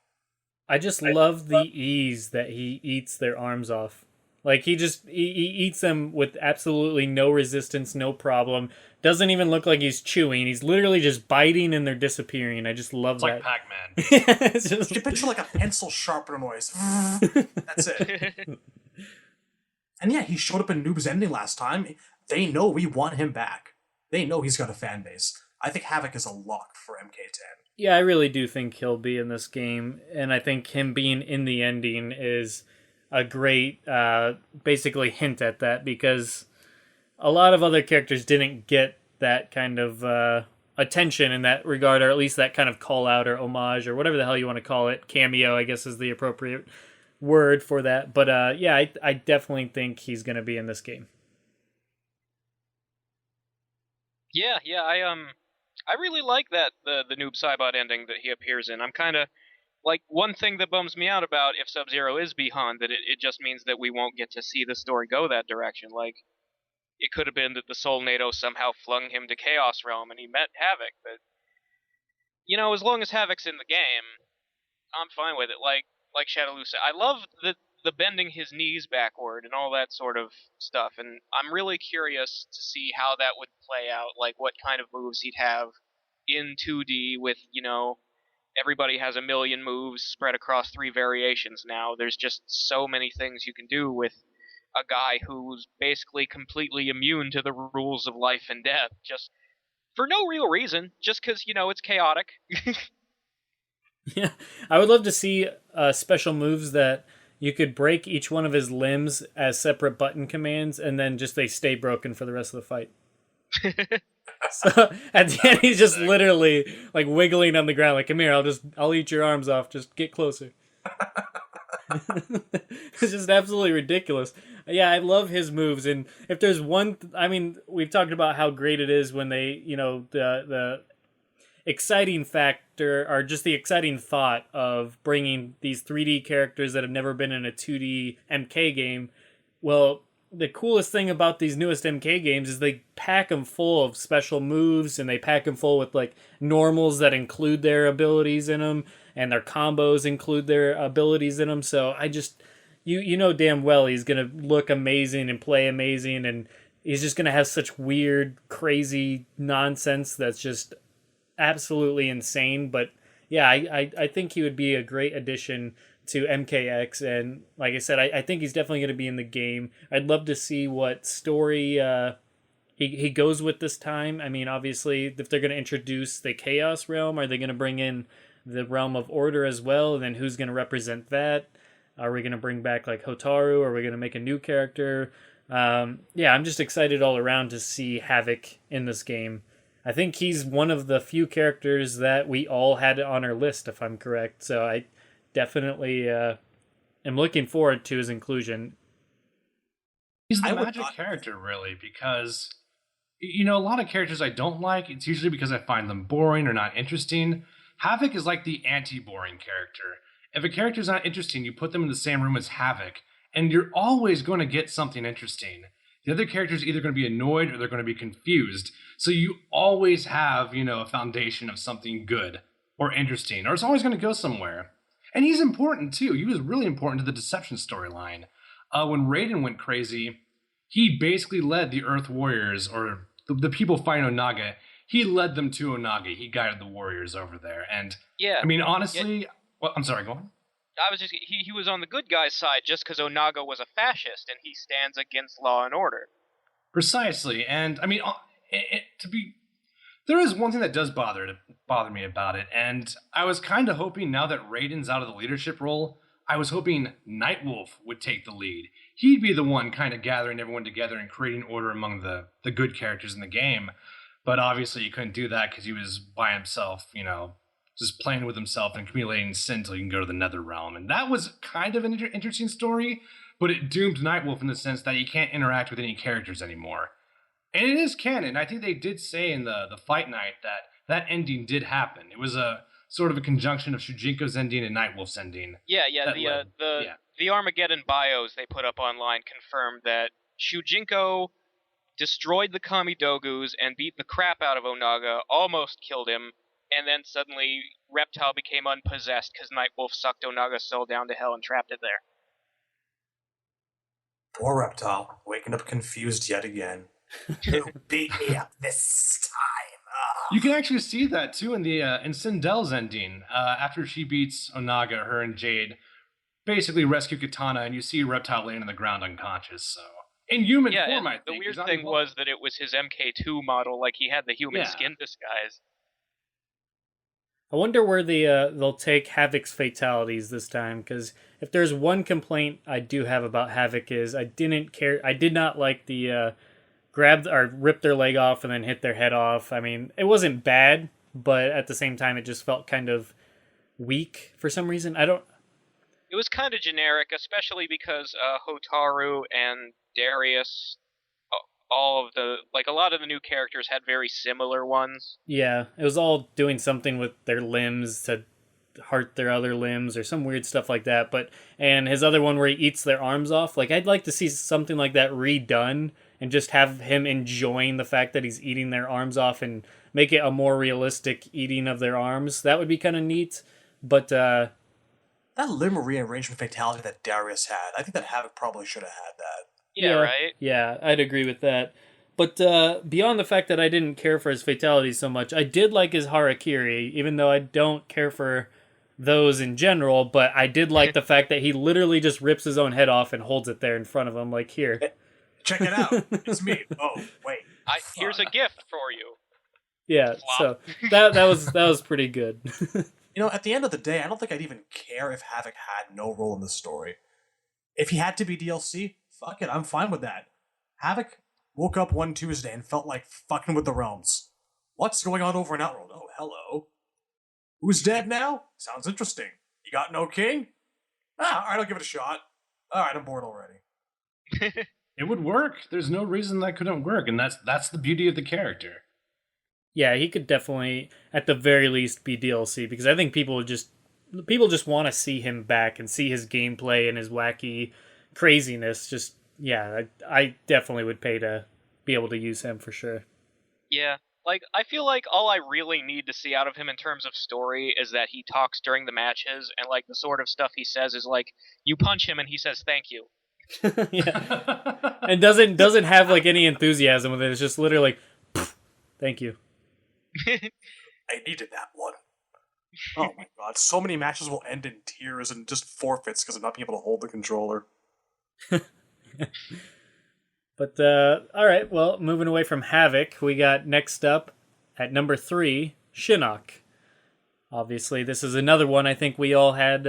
A: I just love the ease that he eats their arms off. Like, he eats them with absolutely no resistance, no problem. Doesn't even look like he's chewing. He's literally just biting and they're disappearing. I just love that.
D: It's like Pac-Man.
A: It's just...
C: You picture like a pencil sharpener noise. That's it. And yeah, he showed up in Noob's Ending last time. They know we want him back. They know he's got a fan base. I think Havoc is a lock for MK10.
A: Yeah, I really do think he'll be in this game. And I think him being in the ending is a great, basically, hint at that. Because a lot of other characters didn't get that kind of attention in that regard. Or at least that kind of call out or homage or whatever the hell you want to call it. Cameo, I guess, is the appropriate word for that. But yeah, I definitely think he's going to be in this game.
E: Yeah, I really like that the Noob Saibot ending that he appears in. I'm kind of like, one thing that bums me out about if Sub-Zero is Bihan, that it just means that we won't get to see the story go that direction. Like, it could have been that the Soul NATO somehow flung him to Chaos Realm and he met Havoc, but you know, as long as Havoc's in the game, I'm fine with it. Like Shadowloo said, I love the bending his knees backward and all that sort of stuff, and I'm really curious to see how that would play out, like what kind of moves he'd have in 2D with, you know, everybody has a million moves spread across 3 variations now. There's just so many things you can do with a guy who's basically completely immune to the rules of life and death, just for no real reason, just because, you know, it's chaotic.
A: Yeah, I would love to see special moves that you could break each one of his limbs as separate button commands, and then just they stay broken for the rest of the fight. So at the end, he's just literally like wiggling on the ground, like, "Come here, I'll eat your arms off. Just get closer." It's just absolutely ridiculous. Yeah, I love his moves, and if there's one, I mean, we've talked about how great it is when they, you know, the exciting factor, or just the exciting thought of bringing these 3D characters that have never been in a 2D MK game. Well, the coolest thing about these newest MK games is they pack them full of special moves, and they pack them full with like normals that include their abilities in them, and their combos include their abilities in them. So I just, you know damn well he's gonna look amazing and play amazing, and he's just gonna have such weird, crazy nonsense that's just absolutely insane. But yeah, I think he would be a great addition to MKX, and like I said, I think he's definitely going to be in the game. I'd love to see what story he goes with this time. I mean, obviously, if they're going to introduce the Chaos Realm, are they going to bring in the Realm of Order as well? And then who's going to represent that? Are we going to bring back like Hotaru? Are we going to make a new character? Yeah, I'm just excited all around to see Havoc in this game. I think he's one of the few characters that we all had on our list, if I'm correct. So I definitely am looking forward to his inclusion.
D: He's the magic character, really, because, you know, a lot of characters I don't like, it's usually because I find them boring or not interesting. Havoc is like the anti-boring character. If a character's not interesting, you put them in the same room as Havoc, and you're always going to get something interesting. The other character's either going to be annoyed or they're going to be confused. So you always have, you know, a foundation of something good or interesting, or it's always going to go somewhere. And he's important, too. He was really important to the Deception storyline. When Raiden went crazy, he basically led the Earth Warriors, or the people fighting Onaga. He led them to Onaga. He guided the warriors over there. And,
E: yeah,
D: I mean, honestly... Yeah. Well, I'm sorry, go on.
E: I was just... He was on the good guy's side just because Onaga was a fascist, and he stands against law and order.
D: Precisely. And, I mean, there is one thing that does bother me about it, and I was kind of hoping, now that Raiden's out of the leadership role, I was hoping Nightwolf would take the lead. He'd be the one kind of gathering everyone together and creating order among the good characters in the game. But obviously he couldn't do that because he was by himself, you know, just playing with himself and accumulating sin until he can go to the NetherRealm. And that was kind of an interesting story, but it doomed Nightwolf in the sense that he can't interact with any characters anymore. And it is canon. I think they did say in the Fight Night that ending did happen. It was a sort of a conjunction of Shujinko's ending and Nightwolf's ending.
E: Yeah. The Armageddon bios they put up online confirmed that Shujinko destroyed the Kamidogus and beat the crap out of Onaga, almost killed him, and then suddenly Reptile became unpossessed because Nightwolf sucked Onaga's soul down to hell and trapped it there.
C: Poor Reptile, waking up confused yet again. You beat me up this time.
D: You can actually see that too in the in Sindel's ending. After she beats Onaga, her and Jade basically rescue Katana, and you see Reptile laying on the ground unconscious. So in human form, I think.
E: The weird thing was that it was his MK2 model, like he had the human skin disguise.
A: I wonder where they'll take Havoc's fatalities this time, because if there's one complaint I do have about Havoc is I did not like the grab or rip their leg off and then hit their head off. I mean, it wasn't bad, but at the same time, it just felt kind of weak for some reason.
E: it was kind of generic, especially because Hotaru and Darius, all of the a lot of the new characters had very similar ones.
A: Yeah, it was all doing something with their limbs to heart their other limbs or some weird stuff like that. And his other one where he eats their arms off, like I'd like to see something like that redone and just have him enjoying the fact that he's eating their arms off and make it a more realistic eating of their arms. That would be kind of neat. But
C: that limb rearrangement fatality that Darius had, I think that Havoc probably should have had that.
E: Yeah, right?
A: Yeah, I'd agree with that. But beyond the fact that I didn't care for his fatalities so much, I did like his harakiri, even though I don't care for those in general, but I did like the fact that he literally just rips his own head off and holds it there in front of him, like, here.
C: Check it out. It's me. Oh, wait.
E: Here's a gift for you.
A: Yeah, so that was pretty good.
C: At the end of the day, I don't think I'd even care if Havoc had no role in the story. If he had to be DLC, fuck it, I'm fine with that. Havoc woke up one Tuesday and felt like fucking with the realms. What's going on over in Outworld? Oh, hello. Who's dead now? Sounds interesting. You got no king? Alright, I'll give it a shot. Alright, I'm bored already.
D: It would work. There's no reason that couldn't work, and that's the beauty of the character.
A: Yeah, he could definitely, at the very least, be DLC, because I think people just want to see him back and see his gameplay and his wacky craziness. Just, yeah, I definitely would pay to be able to use him for sure.
E: Yeah. I feel like all I really need to see out of him in terms of story is that he talks during the matches, and, the sort of stuff he says is, you punch him and he says thank you.
A: Yeah. And doesn't have, any enthusiasm with it. It's just literally, thank you.
C: I needed that one. Oh my god, so many matches will end in tears and just forfeits because of not being able to hold the controller.
A: But, alright, well, moving away from Havoc, we got next up, at number 3, Shinnok. Obviously, this is another one I think we all had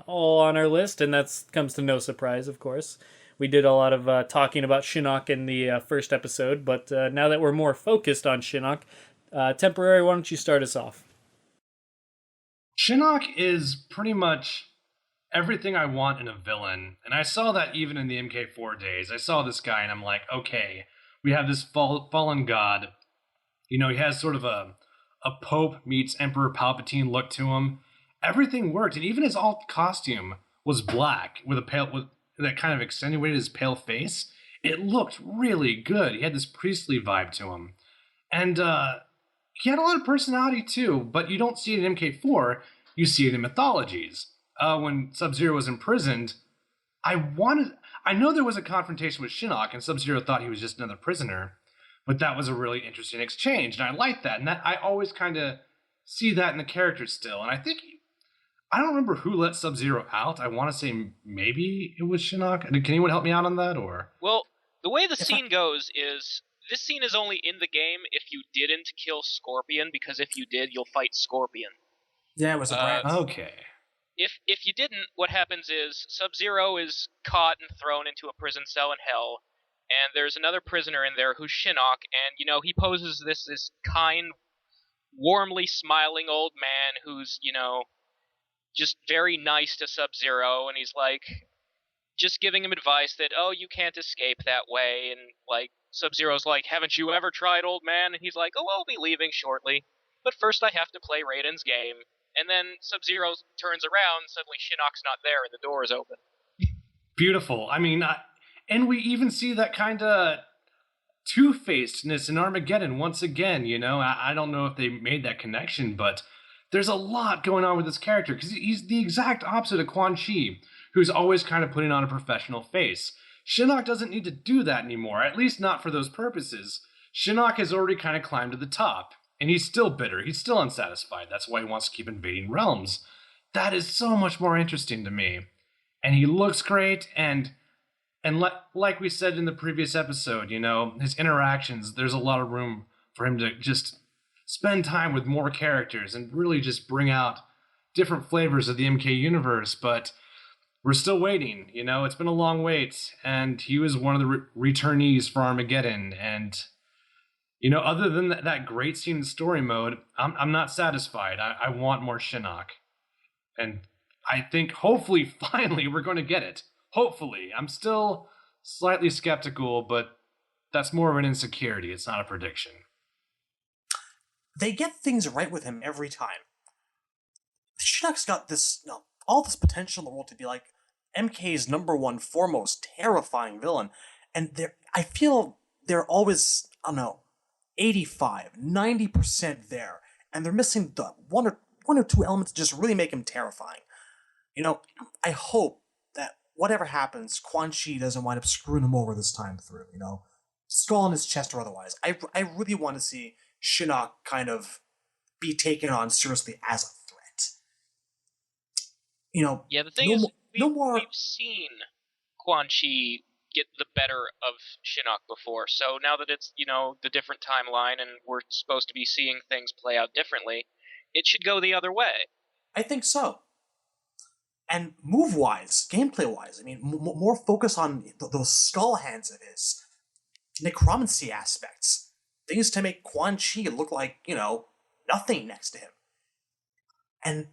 A: all on our list, and that comes to no surprise, of course. We did a lot of talking about Shinnok in the first episode, but now that we're more focused on Shinnok, Temporary, why don't you start us off?
D: Shinnok is pretty much everything I want in a villain, and I saw that even in the MK4 days. I saw this guy, and I'm like, okay, we have this fallen god. He has sort of a Pope meets Emperor Palpatine look to him. Everything worked, and even his alt costume was black with that kind of accentuated his pale face. It looked really good. He had this priestly vibe to him, and he had a lot of personality too. But you don't see it in MK4. You see it in mythologies. When Sub-Zero was imprisoned, I know there was a confrontation with Shinnok, and Sub-Zero thought he was just another prisoner, but that was a really interesting exchange, and I liked that, and I always kind of see that in the character still, and I don't remember who let Sub-Zero out. I want to say maybe it was Shinnok. Can anyone help me out on that, or?
E: Well, the way the scene goes is, this scene is only in the game if you didn't kill Scorpion, because if you did, you'll fight Scorpion.
C: Yeah, it was a brand.
D: Okay.
E: If you didn't, what happens is Sub-Zero is caught and thrown into a prison cell in hell, and there's another prisoner in there who's Shinnok, and, he poses this kind, warmly smiling old man who's, just very nice to Sub-Zero, and he's, just giving him advice that, oh, you can't escape that way, and, Sub-Zero's like, haven't you ever tried, old man? And he's like, oh, I'll be leaving shortly, but first I have to play Raiden's game. And then Sub-Zero turns around, suddenly Shinnok's not there, and the door is open.
D: Beautiful. I mean, and we even see that kind of two-facedness in Armageddon once again, I don't know if they made that connection, but there's a lot going on with this character, because he's the exact opposite of Quan Chi, who's always kind of putting on a professional face. Shinnok doesn't need to do that anymore, at least not for those purposes. Shinnok has already kind of climbed to the top. And he's still bitter. He's still unsatisfied. That's why he wants to keep invading realms. That is so much more interesting to me. And he looks great. And like we said in the previous episode, his interactions, there's a lot of room for him to just spend time with more characters and really just bring out different flavors of the MK universe. But we're still waiting. It's been a long wait. And he was one of the returnees for Armageddon. And other than that great scene in story mode, I'm not satisfied. I want more Shinnok. And I think hopefully, finally, we're going to get it. Hopefully. I'm still slightly skeptical, but that's more of an insecurity. It's not a prediction.
C: They get things right with him every time. Shinnok's got this, all this potential in the world to be like MK's number one, foremost, terrifying villain. And I feel they're always, 85, 90% there. And they're missing the one or two elements to just really make him terrifying. I hope that whatever happens, Quan Chi doesn't wind up screwing him over this time through, skull on his chest or otherwise. I really want to see Shinnok kind of be taken on seriously as a threat.
E: Yeah, the thing is, we've seen Quan Chi get the better of Shinnok before, so now that it's, the different timeline and we're supposed to be seeing things play out differently, it should go the other way.
C: I think so. And move-wise, gameplay-wise, more focus on those skull hands of his, necromancy aspects, things to make Quan Chi look like, nothing next to him. And,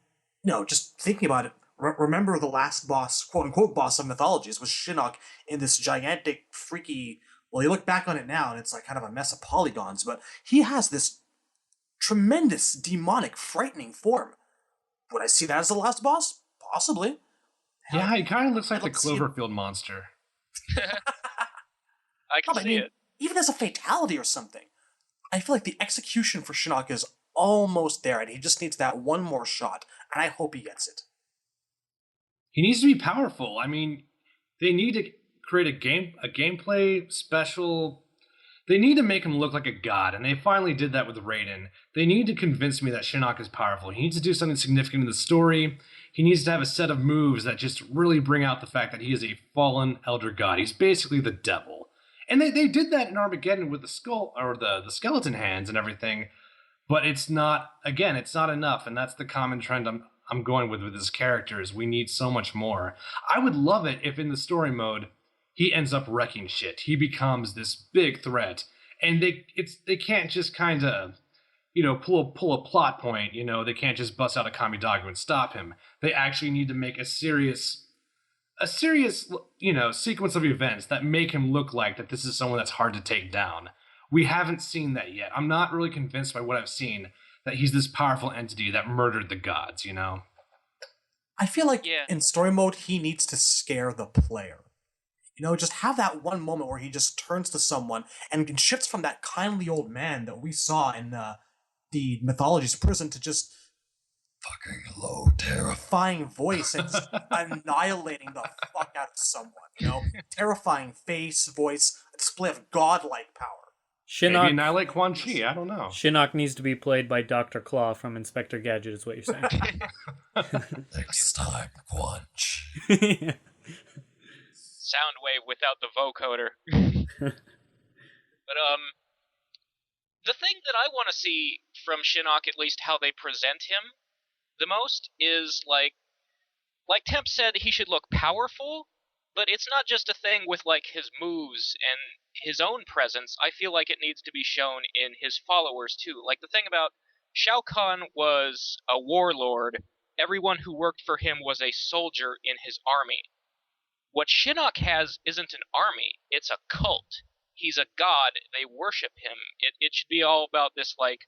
C: just thinking about it, remember the last boss, quote-unquote boss of Mythologies, was Shinnok in this gigantic, freaky... Well, you look back on it now, and it's like kind of a mess of polygons, but he has this tremendous, demonic, frightening form. Would I see that as the last boss? Possibly.
D: Yeah, he kind of looks like the Cloverfield monster.
E: I can see it.
C: Even as a fatality or something. I feel like the execution for Shinnok is almost there, and he just needs that one more shot, and I hope he gets it.
D: He needs to be powerful. They need to create a gameplay special. They need to make him look like a god, and they finally did that with Raiden. They need to convince me that Shinnok is powerful. He needs to do something significant in the story. He needs to have a set of moves that just really bring out the fact that he is a fallen elder god. He's basically the devil. And they did that in Armageddon with the skull, or the skeleton hands and everything, but it's not enough, and that's the common trend I'm going with his characters. We need so much more. I would love it if in the story mode, he ends up wrecking shit. He becomes this big threat, and they can't just kind of, pull a plot point. They can't just bust out a Kamidagu and stop him. They actually need to make a serious, sequence of events that make him look like that this is someone that's hard to take down. We haven't seen that yet. I'm not really convinced by what I've seen that he's this powerful entity that murdered the gods.
C: I feel like in story mode, he needs to scare the player. Just have that one moment where he just turns to someone and shifts from that kindly old man that we saw in the Mythologies prison to just fucking low, terrifying voice and just annihilating the fuck out of someone, Terrifying face, voice, a display of godlike power.
D: Maybe annihilate Quan Chi, I don't know.
A: Shinnok needs to be played by Dr. Claw from Inspector Gadget, is what you're saying.
C: Next time, Quan Chi.
E: Soundwave without the vocoder. But the thing that I want to see from Shinnok, at least how they present him the most, is like Temp said, he should look powerful, but it's not just a thing with like his moves and his own presence. I feel like it needs to be shown in his followers too. Like the thing about Shao Kahn was a warlord. Everyone who worked for him was a soldier in his army. What Shinnok has isn't an army, it's a cult. He's a god, they worship him. It should be all about this, like,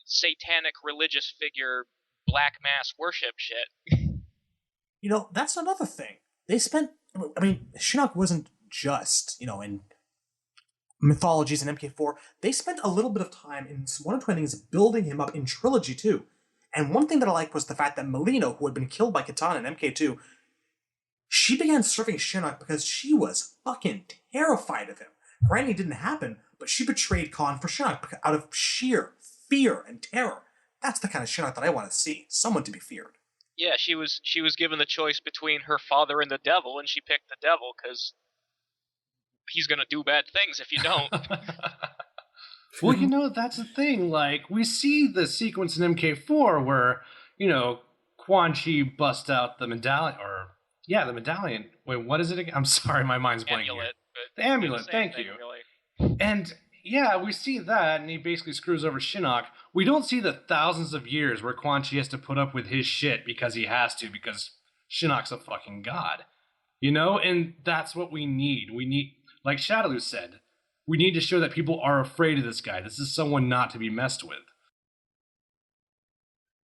E: satanic religious figure, black mass worship shit.
C: That's another thing. Shinnok wasn't just, in Mythologies and MK4. They spent a little bit of time in one or two things building him up in Trilogy too. And one thing that I liked was the fact that Melina, who had been killed by Kitana in MK2, she began serving Shinnok because she was fucking terrified of him. Granny didn't happen, but she betrayed Khan for Shinnok out of sheer fear and terror. That's the kind of Shinnok that I want to see. Someone to be feared.
E: Yeah, she was given the choice between her father and the devil, and she picked the devil because he's gonna do bad things if you don't.
D: Well, that's the thing. Like, we see the sequence in MK4 where, Quan Chi busts out the medallion, the medallion. Wait, what is it again? I'm sorry, my mind's blanking.
E: Amulet.
D: The amulet, thank you. Really. And, we see that, and he basically screws over Shinnok. We don't see the thousands of years where Quan Chi has to put up with his shit because he has to, because Shinnok's a fucking god. You know, and that's what we need. We need, like Shadaloo said, we need to show that people are afraid of this guy. This is someone not to be messed with.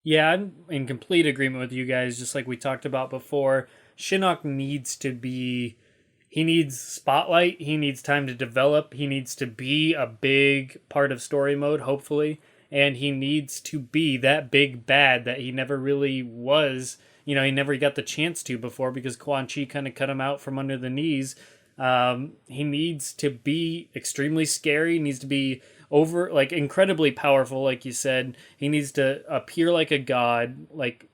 A: Yeah, I'm in complete agreement with you guys, just like we talked about before. Shinnok needs to be... He needs spotlight, he needs time to develop, he needs to be a big part of story mode, hopefully, and he needs to be that big bad that he never really was. You know, he never got the chance to before because Quan Chi kind of cut him out from under the knees. He needs to be extremely scary, needs to be incredibly powerful, like you said. He needs to appear like a god. Like,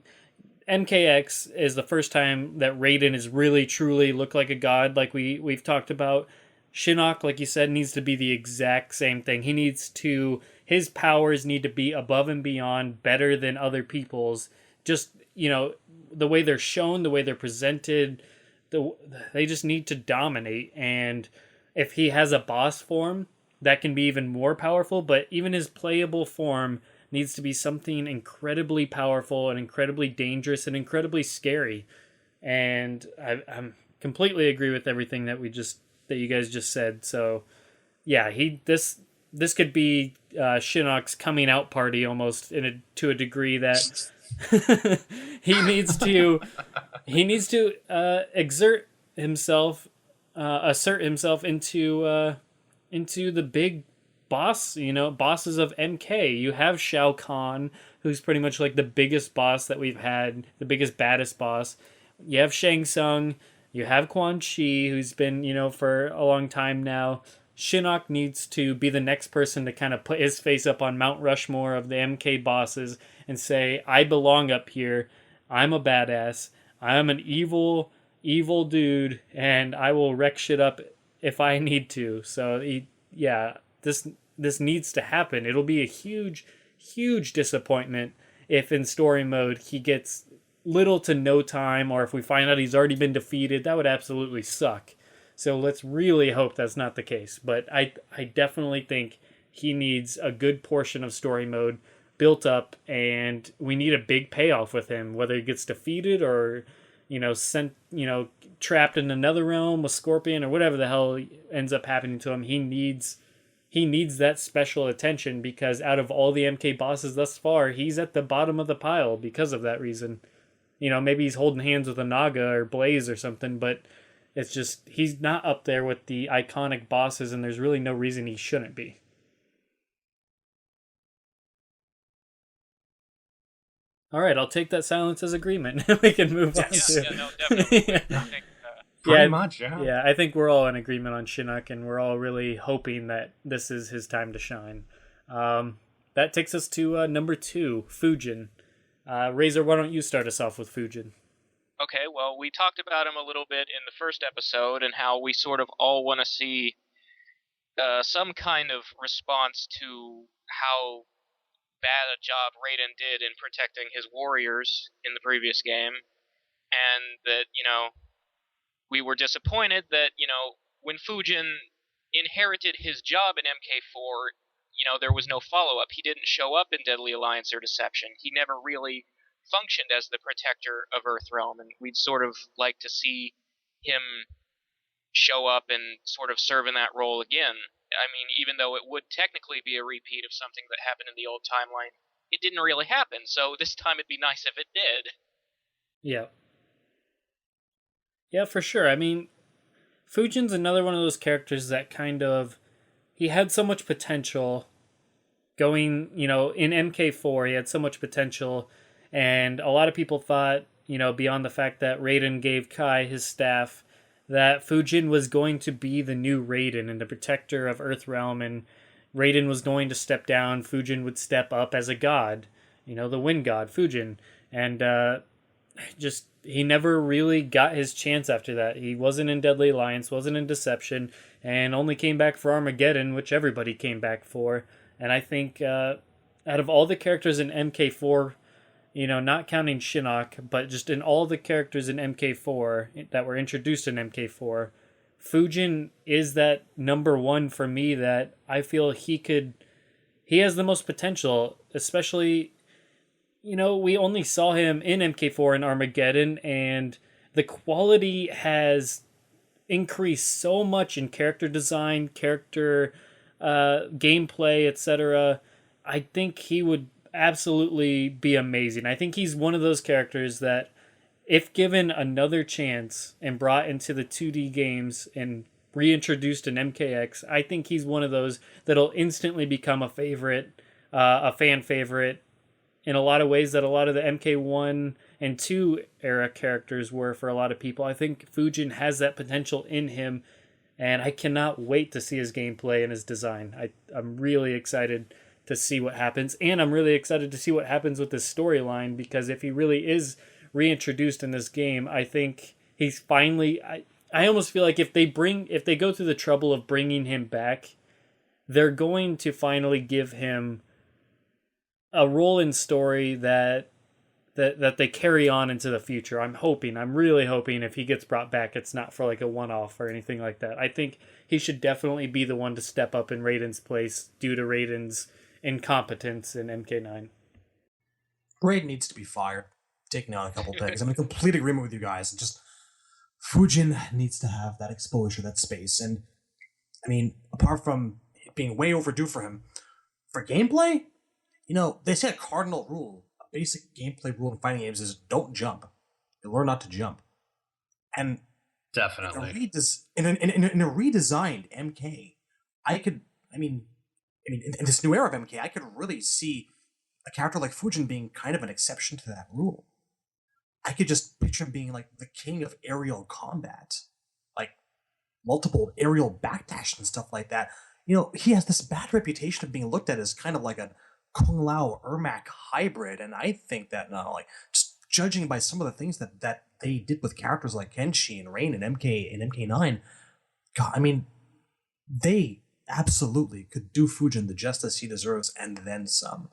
A: MKX is the first time that Raiden is really truly looked like a god, like we've talked about. Shinnok, like you said, needs to be the exact same thing. His powers need to be above and beyond, better than other people's. Just, you know, the way they're shown, the way they're presented, they just need to dominate. And if he has a boss form, that can be even more powerful, but even his playable form needs to be something incredibly powerful and incredibly dangerous and incredibly scary. And I'm completely agree with everything that you guys just said. So yeah, this could be Shinnok's coming out party almost to a degree that he needs to assert himself into the big boss, you know, bosses of MK. You have Shao Kahn, who's pretty much like the biggest boss that we've had, the biggest, baddest boss. You have Shang Tsung, you have Quan Chi, who's been, you know, for a long time now. Shinnok needs to be the next person to kind of put his face up on Mount Rushmore of the MK bosses and say, I belong up here, I'm a badass, I'm an evil dude, and I will wreck shit up if I need to. So, this needs to happen. It'll be a huge, huge disappointment if in story mode he gets little to no time, or if we find out he's already been defeated. That would absolutely suck. So let's really hope that's not the case. But I definitely think he needs a good portion of story mode built up, and we need a big payoff with him, whether he gets defeated or, you know, sent, you know, trapped in another realm with Scorpion or whatever the hell ends up happening to him. He needs that special attention, because out of all the MK bosses thus far, he's at the bottom of the pile because of that reason. You know, maybe he's holding hands with a Naga or Blaze or something, but it's just, he's not up there with the iconic bosses, and there's really no reason he shouldn't be. All right, I'll take that silence as agreement. We can move on to...
E: Yeah, no, definitely. I think,
D: Pretty much, yeah.
A: Yeah, I think we're all in agreement on Shinnok, and we're all really hoping that this is his time to shine. That takes us to number 2, Fujin. Razor, why don't you start us off with Fujin?
E: Okay, well, we talked about him a little bit in the first episode, and how we sort of all want to see some kind of response to how bad a job Raiden did in protecting his warriors in the previous game, and that, you know, we were disappointed that, you know, when Fujin inherited his job in MK4, you know, there was no follow-up. He didn't show up in Deadly Alliance or Deception. He never really functioned as the protector of Earthrealm, and we'd sort of like to see him show up and sort of serve in that role again. I mean, even though it would technically be a repeat of something that happened in the old timeline, it didn't really happen, so this time it'd be nice if it did.
A: Yeah. Yeah, for sure. I mean, Fujin's another one of those characters that kind of... He had so much potential going, you know, in MK4, he had so much potential, and a lot of people thought, you know, beyond the fact that Raiden gave Kai his staff, that Fujin was going to be the new Raiden and the protector of Earthrealm, and Raiden was going to step down, Fujin would step up as a god, you know, the wind god, Fujin, and he never really got his chance after that. He wasn't in Deadly Alliance, wasn't in Deception, and only came back for Armageddon, which everybody came back for. And I think out of all the characters in MK4, you know, not counting Shinnok, but just in all the characters in MK4 that were introduced in MK4, Fujin is that number one for me that I feel he has the most potential, especially we only saw him in MK4 and Armageddon, and the quality has increased so much in character design, character gameplay, etc. I think he would absolutely be amazing. I think he's one of those characters that, if given another chance and brought into the 2D games and reintroduced in MKX, I think he's one of those that'll instantly become a favorite, a fan favorite, in a lot of ways that a lot of the MK1 and 2 era characters were for a lot of people. I think Fujin has that potential in him, and I cannot wait to see his gameplay and his design. I'm really excited to see what happens, and I'm really excited to see what happens with his storyline, because if he really is reintroduced in this game, I think he's finally... I almost feel like if they go through the trouble of bringing him back, they're going to finally give him a role in story that they carry on into the future. I'm really hoping if he gets brought back, it's not for like a one-off or anything like that. I think he should definitely be the one to step up in Raiden's place due to Raiden's incompetence in MK9.
C: Raiden needs to be fired. Taking out a couple things. I'm in complete agreement with you guys. Just Fujin needs to have that exposure, that space. And I mean, apart from it being way overdue for him, for gameplay, they say a cardinal rule, a basic gameplay rule in fighting games is don't jump. You learn not to jump. And
D: definitely
C: in a redesigned MK, in this new era of MK, I could really see a character like Fujin being kind of an exception to that rule. I could just picture him being like the king of aerial combat, like multiple aerial backdash and stuff like that. He has this bad reputation of being looked at as kind of like a Kung Lao Ermac hybrid, and I think that just judging by some of the things that they did with characters like Kenshi and Rain and MK9, God, they absolutely could do Fujin the justice he deserves and then some.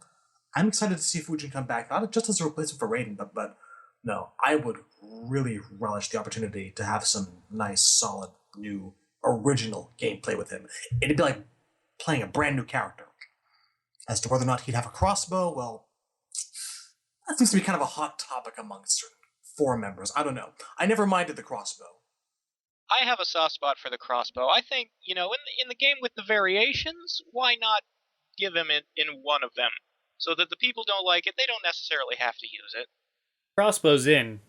C: I'm excited to see Fujin come back, not just as a replacement for Raiden, but no, I would really relish the opportunity to have some nice, solid, new, original gameplay with him. It'd be like playing a brand new character. As to whether or not he'd have a crossbow, well, that seems to be kind of a hot topic amongst certain forum members. I don't know. I never minded the crossbow.
E: I have a soft spot for the crossbow. I think, in the game with the variations, why not give him in one of them? So that the people don't like it, they don't necessarily have to use it.
A: Crossbow's in,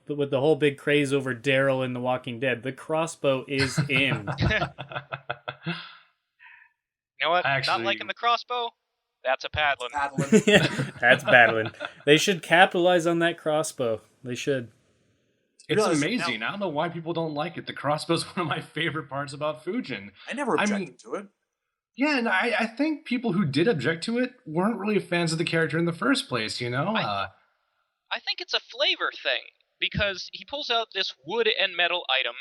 A: with the whole big craze over Daryl in The Walking Dead. The crossbow is in.
E: You know what? Not liking the crossbow? That's a paddling.
A: That's battling. They should capitalize on that crossbow. They should.
D: It's amazing. I don't know why people don't like it. The crossbow's one of my favorite parts about Fujin.
C: I never objected to it.
D: Yeah, and I think people who did object to it weren't really fans of the character in the first place,
E: I think it's a flavor thing, because he pulls out this wood and metal item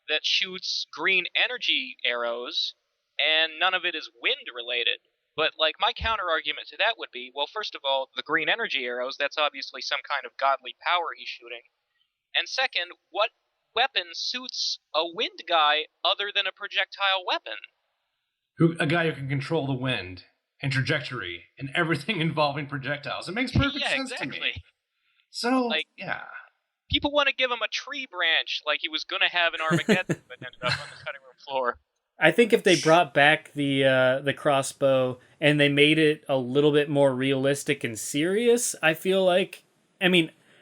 E: that shoots green energy arrows, and none of it is wind related. But, my counter-argument to that would be, well, first of all, the green energy arrows, that's obviously some kind of godly power he's shooting. And second, what weapon suits a wind guy other than a projectile weapon?
D: A guy who can control the wind and trajectory and everything involving projectiles. It makes perfect sense to me. So, yeah.
E: People want to give him a tree branch like he was going to have in Armageddon, but ended up on the cutting room floor.
A: I think if they brought back the crossbow and they made it a little bit more realistic and serious, I feel like...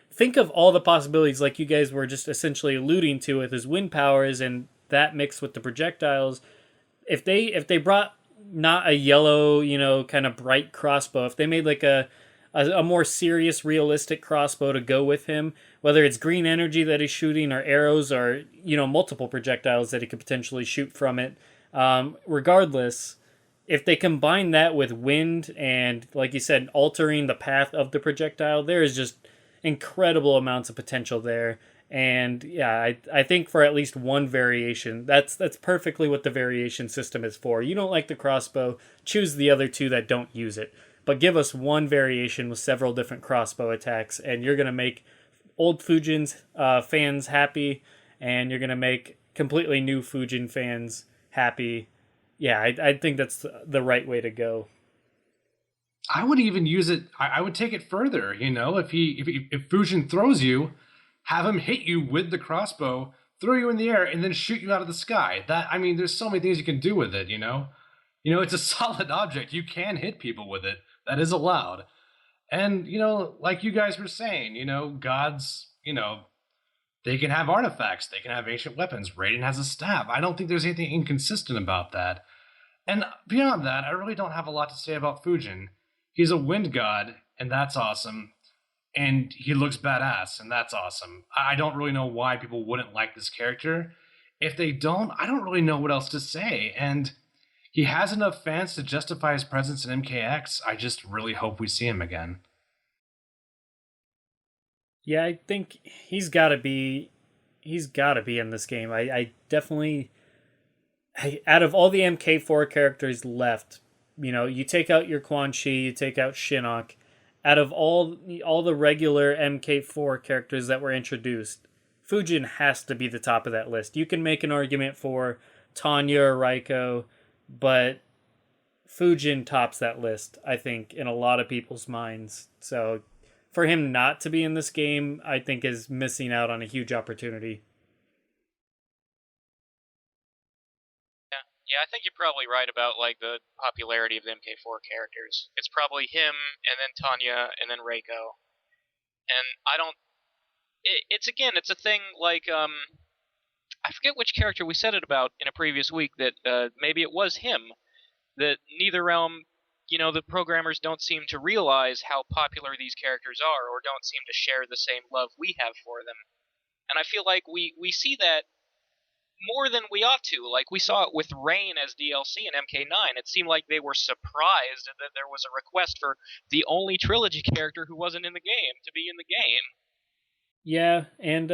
A: think of all the possibilities like you guys were just essentially alluding to with his wind powers and that mixed with the projectiles. If they brought not a yellow, kind of bright crossbow, if they made like a more serious, realistic crossbow to go with him, whether it's green energy that he's shooting or arrows or, multiple projectiles that he could potentially shoot from it. Regardless, if they combine that with wind and, like you said, altering the path of the projectile, there is just incredible amounts of potential there. And yeah, I think for at least one variation, that's perfectly what the variation system is for. You don't like the crossbow, choose the other two that don't use it. But give us one variation with several different crossbow attacks, and you're going to make old Fujin's fans happy, and you're going to make completely new Fujin fans happy. Yeah, I think that's the right way to go.
D: I would even use it. I would take it further. If Fujin throws you, have him hit you with the crossbow, throw you in the air, and then shoot you out of the sky. There's so many things you can do with it. It's a solid object. You can hit people with it. That is allowed. And like you guys were saying, gods, they can have artifacts. They can have ancient weapons. Raiden has a staff. I don't think there's anything inconsistent about that. And beyond that, I really don't have a lot to say about Fujin. He's a wind god, and that's awesome. And he looks badass, and that's awesome. I don't really know why people wouldn't like this character. If they don't, I don't really know what else to say. And he has enough fans to justify his presence in MKX. I just really hope we see him again.
A: Yeah, I think he's got to be in this game. I definitely, out of all the MK4 characters left, you take out your Quan Chi, you take out Shinnok. Out of all the regular MK4 characters that were introduced, Fujin has to be the top of that list. You can make an argument for Tanya or Raiko, but Fujin tops that list, I think, in a lot of people's minds. So for him not to be in this game, I think is missing out on a huge opportunity.
E: Yeah, I think you're probably right about the popularity of the MK4 characters. It's probably him, and then Tanya, and then Reiko. And I don't. It's a thing I forget which character we said it about in a previous week that maybe it was him. That NetherRealm, the programmers don't seem to realize how popular these characters are, or don't seem to share the same love we have for them. And I feel like we see that more than we ought to. Like, we saw it with Rain as DLC in MK9. It seemed like they were surprised that there was a request for the only trilogy character who wasn't in the game to be in the game.
A: Yeah, and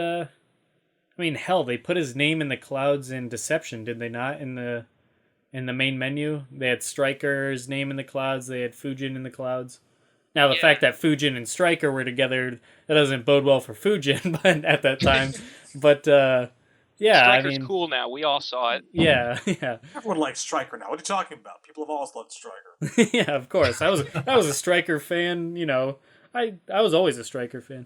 A: hell, they put his name in the clouds in Deception, did they not? In the main menu, they had Striker's name in the clouds. They had Fujin in the clouds. Now, the fact that Fujin and Striker were together, that doesn't bode well for Fujin, but at that time. But yeah,
E: Striker's cool now. We all saw it.
A: Yeah.
C: Everyone likes Striker now. What are you talking about? People have always loved Striker.
A: Yeah, of course. I was a Striker fan. I was always a Striker fan.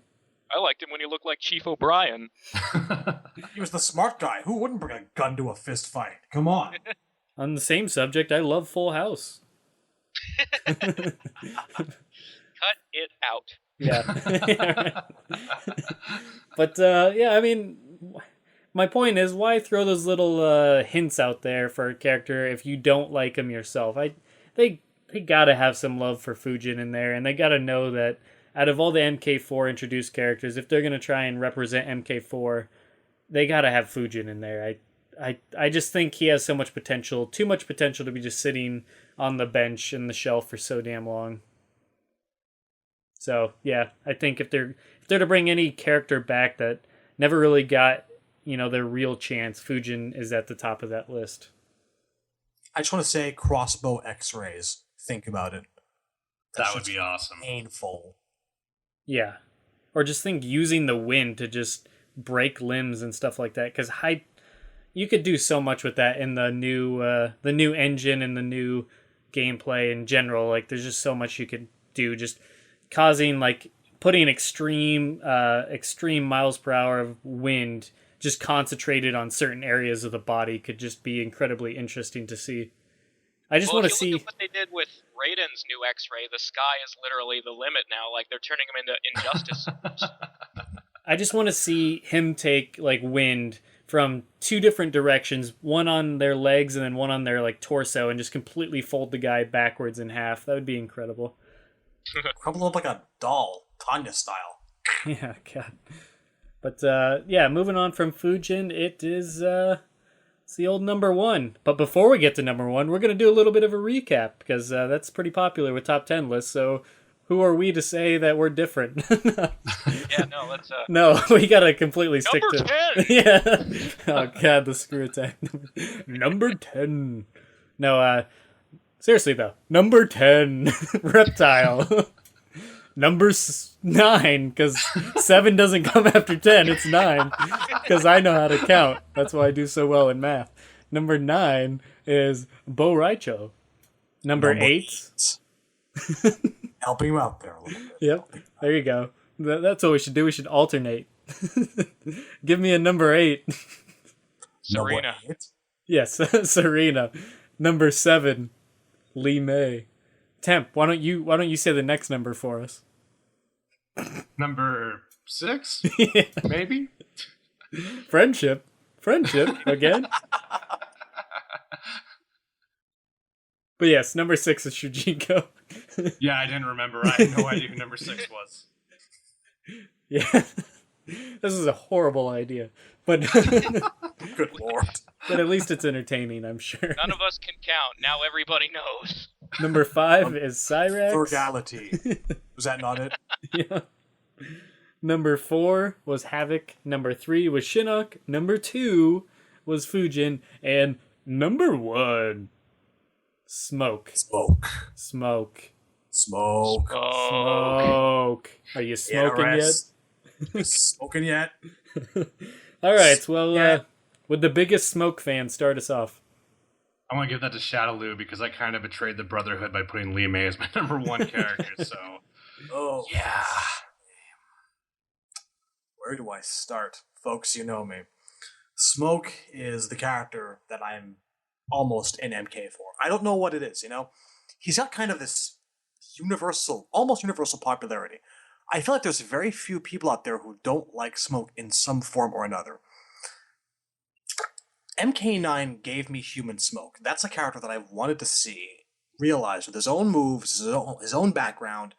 B: I liked him when he looked like Chief O'Brien.
C: He was the smart guy. Who wouldn't bring a gun to a fist fight? Come on.
A: On the same subject, I love Full House.
E: Cut it out.
A: Yeah. But my point is, why throw those little hints out there for a character if you don't like him yourself? They gotta have some love for Fujin in there, and they gotta know that out of all the MK4 introduced characters, if they're gonna try and represent MK4, they gotta have Fujin in there. I just think he has so much potential, too much potential to be just sitting on the bench and the shelf for so damn long. So yeah, I think if they're to bring any character back that never really got their real chance, Fujin is at the top of that list.
C: I just want to say crossbow X-rays. Think about it.
D: That would be awesome.
C: Painful.
A: Yeah. Or just think using the wind to just break limbs and stuff like that. Because you could do so much with that in the new engine and the new gameplay in general. Like, there's just so much you could do. Just causing, putting extreme miles per hour of wind just concentrated on certain areas of the body could just be incredibly interesting to see. I just want to see
E: look at what they did with Raiden's new X-ray. The sky is literally the limit now. Like, they're turning him into Injustice.
A: I just want to see him take wind from two different directions, one on their legs and then one on their torso, and just completely fold the guy backwards in half. That would be incredible.
C: Crumble up like a doll, Tanya style.
A: Yeah, God. But moving on from Fujin, it is it's the old number one. But before we get to number one, we're going to do a little bit of a recap, because that's pretty popular with top 10 lists. So who are we to say that we're different?
E: Yeah, no, let's...
A: No, we got to completely stick to...
E: Number 10!
A: Yeah. Oh, God, the screw attack. Number 10. No, seriously, though. Number 10. Reptile. Number 9, because 7 doesn't come after 10, it's 9, because I know how to count. That's why I do so well in math. Number 9 is Bo Raicho. Number 8,
C: Helping him out there a little bit.
A: Yep. There you go. That's what we should do. We should alternate. Give me a number 8.
B: Serena.
C: No,
A: Yes, Serena. Number 7, Lee May. Temp, why don't you say the next number for us?
D: Number 6,
A: Yeah.
D: maybe.
A: Friendship again. But yes, number 6 is Shujinko.
D: Yeah, I didn't remember. I had no idea who number 6 was.
A: Yeah, this is a horrible idea, but
C: Good lord.
A: but at least it's entertaining, I'm sure.
E: None of us can count. Now everybody knows.
A: Number 5 is Cyrax.
C: Frugality. Was that not it?
A: Yeah. Number 4 was Havoc. Number 3 was Shinnok. Number 2 was Fujin. And number 1, Smoke.
C: Smoke.
A: Smoke.
C: Smoke.
A: Smoke. Are you smoking yet?
C: Smoking yet?
A: All right. Well,
C: Yeah.
A: would the biggest Smoke fan start us off?
D: I want to give that to Shadowloo because I kind of betrayed the Brotherhood by putting Lee May as my number 1 character, so...
C: Oh.
D: Yeah.
C: Where do I start? Folks, you know me. Smoke is the character that I'm almost in MK for. I don't know what it is, you know? He's got kind of this almost universal popularity. I feel like there's very few people out there who don't like Smoke in some form or another. MK9 gave me Human Smoke. That's a character that I wanted to see realized with his own moves, his own background,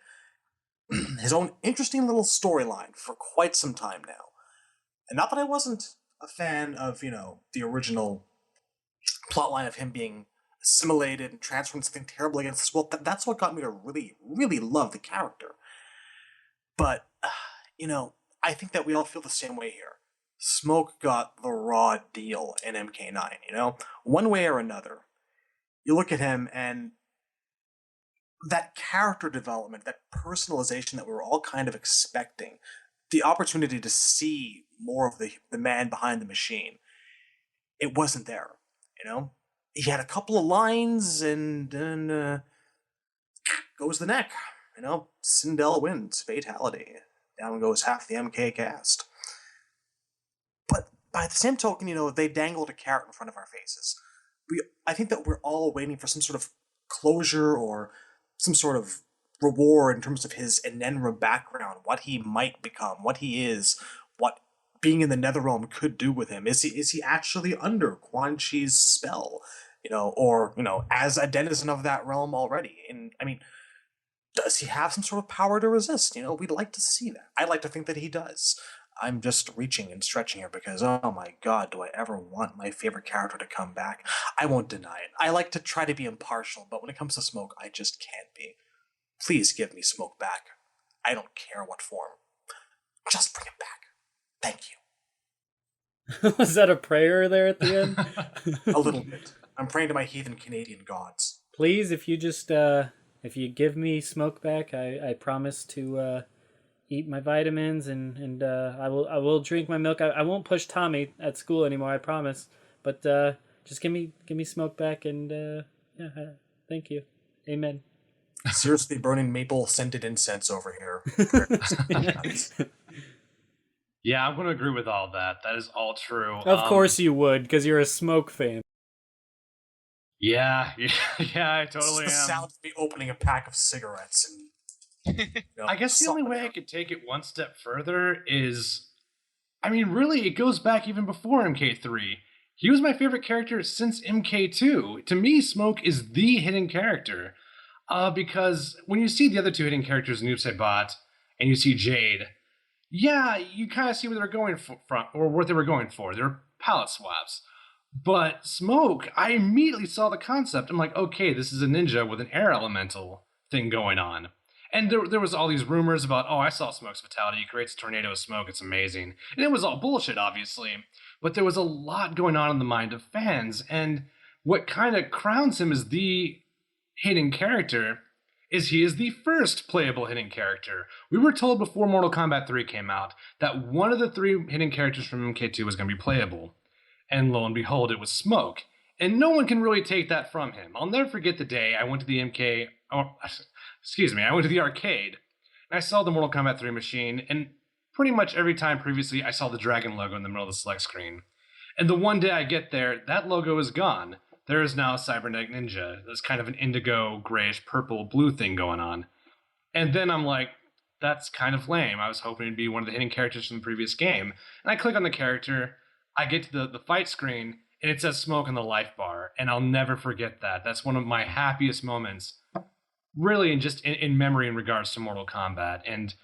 C: his own interesting little storyline for quite some time now. And not that I wasn't a fan of, the original plotline of him being assimilated and transformed something terrible against this world. That's what got me to really, really love the character. But, I think that we all feel the same way here. Smoke got the raw deal in MK9, One way or another. You look at him and that character development, that personalization that we were all kind of expecting, the opportunity to see more of the man behind the machine, it wasn't there, He had a couple of lines and then goes the neck, Sindel wins, fatality. Down goes half the MK cast. But by the same token, they dangled a carrot in front of our faces. I think that we're all waiting for some sort of closure or some sort of reward in terms of his Enenra background, what he might become, what he is, what being in the NetherRealm could do with him. Is he actually under Quan Chi's spell, or as a denizen of that realm already? And does he have some sort of power to resist? We'd like to see that. I'd like to think that he does. I'm just reaching and stretching here because, oh my god, do I ever want my favorite character to come back? I won't deny it. I like to try to be impartial, but when it comes to Smoke, I just can't be. Please give me Smoke back. I don't care what form. Just bring him back. Thank you.
A: Was that a prayer there at the end?
C: A little bit. I'm praying to my heathen Canadian gods.
A: Please, if you just if you give me Smoke back, I promise to eat my vitamins and I will drink my milk. I won't push Tommy at school anymore, I promise. But just give me Smoke back and thank you. Amen.
C: Seriously burning maple scented incense over here.
D: Yeah, I'm going to agree with all that. That is all true.
A: Of course you would, because you're a Smoke fan.
D: Yeah, I totally am.
C: The sound of me opening a pack of cigarettes and
D: I guess the only way I could take it one step further is, really, it goes back even before MK3. He was my favorite character since MK2. To me, Smoke is the hidden character. Because when you see the other two hidden characters, Noob Saibot and you see Jade, yeah, you kind of see what they were going for, or what they were going for. They're palette swaps. But Smoke, I immediately saw the concept. I'm like, okay, this is a ninja with an air elemental thing going on. And there was all these rumors about, I saw Smoke's fatality. He creates a tornado of smoke. It's amazing. And it was all bullshit, obviously. But there was a lot going on in the mind of fans. And what kind of crowns him as the hidden character is he is the first playable hidden character. We were told before Mortal Kombat 3 came out that one of the 3 hidden characters from MK2 was going to be playable. And lo and behold, it was Smoke. And no one can really take that from him. I'll never forget the day I went to the I went to the arcade and I saw the Mortal Kombat 3 machine, and pretty much every time previously I saw the dragon logo in the middle of the select screen. And the one day I get there, that logo is gone. There is now a Cybernetic Ninja. There's kind of an indigo, grayish, purple, blue thing going on. And then I'm like, that's kind of lame. I was hoping it'd be one of the hidden characters from the previous game. And I click on the character, I get to the fight screen, and it says Smoke on the life bar. And I'll never forget that. That's one of my happiest moments, really, in memory in regards to Mortal Kombat. And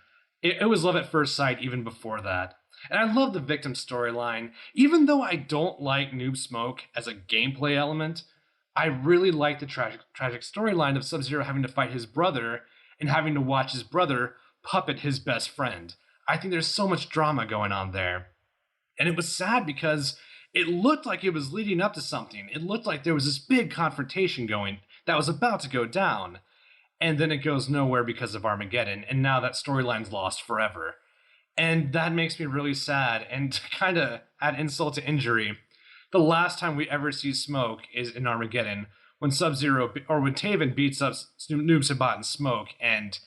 D: it was love at first sight even before that. And I love the victim storyline. Even though I don't like Noob Smoke as a gameplay element, I really like the tragic storyline of Sub-Zero having to fight his brother and having to watch his brother puppet his best friend. I think there's so much drama going on there. And it was sad because it looked like it was leading up to something. It looked like there was this big confrontation going that was about to go down. And then it goes nowhere because of Armageddon, and now that storyline's lost forever. And that makes me really sad, and to kind of add insult to injury, the last time we ever see Smoke is in Armageddon, when Sub-Zero, or when Taven beats up Noob Saibot and Smoke, and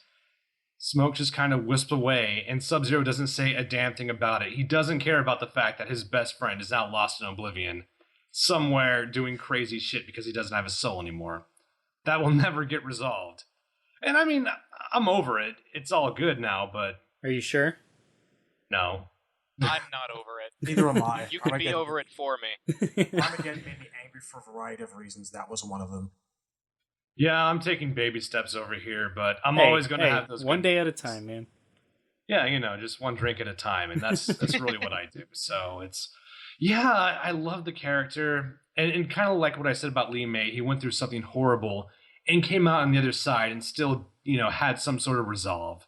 D: Smoke just kind of wisps away, and Sub-Zero doesn't say a damn thing about it. He doesn't care about the fact that his best friend is now lost in oblivion, somewhere doing crazy shit because he doesn't have his soul anymore. That will never get resolved. And I mean, I'm over it. It's all good now, but...
A: Are you sure?
D: No.
E: I'm not over it.
C: Neither am I.
E: You can be over it for me.
C: Armageddon made me angry for a variety of reasons. That was one of them.
D: Yeah, I'm taking baby steps over here, but I'm always going to have those...
A: One day at a time, man.
D: Yeah, just one drink at a time, and that's really what I do. So it's... Yeah, I love the character, and kind of like what I said about Lee May, he went through something horrible and came out on the other side and still, had some sort of resolve.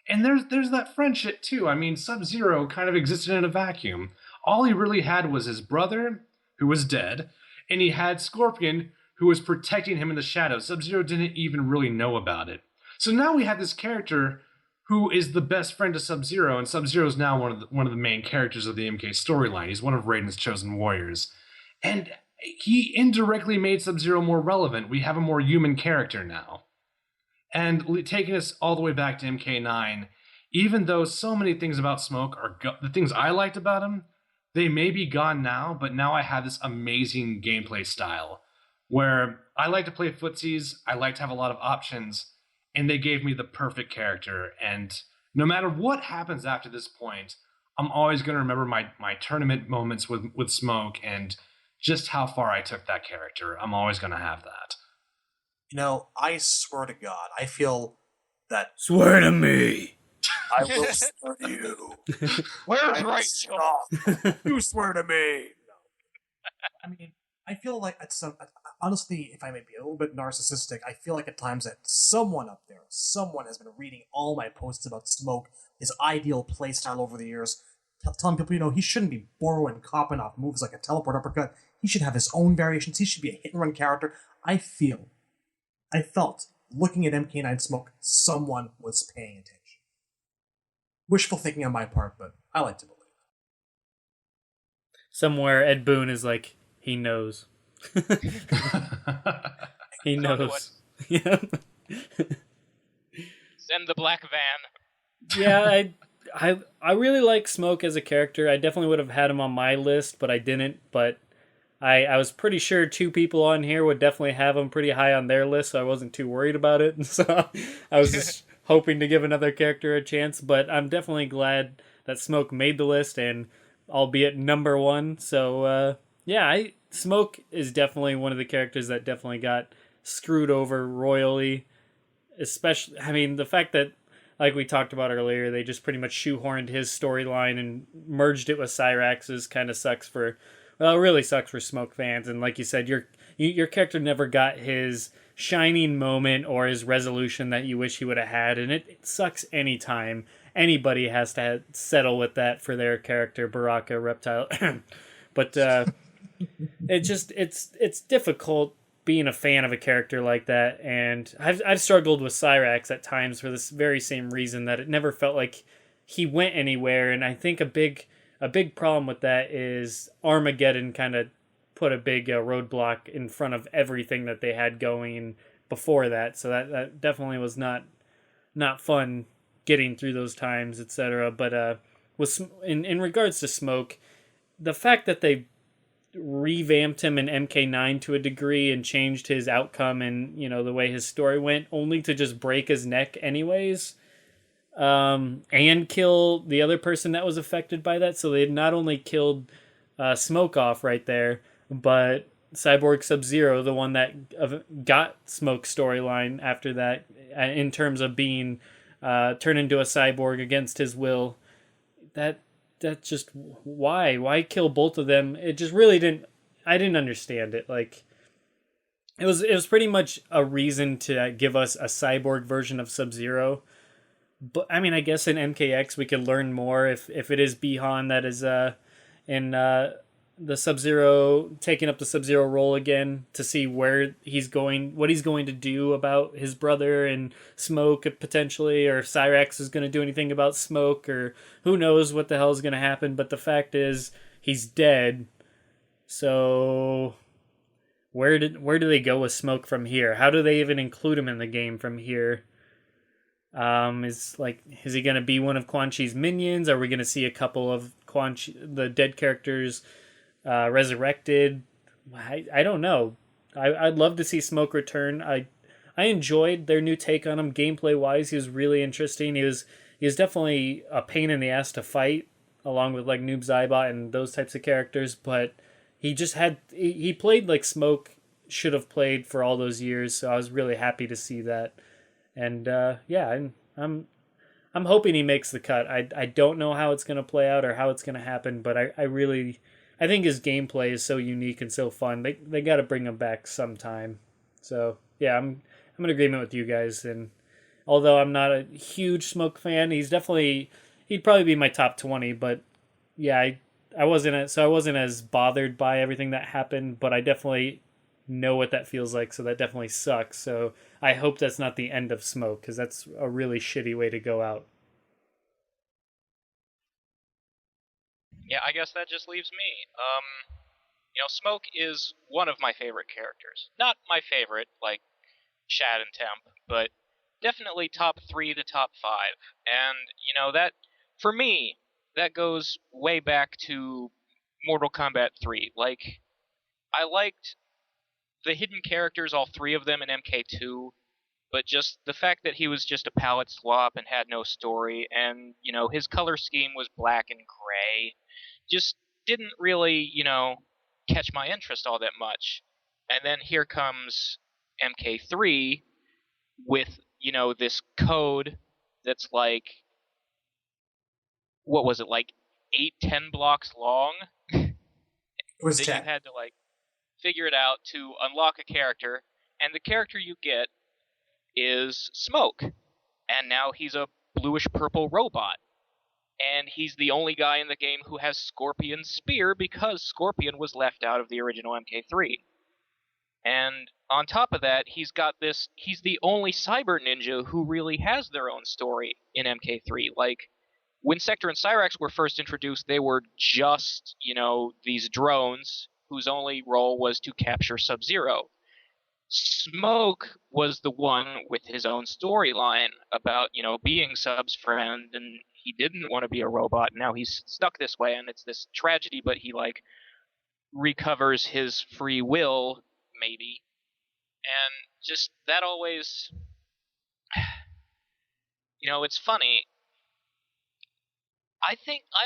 D: And there's that friendship too. I mean, Sub-Zero kind of existed in a vacuum. All he really had was his brother, who was dead, and he had Scorpion, who was protecting him in the shadows. Sub-Zero didn't even really know about it. So now we have this character who is the best friend to Sub-Zero, and Sub-Zero is now one of the main characters of the MK storyline. He's one of Raiden's chosen warriors. And he indirectly made Sub-Zero more relevant. We have a more human character now. And taking us all the way back to MK9, even though so many things about Smoke are the things I liked about him, they may be gone now, but now I have this amazing gameplay style where I like to play footsies, I like to have a lot of options, and they gave me the perfect character. And no matter what happens after this point, I'm always going to remember my tournament moments with Smoke and just how far I took that character. I'm always going to have that.
C: I swear to God, I feel that...
A: Swear to me!
C: I will swear to you.
E: Where's Rachel?
C: You swear to me! No. I mean, I feel like at some... Honestly, if I may be a little bit narcissistic, I feel like at times that someone up there, someone has been reading all my posts about Smoke, his ideal playstyle over the years, telling people, he shouldn't be borrowing and copying off moves like a teleport uppercut. He should have his own variations. He should be a hit-and-run character. I felt, looking at MK9 Smoke, someone was paying attention. Wishful thinking on my part, but I like to believe.
A: Somewhere Ed Boon is like, he knows. He knows. Yeah.
E: Send the black van.
A: Yeah, I really like Smoke as a character. I definitely would have had him on my list, but I didn't. But I was pretty sure two people on here would definitely have him pretty high on their list, so I wasn't too worried about it. So I was just hoping to give another character a chance, but I'm definitely glad that Smoke made the list, and albeit number one. So Smoke is definitely one of the characters that definitely got screwed over royally. Especially, I mean, the fact that, like we talked about earlier, they just pretty much shoehorned his storyline and merged it with Cyrax's kind of sucks for... Well, it really sucks for Smoke fans, and like you said, your character never got his shining moment or his resolution that you wish he would have had, and it sucks anytime anybody has to settle with that for their character, Baraka, Reptile. But it's difficult being a fan of a character like that, and I've struggled with Cyrax at times for this very same reason, that it never felt like he went anywhere, and I think a big problem with that is Armageddon kind of put a big roadblock in front of everything that they had going, and before that, so that definitely was not fun getting through those times, etc. But was in regards to Smoke, the fact that they revamped him in MK9 to a degree and changed his outcome and the way his story went, only to just break his neck anyways, and kill the other person that was affected by that. So they had not only killed Smoke off right there, but Cyborg Sub-Zero, the one that got Smoke's storyline after that, in terms of being turned into a cyborg against his will. That's just why kill both of them? It just really I didn't understand it. Like, it was pretty much a reason to give us a cyborg version of Sub-Zero. But I mean, I guess in MKX we could learn more if it is Bihan that is in the Sub-Zero, taking up the Sub-Zero role again, to see where he's going, what he's going to do about his brother and Smoke potentially, or if Cyrax is going to do anything about Smoke, or who knows what the hell is going to happen. But the fact is, he's dead. So where do they go with Smoke from here? How do they even include him in the game from here? Is he going to be one of Quan Chi's minions? Are we going to see a couple of the dead characters resurrected? I don't know. I'd love to see Smoke return. I enjoyed their new take on him gameplay wise. He was really interesting. He was definitely a pain in the ass to fight, along with like Noob Saibot and those types of characters, but he played like Smoke should have played for all those years, so I was really happy to see that. And I'm hoping he makes the cut. I don't know how it's going to play out or how it's going to happen, but I think his gameplay is so unique and so fun. They got to bring him back sometime. So yeah, I'm in agreement with you guys. And although I'm not a huge Smoke fan, he'd probably be my top 20. But yeah, I wasn't as bothered by everything that happened. But I definitely know what that feels like. So that definitely sucks. So I hope that's not the end of Smoke, because that's a really shitty way to go out.
E: Yeah, I guess that just leaves me. Smoke is one of my favorite characters. Not my favorite, like Shad and Temp, but definitely top 3 to top 5. And, that, for me, that goes way back to Mortal Kombat 3. Like, I liked the hidden characters, all 3 of them in MK2, but just the fact that he was just a palette swap and had no story, and, his color scheme was black and gray, just didn't really, catch my interest all that much. And then here comes MK3 with, this code that's like, what was it, like 8-10 blocks long?
C: It was
E: that
C: 10.
E: You had to, like, figure it out to unlock a character, and the character you get is Smoke. And now he's a bluish-purple robot. And he's the only guy in the game who has Scorpion's spear, because Scorpion was left out of the original MK3. And on top of that, he's the only cyber ninja who really has their own story in MK3. Like, when Sector and Cyrax were first introduced, they were just, these drones whose only role was to capture Sub-Zero. Smoke was the one with his own storyline about, being Sub's friend, and he didn't want to be a robot. Now he's stuck this way, and it's this tragedy, but he, like, recovers his free will, maybe. And just, that always... it's funny. I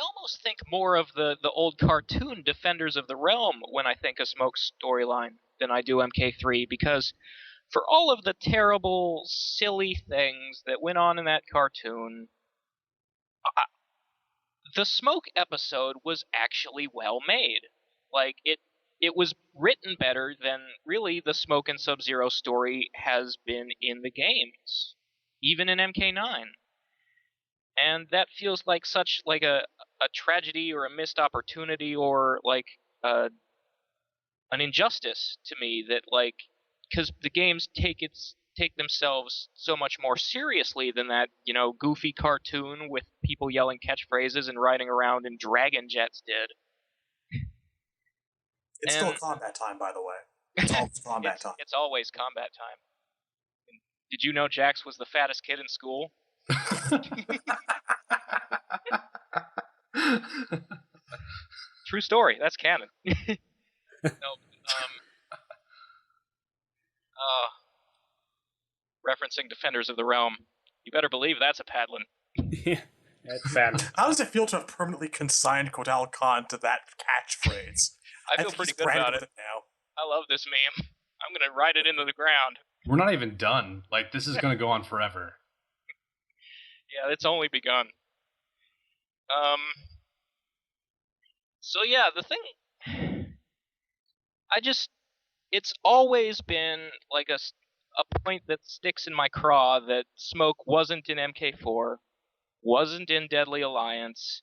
E: almost think more of the old cartoon Defenders of the Realm when I think of Smoke's storyline than I do MK3, because for all of the terrible, silly things that went on in that cartoon, the Smoke episode was actually well made. Like, it was written better than really the Smoke and Sub-Zero story has been in the games, even in MK9. And that feels like such like a tragedy or a missed opportunity, or like an injustice to me, that, like, because the games take themselves so much more seriously than that, goofy cartoon with people yelling catchphrases and riding around in dragon jets did.
C: It's still combat time, by the way. It's always combat time.
E: It's always combat time. Did you know Jax was the fattest kid in school? True story. That's canon. No. Referencing Defenders of the Realm. You better believe that's a paddling.
A: Yeah, that's bad.
C: How does it feel to have permanently consigned Kodal Khan to that catchphrase?
E: I feel pretty good about it.
C: Now.
E: I love this meme. I'm going to write it into the ground.
D: We're not even done. Like, this is going to go on forever.
E: Yeah, it's only begun. So yeah, the thing... It's always been like a point that sticks in my craw that Smoke wasn't in MK4, wasn't in Deadly Alliance,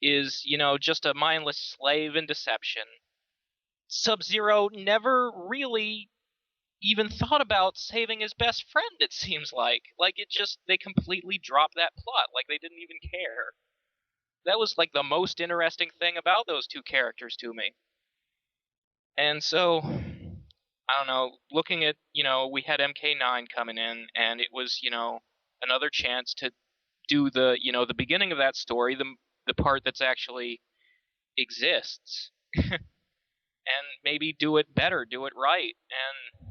E: is, just a mindless slave in deception. Sub-Zero never really even thought about saving his best friend, it seems like. Like, they completely dropped that plot, like they didn't even care. That was, like, the most interesting thing about those two characters to me. And so, I don't know, looking at, we had MK9 coming in, and it was, another chance to do the, the beginning of that story, the part that's actually exists, and maybe do it better, do it right. And,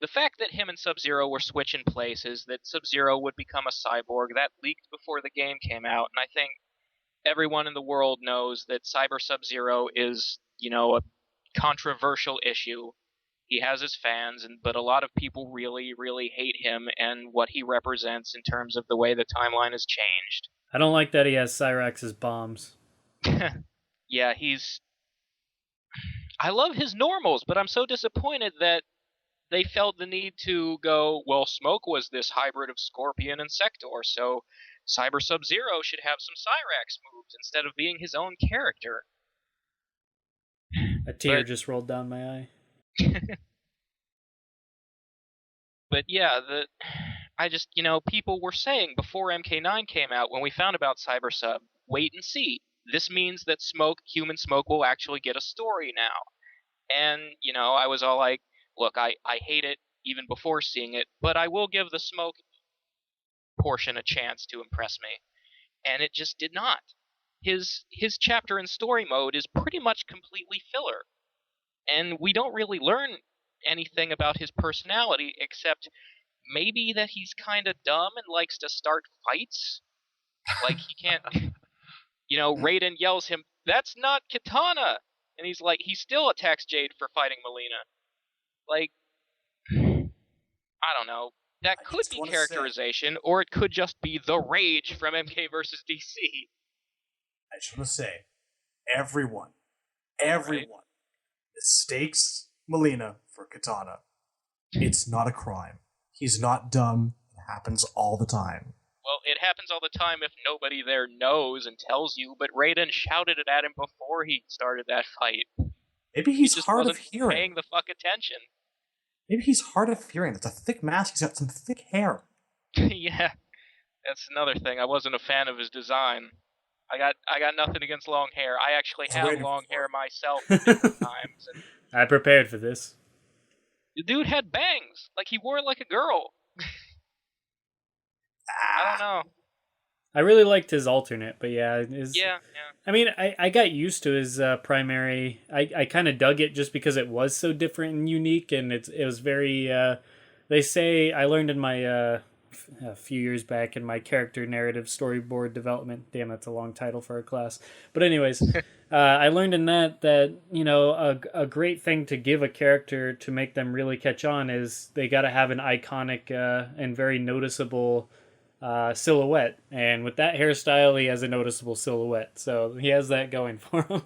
E: the fact that him and Sub-Zero were switching places, that Sub-Zero would become a cyborg, that leaked before the game came out, and I think everyone in the world knows that Cyber Sub-Zero is, a controversial issue. He has his fans, but a lot of people really, really hate him and what he represents in terms of the way the timeline has changed.
A: I don't like that he has Cyrax's bombs.
E: Yeah, I love his normals, but I'm so disappointed that they felt the need to go, well, Smoke was this hybrid of Scorpion and Sector, so Cyber Sub-Zero should have some Cyrax moves instead of being his own character.
A: A tear just rolled down my eye.
E: But yeah, people were saying before MK9 came out, when we found about Cyber Sub, wait and see. This means that Human Smoke will actually get a story now. And, I was all like, look, I hate it even before seeing it, but I will give the Smoke portion a chance to impress me. And it just did not. His chapter in story mode is pretty much completely filler. And we don't really learn anything about his personality except maybe that he's kind of dumb and likes to start fights. Like, he can't... Raiden yells him, "That's not Katana!" And he's like, he still attacks Jade for fighting Melina. Like, I don't know. That could be characterization, or it could just be the rage from MK versus DC.
C: I just want to say, everyone mistakes Melina for Katana. It's not a crime. He's not dumb. It happens all the time.
E: Well, it happens all the time if nobody there knows and tells you, but Raiden shouted it at him before he started that fight.
C: Maybe he's hard of
E: hearing.
C: hearing.
E: Paying the fuck attention.
C: Maybe he's hard of hearing. It's a thick mask. He's got some thick hair.
E: Yeah, that's another thing. I wasn't a fan of his design. I got nothing against long hair. I actually have long hair myself at different times. And
A: I prepared for this.
E: the dude had bangs. Like, he wore it like a girl. I don't know.
A: I really liked his alternate, but yeah.
E: Yeah.
A: I mean, I got used to his primary. I kind of dug it just because it was so different and unique, and it was very... they say, I learned in my... a few years back in my character narrative storyboard development. Damn, that's a long title for a class. But anyways, I learned in that a great thing to give a character to make them really catch on is they got to have an iconic and very noticeable silhouette. And with that hairstyle, he has a noticeable silhouette. So he has that going for him.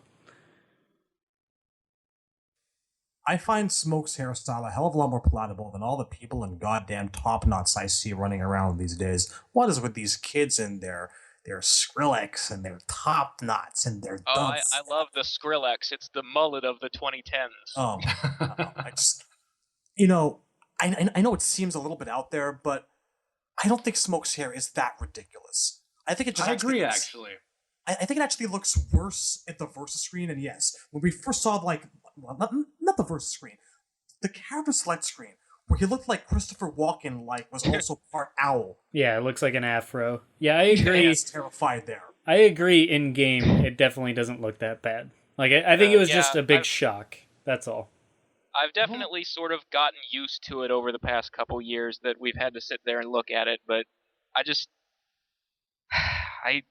C: I find Smoke's hairstyle a hell of a lot more palatable than all the people in goddamn top knots I see running around these days. What is with these kids and their Skrillex and their top knots and their dunks?
E: I love the Skrillex. It's the mullet of the 2010s.
C: Oh, I just, I know it seems a little bit out there, but I don't think Smoke's hair is that ridiculous. I think it just.
D: I agree, actually.
C: I think it actually looks worse at the Versus screen, and yes, when we first saw, not the Versus screen, the character select screen, where he looked like Christopher Walken, like was also part owl.
A: Yeah, it looks like an afro. Yeah, I agree.
C: I was terrified there.
A: I agree. In game, it definitely doesn't look that bad. Like I think it was just a big shock. That's all.
E: I've definitely sort of gotten used to it over the past couple years that we've had to sit there and look at it, but I just I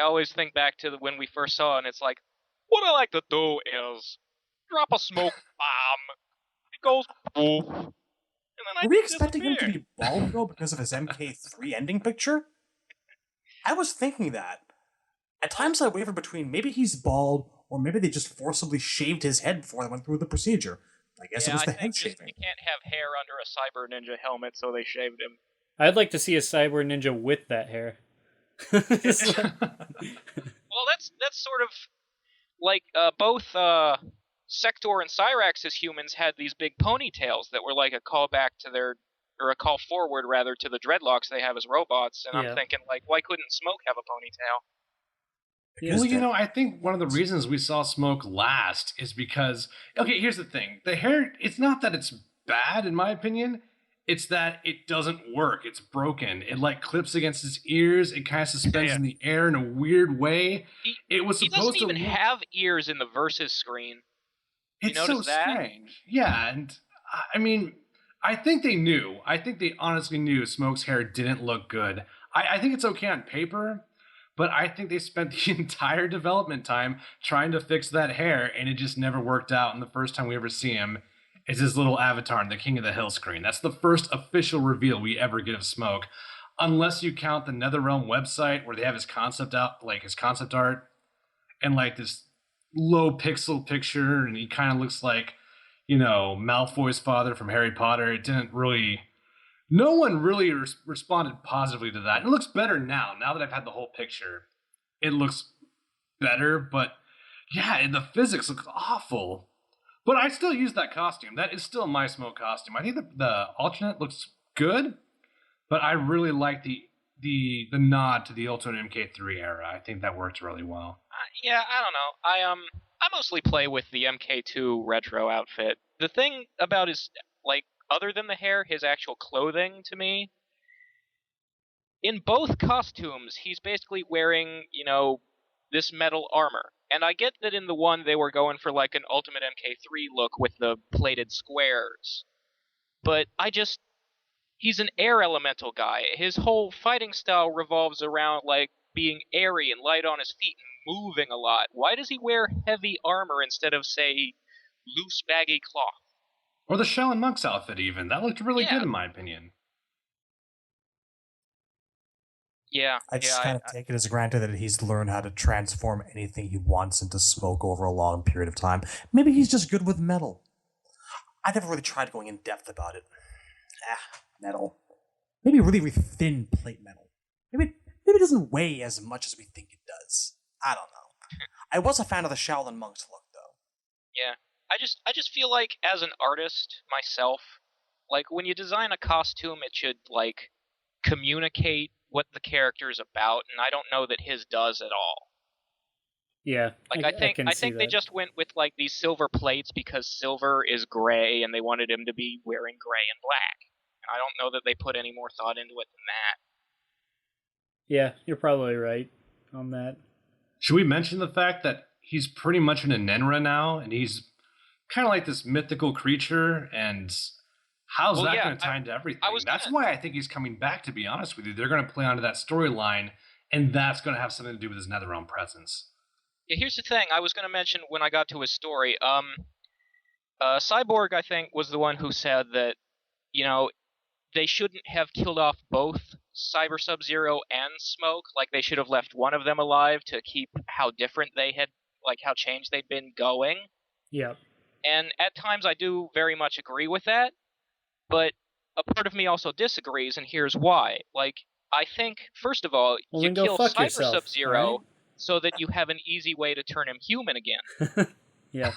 E: always think back to when we first saw it, and it's like, what I like to do is drop a smoke bomb. It goes poof. And then
C: Were we expecting him to be bald though because of his MK3 ending picture? I was thinking that. At times I wavered between maybe he's bald or maybe they just forcibly shaved his head before they went through the procedure. I guess it was the head shaving.
E: You can't have hair under a Cyber Ninja helmet, so they shaved him.
A: I'd like to see a Cyber Ninja with that hair.
E: Well, that's sort of like both Sector and Cyrax's humans had these big ponytails that were like a callback to or a call forward rather to the dreadlocks they have as robots. And I'm thinking, like, why couldn't Smoke have a ponytail?
D: Well, I think one of the reasons we saw Smoke last is because, okay, here's the thing. The hair, it's not that it's bad, in my opinion. It's that it doesn't work. It's broken. It, like, clips against his ears. It kind of suspends in the air in a weird way. He doesn't
E: even have ears in the Versus screen.
D: It's so strange. Yeah, and, I mean, I think they knew. I think they honestly knew Smoke's hair didn't look good. I think it's okay on paper, but I think they spent the entire development time trying to fix that hair, and it just never worked out. And the first time we ever see him is his little avatar in the King of the Hill screen. That's the first official reveal we ever get of Smoke, unless you count the NetherRealm website where they have his concept art, and like this low pixel picture, and he kind of looks like, Malfoy's father from Harry Potter. It didn't really... No one really responded positively to that. It looks better now. Now that I've had the whole picture, it looks better. But yeah, the physics look awful. But I still use that costume. That is still my Smoke costume. I think the alternate looks good, but I really like the nod to the Ultimate MK3 era. I think that works really well.
E: Yeah, I don't know. I mostly play with the MK2 retro outfit. The thing about his, like, other than the hair, his actual clothing, to me, in both costumes, he's basically wearing, this metal armor. And I get that in the one they were going for, like, an Ultimate MK3 look with the plated squares. But he's an air elemental guy. His whole fighting style revolves around, like, being airy and light on his feet and moving a lot. Why does he wear heavy armor instead of, say, loose, baggy cloth?
D: Or the Shaolin Monk's outfit, even. That looked really good, in my opinion.
E: Yeah.
C: I just kind of take it as granted that he's learned how to transform anything he wants into smoke over a long period of time. Maybe he's just good with metal. I never really tried going in depth about it. Metal. Maybe really thin plate metal. Maybe it doesn't weigh as much as we think it does. I don't know. I was a fan of the Shaolin Monk's look, though.
E: Yeah. I just feel like, as an artist myself, like, when you design a costume, it should, like, communicate what the character is about, and I don't know that his does at all.
A: Yeah,
E: like I think they just went with, like, these silver plates because silver is gray, and they wanted him to be wearing gray and black. And I don't know that they put any more thought into it than that.
A: Yeah, you're probably right on that.
D: Should we mention the fact that he's pretty much an Enenra now, and he's kind of like this mythical creature, and how's that going to tie into everything? That's why I think he's coming back, to be honest with you. They're going to play onto that storyline, and that's going to have something to do with his NetherRealm presence.
E: Yeah, here's the thing. I was going to mention when I got to his story. Cyborg, I think, was the one who said that, they shouldn't have killed off both Cyber Sub-Zero and Smoke. Like, they should have left one of them alive to keep how different they had, like, how changed they'd been going.
A: Yeah.
E: And at times I do very much agree with that, but a part of me also disagrees, and here's why. Like, I think, first of all, you kill Cyber Sub-Zero, right? So that you have an easy way to turn him human again.
A: Yeah.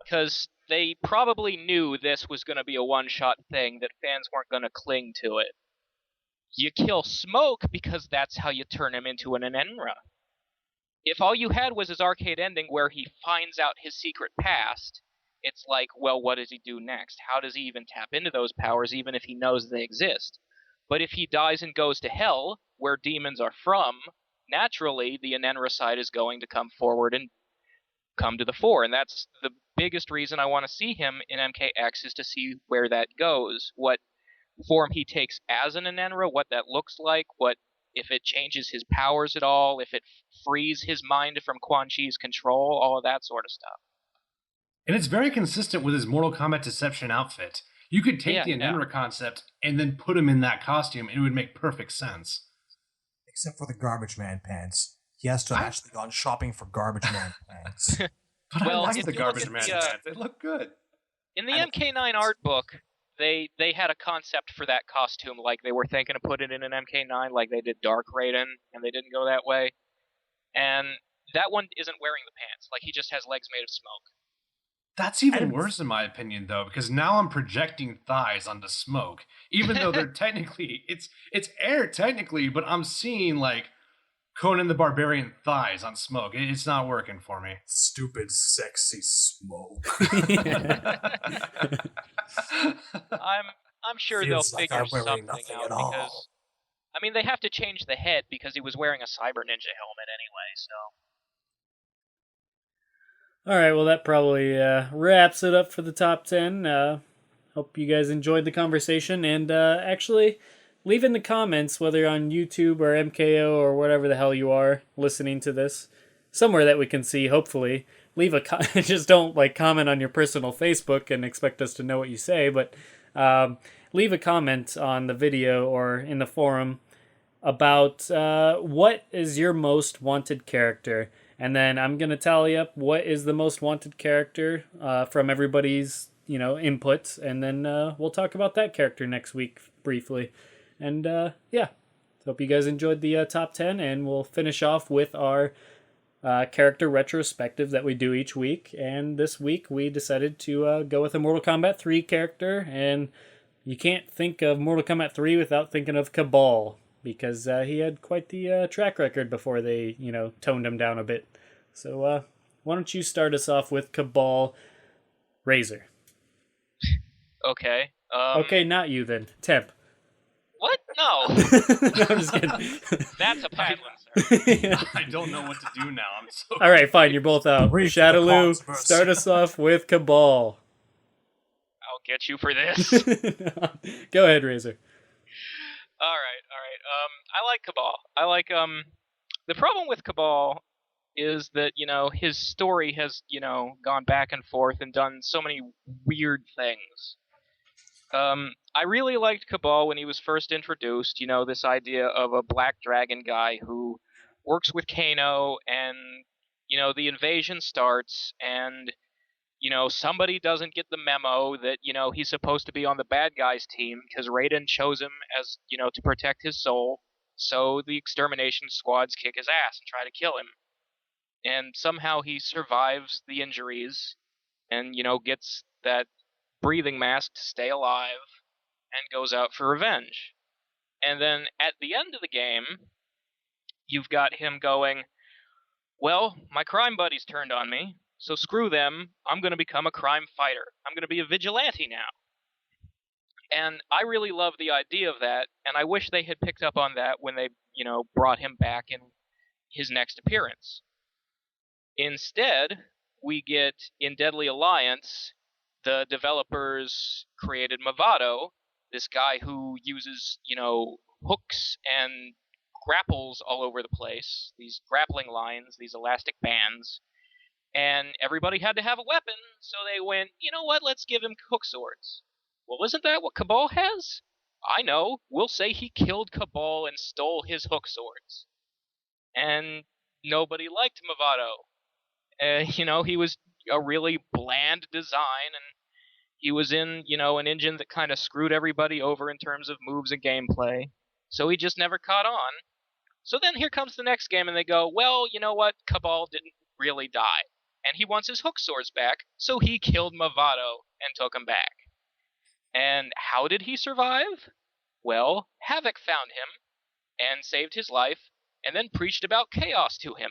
E: Because they probably knew this was going to be a one-shot thing, that fans weren't going to cling to it. You kill Smoke because that's how you turn him into an Enenra. If all you had was his arcade ending where he finds out his secret past, it's like, well, what does he do next? How does he even tap into those powers, even if he knows they exist? But if he dies and goes to hell, where demons are from, naturally the Enenra side is going to come forward and come to the fore. And that's the biggest reason I want to see him in MKX, is to see where that goes, what form he takes as an Enenra, what that looks like, what if it changes his powers at all, if it frees his mind from Quan Chi's control, all of that sort of stuff.
D: And it's very consistent with his Mortal Kombat Deception outfit. You could take the Enenra concept and then put him in that costume, and it would make perfect sense.
C: Except for the Garbage Man pants. He has to have actually gone shopping for Garbage Man pants.
D: But
E: well,
D: I like the Garbage Man pants. They look good.
E: In the MK9 art book, they had a concept for that costume, like they were thinking of putting it in an MK9, like they did Dark Raiden, and they didn't go that way. And that one isn't wearing the pants, like he just has legs made of smoke.
D: That's even worse in my opinion, though, because now I'm projecting thighs onto smoke, even though they're technically, it's air technically, but I'm seeing like Conan the Barbarian thighs on smoke. It's not working for me.
C: Stupid, sexy smoke.
E: I'm sure they'll figure something out, because I mean they have to change the head because he was wearing a Cyber Ninja helmet anyway, so.
A: All right, well, that probably wraps it up for the top 10. Hope you guys enjoyed the conversation. And actually, leave in the comments, whether you're on YouTube or MKO or whatever the hell you are listening to this, somewhere that we can see, hopefully. Leave a just don't comment on your personal Facebook and expect us to know what you say, but leave a comment on the video or in the forum about what is your most wanted character. And then I'm going to tally up what is the most wanted character from everybody's, inputs. And then we'll talk about that character next week briefly. And yeah, hope you guys enjoyed the top 10. And we'll finish off with our character retrospective that we do each week. And this week we decided to go with a Mortal Kombat 3 character. And you can't think of Mortal Kombat 3 without thinking of Kabal, because he had quite the track record before they, toned him down a bit. So why don't you start us off with Kabal, Razor?
E: Okay.
A: Okay, not you then. Temp.
E: What? No.
A: No, I'm just kidding.
E: That's a bad one, sir.
D: I don't know what to do now. I'm so.
A: All right, fine. You're both out. Shadaloo, start us off with Kabal.
E: I'll get you for this.
A: Go ahead, Razor.
E: All right. I like Kabal. I like the problem with Kabal is that, his story has, gone back and forth and done so many weird things. I really liked Kabal when he was first introduced, this idea of a black dragon guy who works with Kano, and, the invasion starts, and somebody doesn't get the memo that, he's supposed to be on the bad guys team because Raiden chose him as, to protect his soul. So the extermination squads kick his ass and try to kill him. And somehow he survives the injuries and, gets that breathing mask to stay alive and goes out for revenge. And then at the end of the game, you've got him going, well, my crime buddies turned on me. So screw them, I'm going to become a crime fighter. I'm going to be a vigilante now. And I really love the idea of that, and I wish they had picked up on that when they, brought him back in his next appearance. Instead, we get, in Deadly Alliance, the developers created Movado, this guy who uses, hooks and grapples all over the place, these grappling lines, these elastic bands. And everybody had to have a weapon, so they went, you know what, let's give him hook swords. Well, isn't that what Kabal has? I know, we'll say he killed Kabal and stole his hook swords. And nobody liked Movado. He was a really bland design, and he was in, an engine that kind of screwed everybody over in terms of moves and gameplay. So he just never caught on. So then here comes the next game, and they go, well, you know what, Kabal didn't really die. And he wants his hook swords back, so he killed Movado and took him back. And how did he survive? Well, Havoc found him and saved his life, and then preached about chaos to him.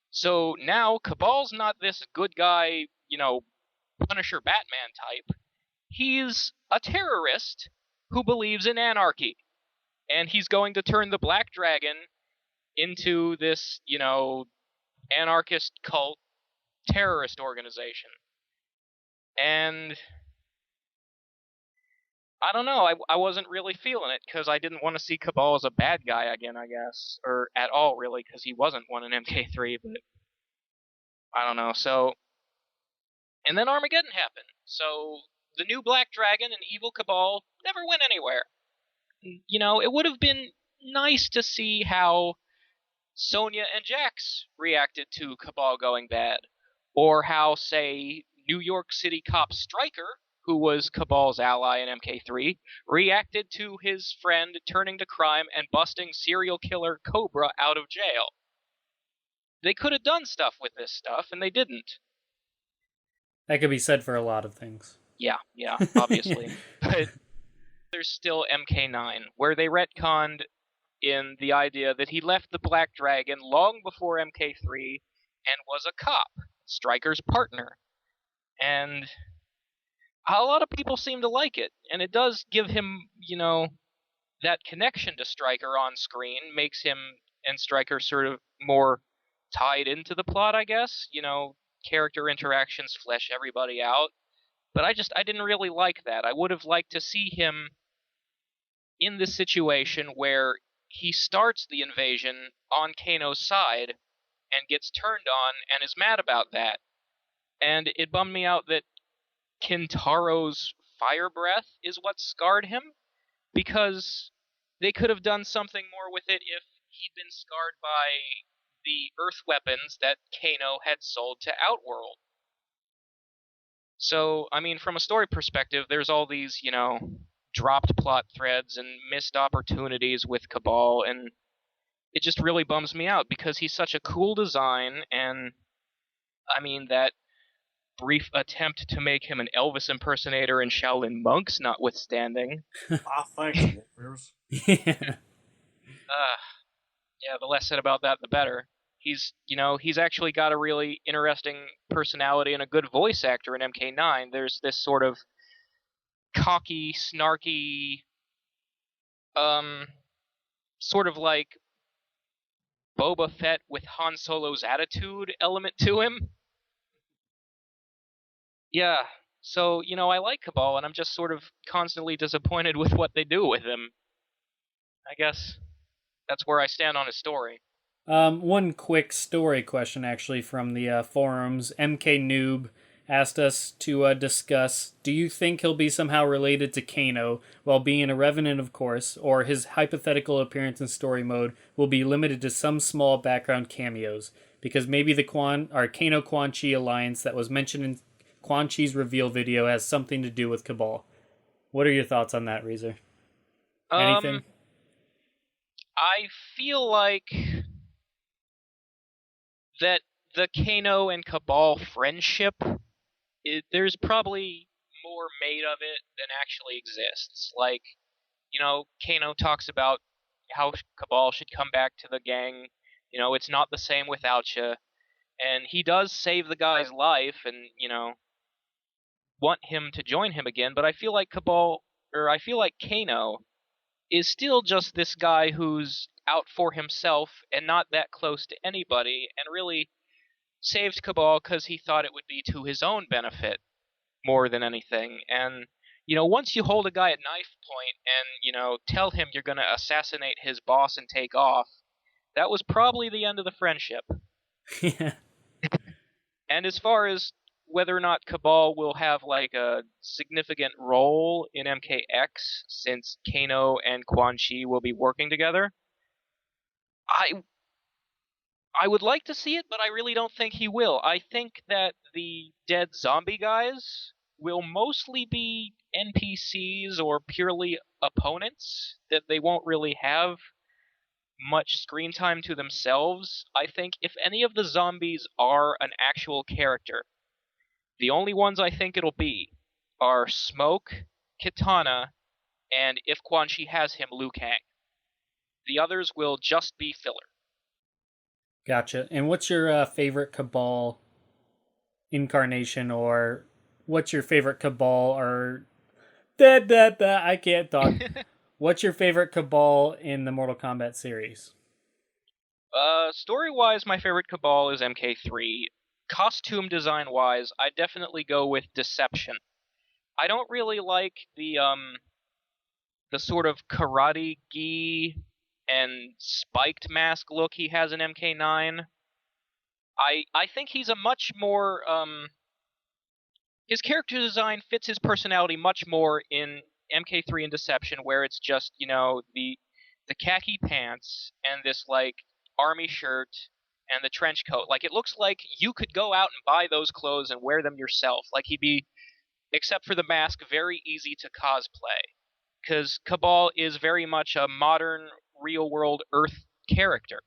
E: So now Kabal's not this good guy, Punisher Batman type. He's a terrorist who believes in anarchy. And he's going to turn the Black Dragon into this, anarchist cult terrorist organization. And I don't know, I wasn't really feeling it because I didn't want to see Kabal as a bad guy again, I guess. Or at all, really, because he wasn't one in MK3, but I don't know. So, and then Armageddon happened. So the new Black Dragon and evil Kabal never went anywhere. It would have been nice to see how Sonya and Jax reacted to Kabal going bad, or how, say, New York City cop Stryker, who was Kabal's ally in MK3, reacted to his friend turning to crime and busting serial killer Cobra out of jail. They could have done stuff with this stuff, and they didn't.
A: That could be said for a lot of things.
E: Yeah, obviously. But there's still MK9, where they retconned in the idea that he left the Black Dragon long before MK3 and was a cop, Stryker's partner. And a lot of people seem to like it, and it does give him, that connection to Stryker on screen, makes him and Stryker sort of more tied into the plot, I guess. Character interactions flesh everybody out. But I didn't really like that. I would have liked to see him in this situation where he starts the invasion on Kano's side and gets turned on and is mad about that. And it bummed me out that Kintaro's fire breath is what scarred him, because they could have done something more with it if he'd been scarred by the earth weapons that Kano had sold to Outworld. So, from a story perspective, there's all these, dropped plot threads and missed opportunities with Kabal, and it just really bums me out because he's such a cool design, and that brief attempt to make him an Elvis impersonator in Shaolin Monks notwithstanding.
C: Thanks, Warriors.
A: Yeah.
E: The less said about that, the better. He's actually got a really interesting personality and a good voice actor in MK9. There's this sort of cocky, snarky, sort of like Boba Fett with Han Solo's attitude element to him. Yeah, so, I like Kabal, and I'm just sort of constantly disappointed with what they do with him. I guess that's where I stand on his story.
A: One quick story question, actually, from the forums. MK Noob asked us to discuss, do you think he'll be somehow related to Kano while being a Revenant, of course, or his hypothetical appearance in story mode will be limited to some small background cameos? Because maybe the Kano Quan Chi alliance that was mentioned in Quan Chi's reveal video has something to do with Kabal. What are your thoughts on that, Reezer? Anything?
E: I feel like that the Kano and Kabal friendship, there's probably more made of it than actually exists. Like, Kano talks about how Kabal should come back to the gang. It's not the same without you. And he does save the guy's life and, want him to join him again. But I feel like Kano is still just this guy who's out for himself and not that close to anybody, and really saved Kabal because he thought it would be to his own benefit more than anything. And, once you hold a guy at knife point and, tell him you're going to assassinate his boss and take off, that was probably the end of the friendship.
A: Yeah.
E: And as far as whether or not Kabal will have like a significant role in MKX, since Kano and Quan Chi will be working together, I would like to see it, but I really don't think he will. I think that the dead zombie guys will mostly be NPCs or purely opponents, that they won't really have much screen time to themselves. I think if any of the zombies are an actual character, the only ones I think it'll be are Smoke, Kitana, and if Quan Chi has him, Liu Kang. The others will just be filler.
A: Gotcha. And what's your favorite Kabal incarnation or what's your favorite Kabal or I can't talk. What's your favorite Kabal in the Mortal Kombat series?
E: Story-wise, my favorite Kabal is MK3. Costume design-wise, I definitely go with Deception. I don't really like the sort of karate-gi and spiked mask look he has in MK9. I think he's a much more his character design fits his personality much more in MK3 and Deception, where it's just, the khaki pants and this like army shirt and the trench coat. Like, it looks like you could go out and buy those clothes and wear them yourself. Like, he'd be, except for the mask, very easy to cosplay. Because Kabal is very much a modern, real-world Earth character.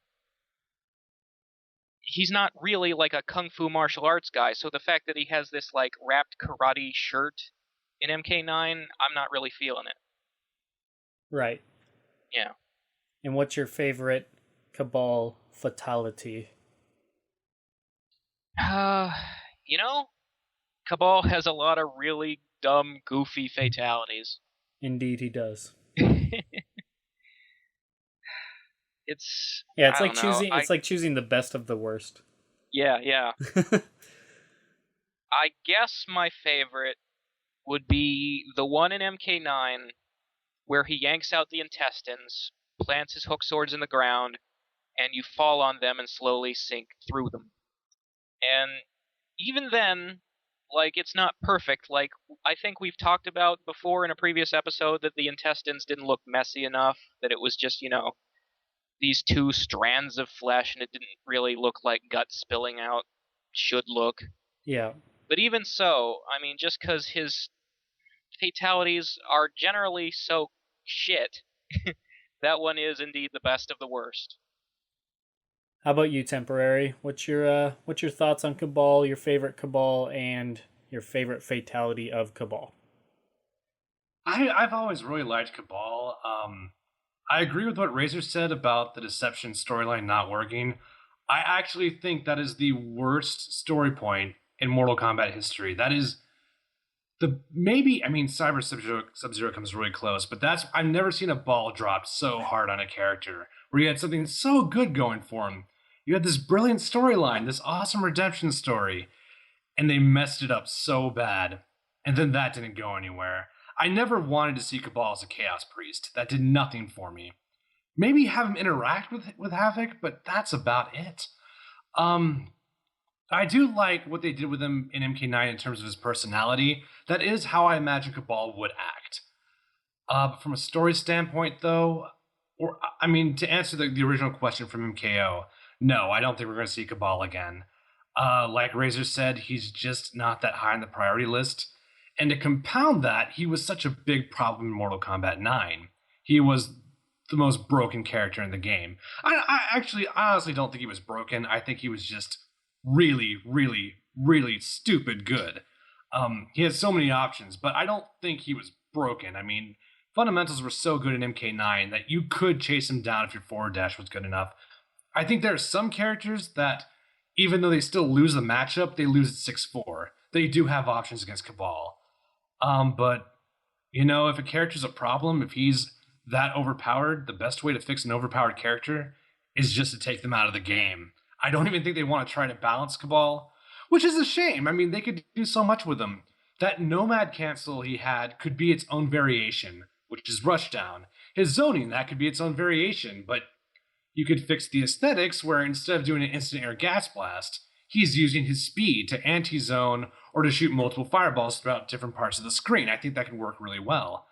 E: He's not really like a kung fu martial arts guy, so the fact that he has this like wrapped karate shirt in MK9, I'm not really feeling it.
A: Right.
E: Yeah.
A: And what's your favorite Kabal fatality?
E: Kabal has a lot of really dumb, goofy fatalities.
A: Indeed, he does.
E: It's
A: like choosing. It's like choosing the best of the worst.
E: Yeah. I guess my favorite would be the one in MK9 where he yanks out the intestines, plants his hook swords in the ground, and you fall on them and slowly sink through them. And even then, like, it's not perfect. Like, I think we've talked about before in a previous episode that the intestines didn't look messy enough, that it was just, these two strands of flesh, and it didn't really look like gut spilling out should look.
A: Yeah.
E: But even so, I mean, just because his fatalities are generally so shit, that one is indeed the best of the worst.
A: How about you, Temporary? What's your thoughts on Kabal, your favorite Kabal, and your favorite fatality of Kabal?
D: I've always really liked Kabal. I agree with what Razor said about the Deception storyline not working. I actually think that is the worst story point in Mortal Kombat history. That is Cyber Sub-Zero comes really close, but I've never seen a ball dropped so hard on a character where you had something so good going for him. You had this brilliant storyline, this awesome redemption story, and they messed it up so bad. And then that didn't go anywhere. I never wanted to see Kabal as a Chaos Priest. That did nothing for me. Maybe have him interact with Havoc, but that's about it. I do like what they did with him in MK9 in terms of his personality. That is how I imagine Kabal would act. But from a story standpoint, though, to answer the original question from MKO, no, I don't think we're going to see Kabal again. Like Razor said, he's just not that high on the priority list. And to compound that, he was such a big problem in Mortal Kombat 9. He was the most broken character in the game. I honestly don't think he was broken. I think he was just really, really, really stupid good. He had so many options, but I don't think he was broken. I mean, fundamentals were so good in MK9 that you could chase him down if your forward dash was good enough. I think there are some characters that, even though they still lose the matchup, they lose at 6-4. They do have options against Kabal. But, if a character's a problem, if he's that overpowered, the best way to fix an overpowered character is just to take them out of the game. I don't even think they want to try to balance Kabal, which is a shame. I mean, they could do so much with him. That Nomad cancel he had could be its own variation, which is Rushdown. His zoning, that could be its own variation, but you could fix the aesthetics where instead of doing an instant air gas blast, he's using his speed to anti-zone or to shoot multiple fireballs throughout different parts of the screen. I think that can work really well.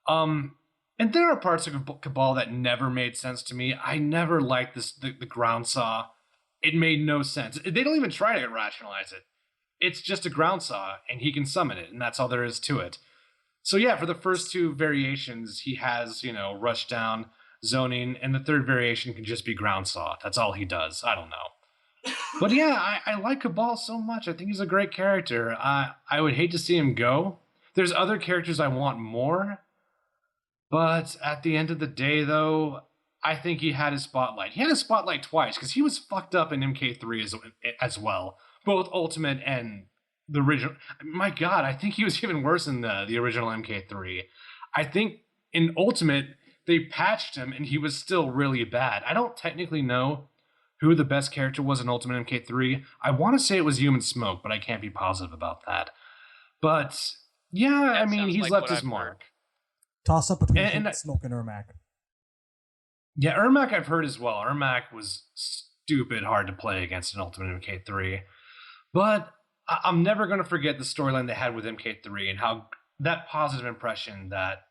D: And there are parts of Kabal that never made sense to me. I never liked the ground saw. It made no sense. They don't even try to rationalize it. It's just a ground saw, and he can summon it, and that's all there is to it. So yeah, for the first two variations, he has, rush down, zoning, and the third variation can just be ground saw. That's all he does. I don't know. But yeah, I like Kabal so much. I think he's a great character. I would hate to see him go. There's other characters I want more. But at the end of the day, though, I think he had his spotlight. He had his spotlight twice, because he was fucked up in MK3 as well. Both Ultimate and the original. My God, I think he was even worse than the original MK3. I think in Ultimate they patched him and he was still really bad. I don't technically know who the best character was in Ultimate MK3. I want to say it was Human Smoke, but I can't be positive about that. But yeah,
E: That
D: I mean,
E: sounds
D: he's
E: like
D: left
E: what
D: his
E: I've heard.
D: mark.
F: Toss up between
D: And
F: Smoke and Ermac.
D: Yeah, Ermac I've heard as well. Ermac was stupid hard to play against in Ultimate MK3. But I'm never going to forget the storyline they had with MK3 and how that positive impression that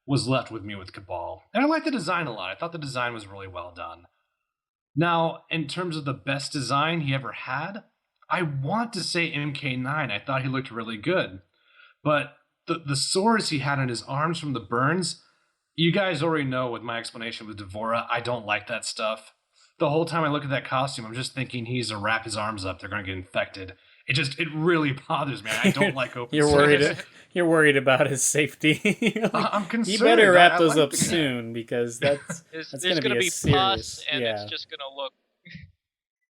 D: was left with me with Kabal. And I liked the design a lot. I thought the design was really well done. Now, in terms of the best design he ever had, I want to say MK9. I thought he looked really good. But the sores he had on his arms from the burns, you guys already know with my explanation with Devora, I don't like that stuff. The whole time I look at that costume, I'm just thinking he's to wrap his arms up, they're going to get infected. It really bothers me. I don't like open sores.
A: You're worried about his safety.
D: I'm concerned.
A: You better wrap
D: I
A: those
D: like
A: up
D: the-
A: soon because that's
E: There's
A: going to
E: gonna
A: be
E: be
A: a serious.
E: pus, and
A: Yeah.
E: it's just gonna look.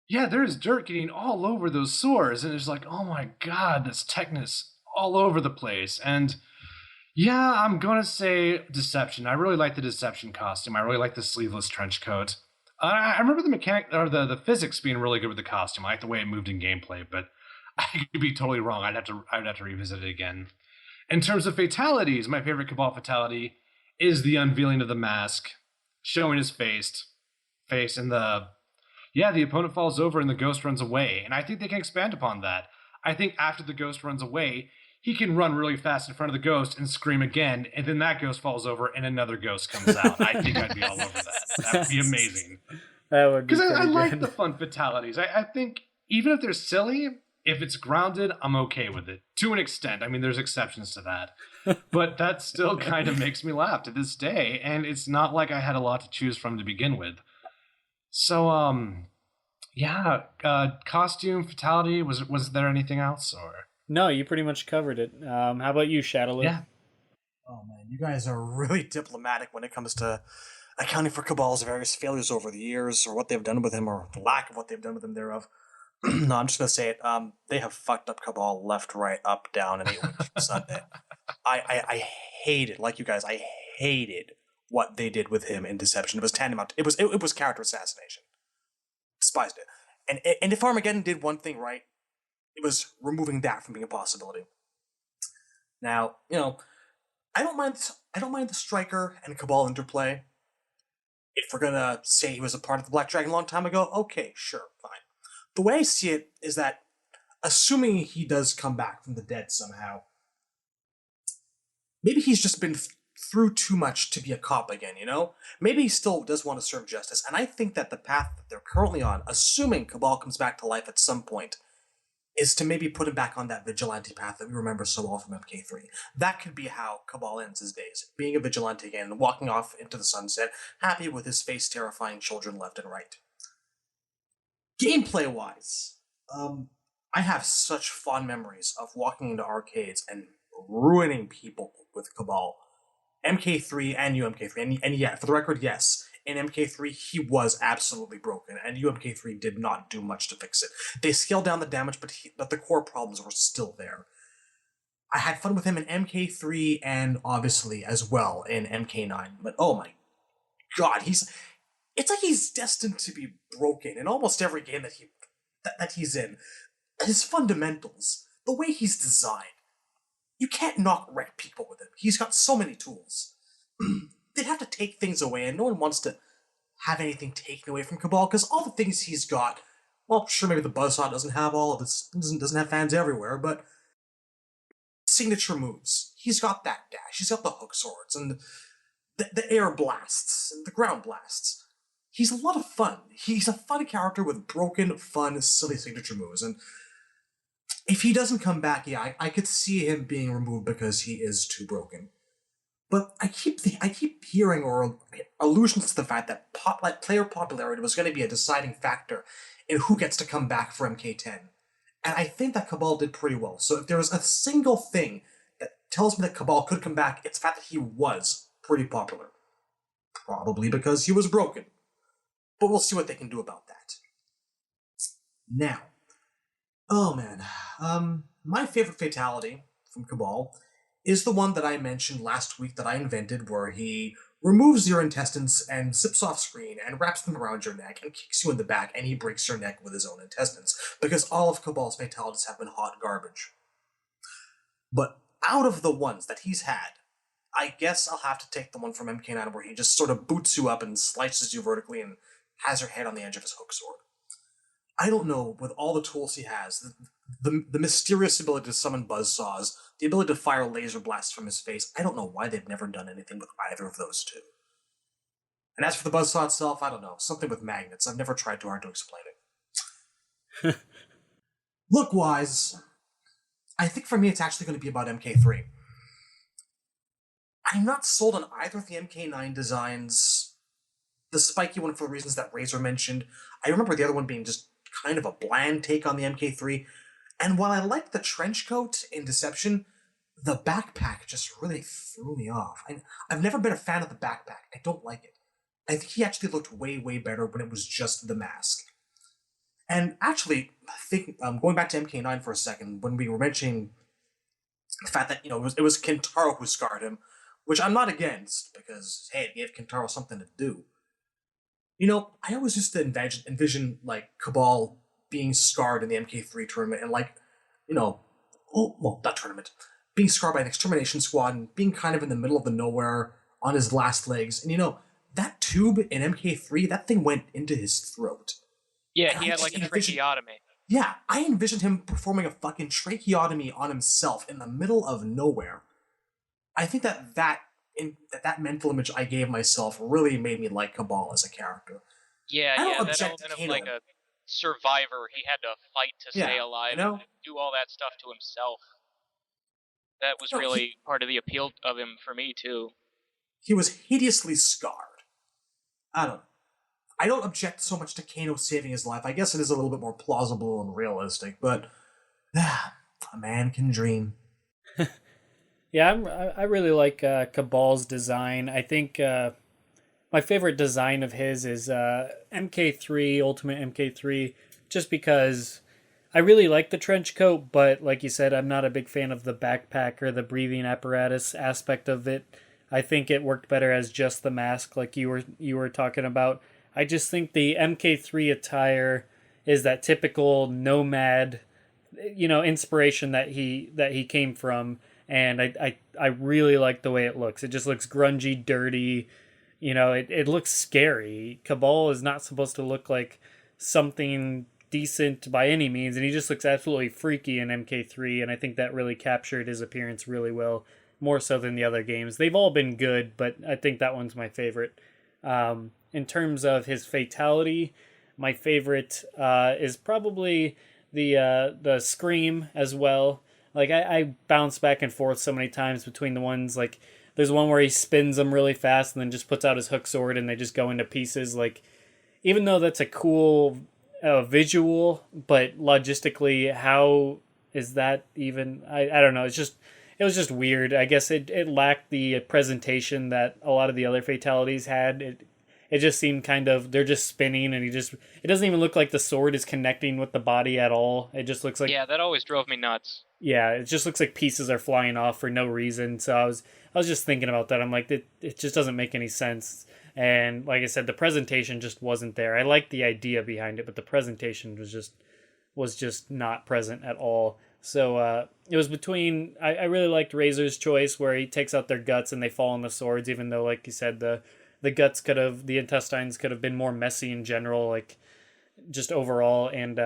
D: Yeah, there's dirt getting all over those sores, and it's like, oh my God, this tetanus all over the place. And yeah, I'm gonna say Deception. I really like the Deception costume. I really like the sleeveless trench coat. I remember the mechanic or the physics being really good with the costume. I like the way it moved in gameplay, but I could be totally wrong. I'd have to revisit it again. In terms of fatalities, my favorite Kabal fatality is the unveiling of the mask, showing his face, and the opponent falls over and the ghost runs away. And I think they can expand upon that. I think after the ghost runs away, he can run really fast in front of the ghost and scream again, and then that ghost falls over and another ghost comes out. I think I'd be all over that. That would be amazing.
A: That would be
D: Because I
A: pretty
D: like
A: good.
D: the fun fatalities. I think even if they're silly, if it's grounded, I'm okay with it. To an extent. I mean, there's exceptions to that. But that still kind of makes me laugh to this day, and it's not like I had a lot to choose from to begin with. So, costume, fatality, was there anything else, or?
A: No, you pretty much covered it. How about you, Shadowloo?
D: Yeah.
C: Oh man, you guys are really diplomatic when it comes to accounting for Cabal's various failures over the years, or what they've done with him, or the lack of what they've done with him thereof. No, I'm just gonna say it. They have fucked up Kabal left, right, up, down, and 8 weeks from Sunday. I hated, like you guys, I hated what they did with him in Deception. It was tantamount. It was character assassination. Despised it. And if Armageddon did one thing right, it was removing that from being a possibility. Now, I don't mind the Striker and Kabal interplay. If we're gonna say he was a part of the Black Dragon a long time ago, okay, sure, fine. The way I see it is that, assuming he does come back from the dead somehow, maybe he's just been through too much to be a cop again, Maybe he still does want to serve justice, and I think that the path that they're currently on, assuming Kabal comes back to life at some point, is to maybe put him back on that vigilante path that we remember so well from MK3. That could be how Kabal ends his days, being a vigilante again, and walking off into the sunset, happy with his face terrifying children left and right. Gameplay-wise, I have such fond memories of walking into arcades and ruining people with Kabal. MK3 and UMK3, and yeah, for the record, yes, in MK3 he was absolutely broken, and UMK3 did not do much to fix it. They scaled down the damage, but the core problems were still there. I had fun with him in MK3 and obviously as well in MK9, but oh my god, it's like he's destined to be broken in almost every game that he's in. His fundamentals, the way he's designed, you can't not wreck people with him. He's got so many tools. They'd have to take things away, and no one wants to have anything taken away from Kabal, because all the things he's got, well, sure, maybe the Buzzsaw doesn't have all of this, doesn't have fans everywhere, but signature moves. He's got that dash, he's got the hook swords, and the air blasts, and the ground blasts. He's a lot of fun. He's a fun character with broken, fun, silly signature moves, and if he doesn't come back, yeah, I could see him being removed because he is too broken. But I keep hearing or allusions to the fact that player popularity was going to be a deciding factor in who gets to come back for MK10. And I think that Kabal did pretty well. So if there was a single thing that tells me that Kabal could come back, it's the fact that he was pretty popular. Probably because he was broken. But we'll see what they can do about that. Now, oh man, my favorite fatality from Kabal is the one that I mentioned last week that I invented, where he removes your intestines and zips off screen and wraps them around your neck and kicks you in the back, and he breaks your neck with his own intestines, because all of Kabal's fatalities have been hot garbage. But out of the ones that he's had, I guess I'll have to take the one from MK9 where he just sort of boots you up and slices you vertically and has your head on the edge of his hook sword. I don't know, with all the tools he has, the mysterious ability to summon buzzsaws, the ability to fire laser blasts from his face, I don't know why they've never done anything with either of those two. And as for the buzzsaw itself, I don't know, something with magnets. I've never tried too hard to explain it. Look-wise, I think for me it's actually going to be about MK3. I'm not sold on either of the MK9 designs. The spiky one for the reasons that Razor mentioned. I remember the other one being just kind of a bland take on the MK3. And while I like the trench coat in Deception, the backpack just really threw me off. I've never been a fan of the backpack. I don't like it. I think he actually looked way, way better when it was just the mask. And actually, going back to MK9 for a second, when we were mentioning the fact that, it was Kentaro who scarred him, which I'm not against, because, hey, it gave Kentaro something to do. I always used to envision Kabal being scarred in the MK3 tournament, and not tournament, being scarred by an extermination squad and being kind of in the middle of the nowhere on his last legs. And that tube in MK3, that thing went into his throat.
E: Yeah,
C: And
E: he had a tracheotomy.
C: Yeah, I envisioned him performing a fucking tracheotomy on himself in the middle of nowhere. I think that mental image I gave myself really made me like Kabal as a character.
E: Yeah,
C: I don't
E: that
C: object
E: element
C: to
E: of
C: Kano.
E: a survivor, he had to fight to stay alive and do all that stuff to himself. That was really part of the appeal of him for me, too.
C: He was hideously scarred. I don't object so much to Kano saving his life. I guess it is a little bit more plausible and realistic, but a man can dream.
A: Yeah, I really like Cabal's design. I think my favorite design of his is MK3, Ultimate MK3, just because I really like the trench coat, but like you said, I'm not a big fan of the backpack or the breathing apparatus aspect of it. I think it worked better as just the mask, like you were talking about. I just think the MK3 attire is that typical nomad, inspiration that he came from. And I really like the way it looks. It just looks grungy, dirty. It looks scary. Kabal is not supposed to look like something decent by any means, and he just looks absolutely freaky in MK3, and I think that really captured his appearance really well, more so than the other games. They've all been good, but I think that one's my favorite. In terms of his fatality, my favorite is probably the Scream as well. I bounce back and forth so many times between the ones, there's one where he spins them really fast and then just puts out his hook sword and they just go into pieces. Even though that's a cool visual, but logistically, how is that even? I don't know. It was just weird. I guess it lacked the presentation that a lot of the other fatalities had. It just seemed kind of, they're just spinning and it doesn't even look like the sword is connecting with the body at all. It just looks like...
E: Yeah, that always drove me nuts.
A: Yeah, it just looks like pieces are flying off for no reason. So I was just thinking about that. I'm like, it just doesn't make any sense. And like I said, the presentation just wasn't there. I liked the idea behind it, but the presentation was just not present at all. So it was between... I really liked Razor's choice where he takes out their guts and they fall on the swords, even though, like you said, the intestines could have been more messy in general, just overall. And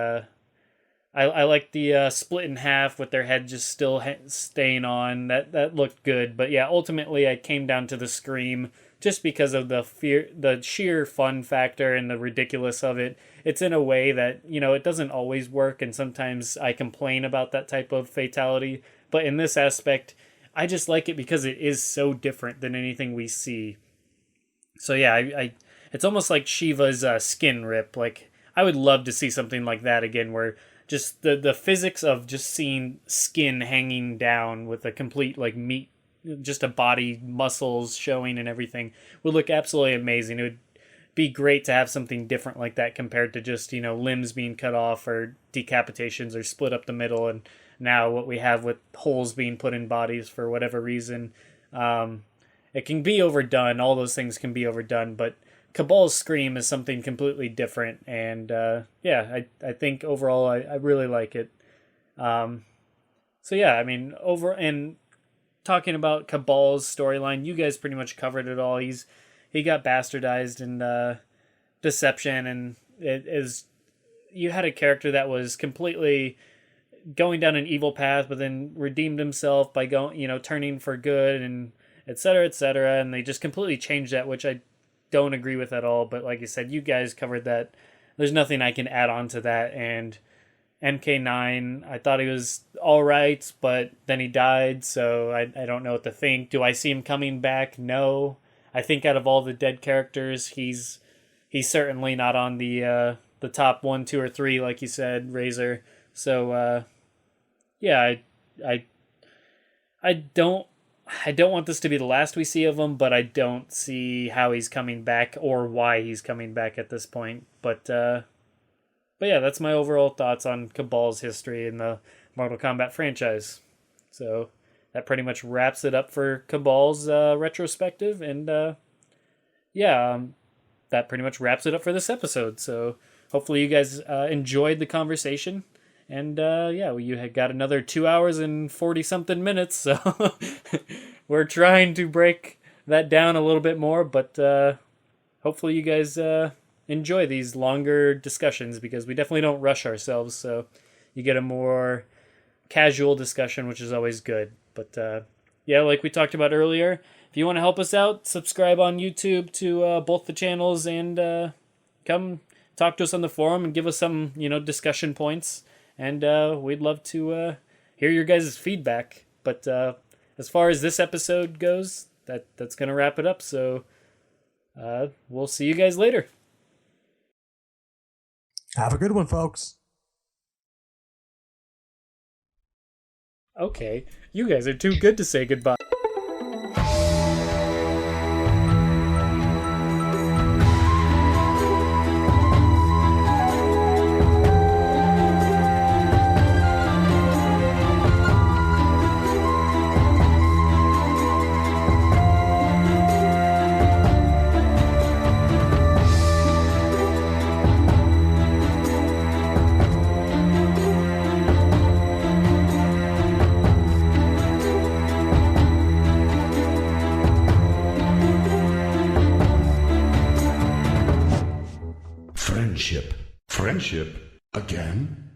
A: I like the split in half with their head just still staying on. That looked good. But yeah, ultimately I came down to the Scream just because of the sheer fun factor and the ridiculous of it. It's in a way that, it doesn't always work, and sometimes I complain about that type of fatality. But in this aspect, I just like it because it is so different than anything we see. So yeah, it's almost like Shiva's skin rip. I would love to see something like that again, where just the physics of just seeing skin hanging down with a complete meat, just a body, muscles showing and everything would look absolutely amazing. It would be great to have something different like that compared to just limbs being cut off or decapitations or split up the middle. And now what we have with holes being put in bodies for whatever reason. It can be overdone. All those things can be overdone, but Kabal's Scream is something completely different. And I think overall I really like it. So yeah, I mean, talking about Kabal's storyline, you guys pretty much covered it all. He got bastardized in Deception, and you had a character that was completely going down an evil path, but then redeemed himself by turning for good, and et cetera, and they just completely changed that, which I don't agree with at all. But like I said, you guys covered that. There's nothing I can add on to that. And MK9, I thought he was all right, but then he died, so I don't know what to think. Do I see him coming back? No. I think out of all the dead characters, he's certainly not on the top 1, 2, or 3, like you said, Razor. So I don't want this to be the last we see of him, but I don't see how he's coming back or why he's coming back at this point. But yeah, that's my overall thoughts on Kabal's history in the Mortal Kombat franchise. So that pretty much wraps it up for Kabal's retrospective, and that pretty much wraps it up for this episode. So hopefully you guys enjoyed the conversation. And you had got another 2 hours and 40-something minutes, so we're trying to break that down a little bit more, but hopefully you guys enjoy these longer discussions, because we definitely don't rush ourselves, so you get a more casual discussion, which is always good. But like we talked about earlier, if you want to help us out, subscribe on YouTube to both the channels, and come talk to us on the forum and give us some discussion points. And we'd love to hear your guys' feedback. But as far as this episode goes, that's going to wrap it up. So we'll see you guys later.
F: Have a good one, folks.
A: Okay, you guys are too good to say goodbye.
G: Friendship again?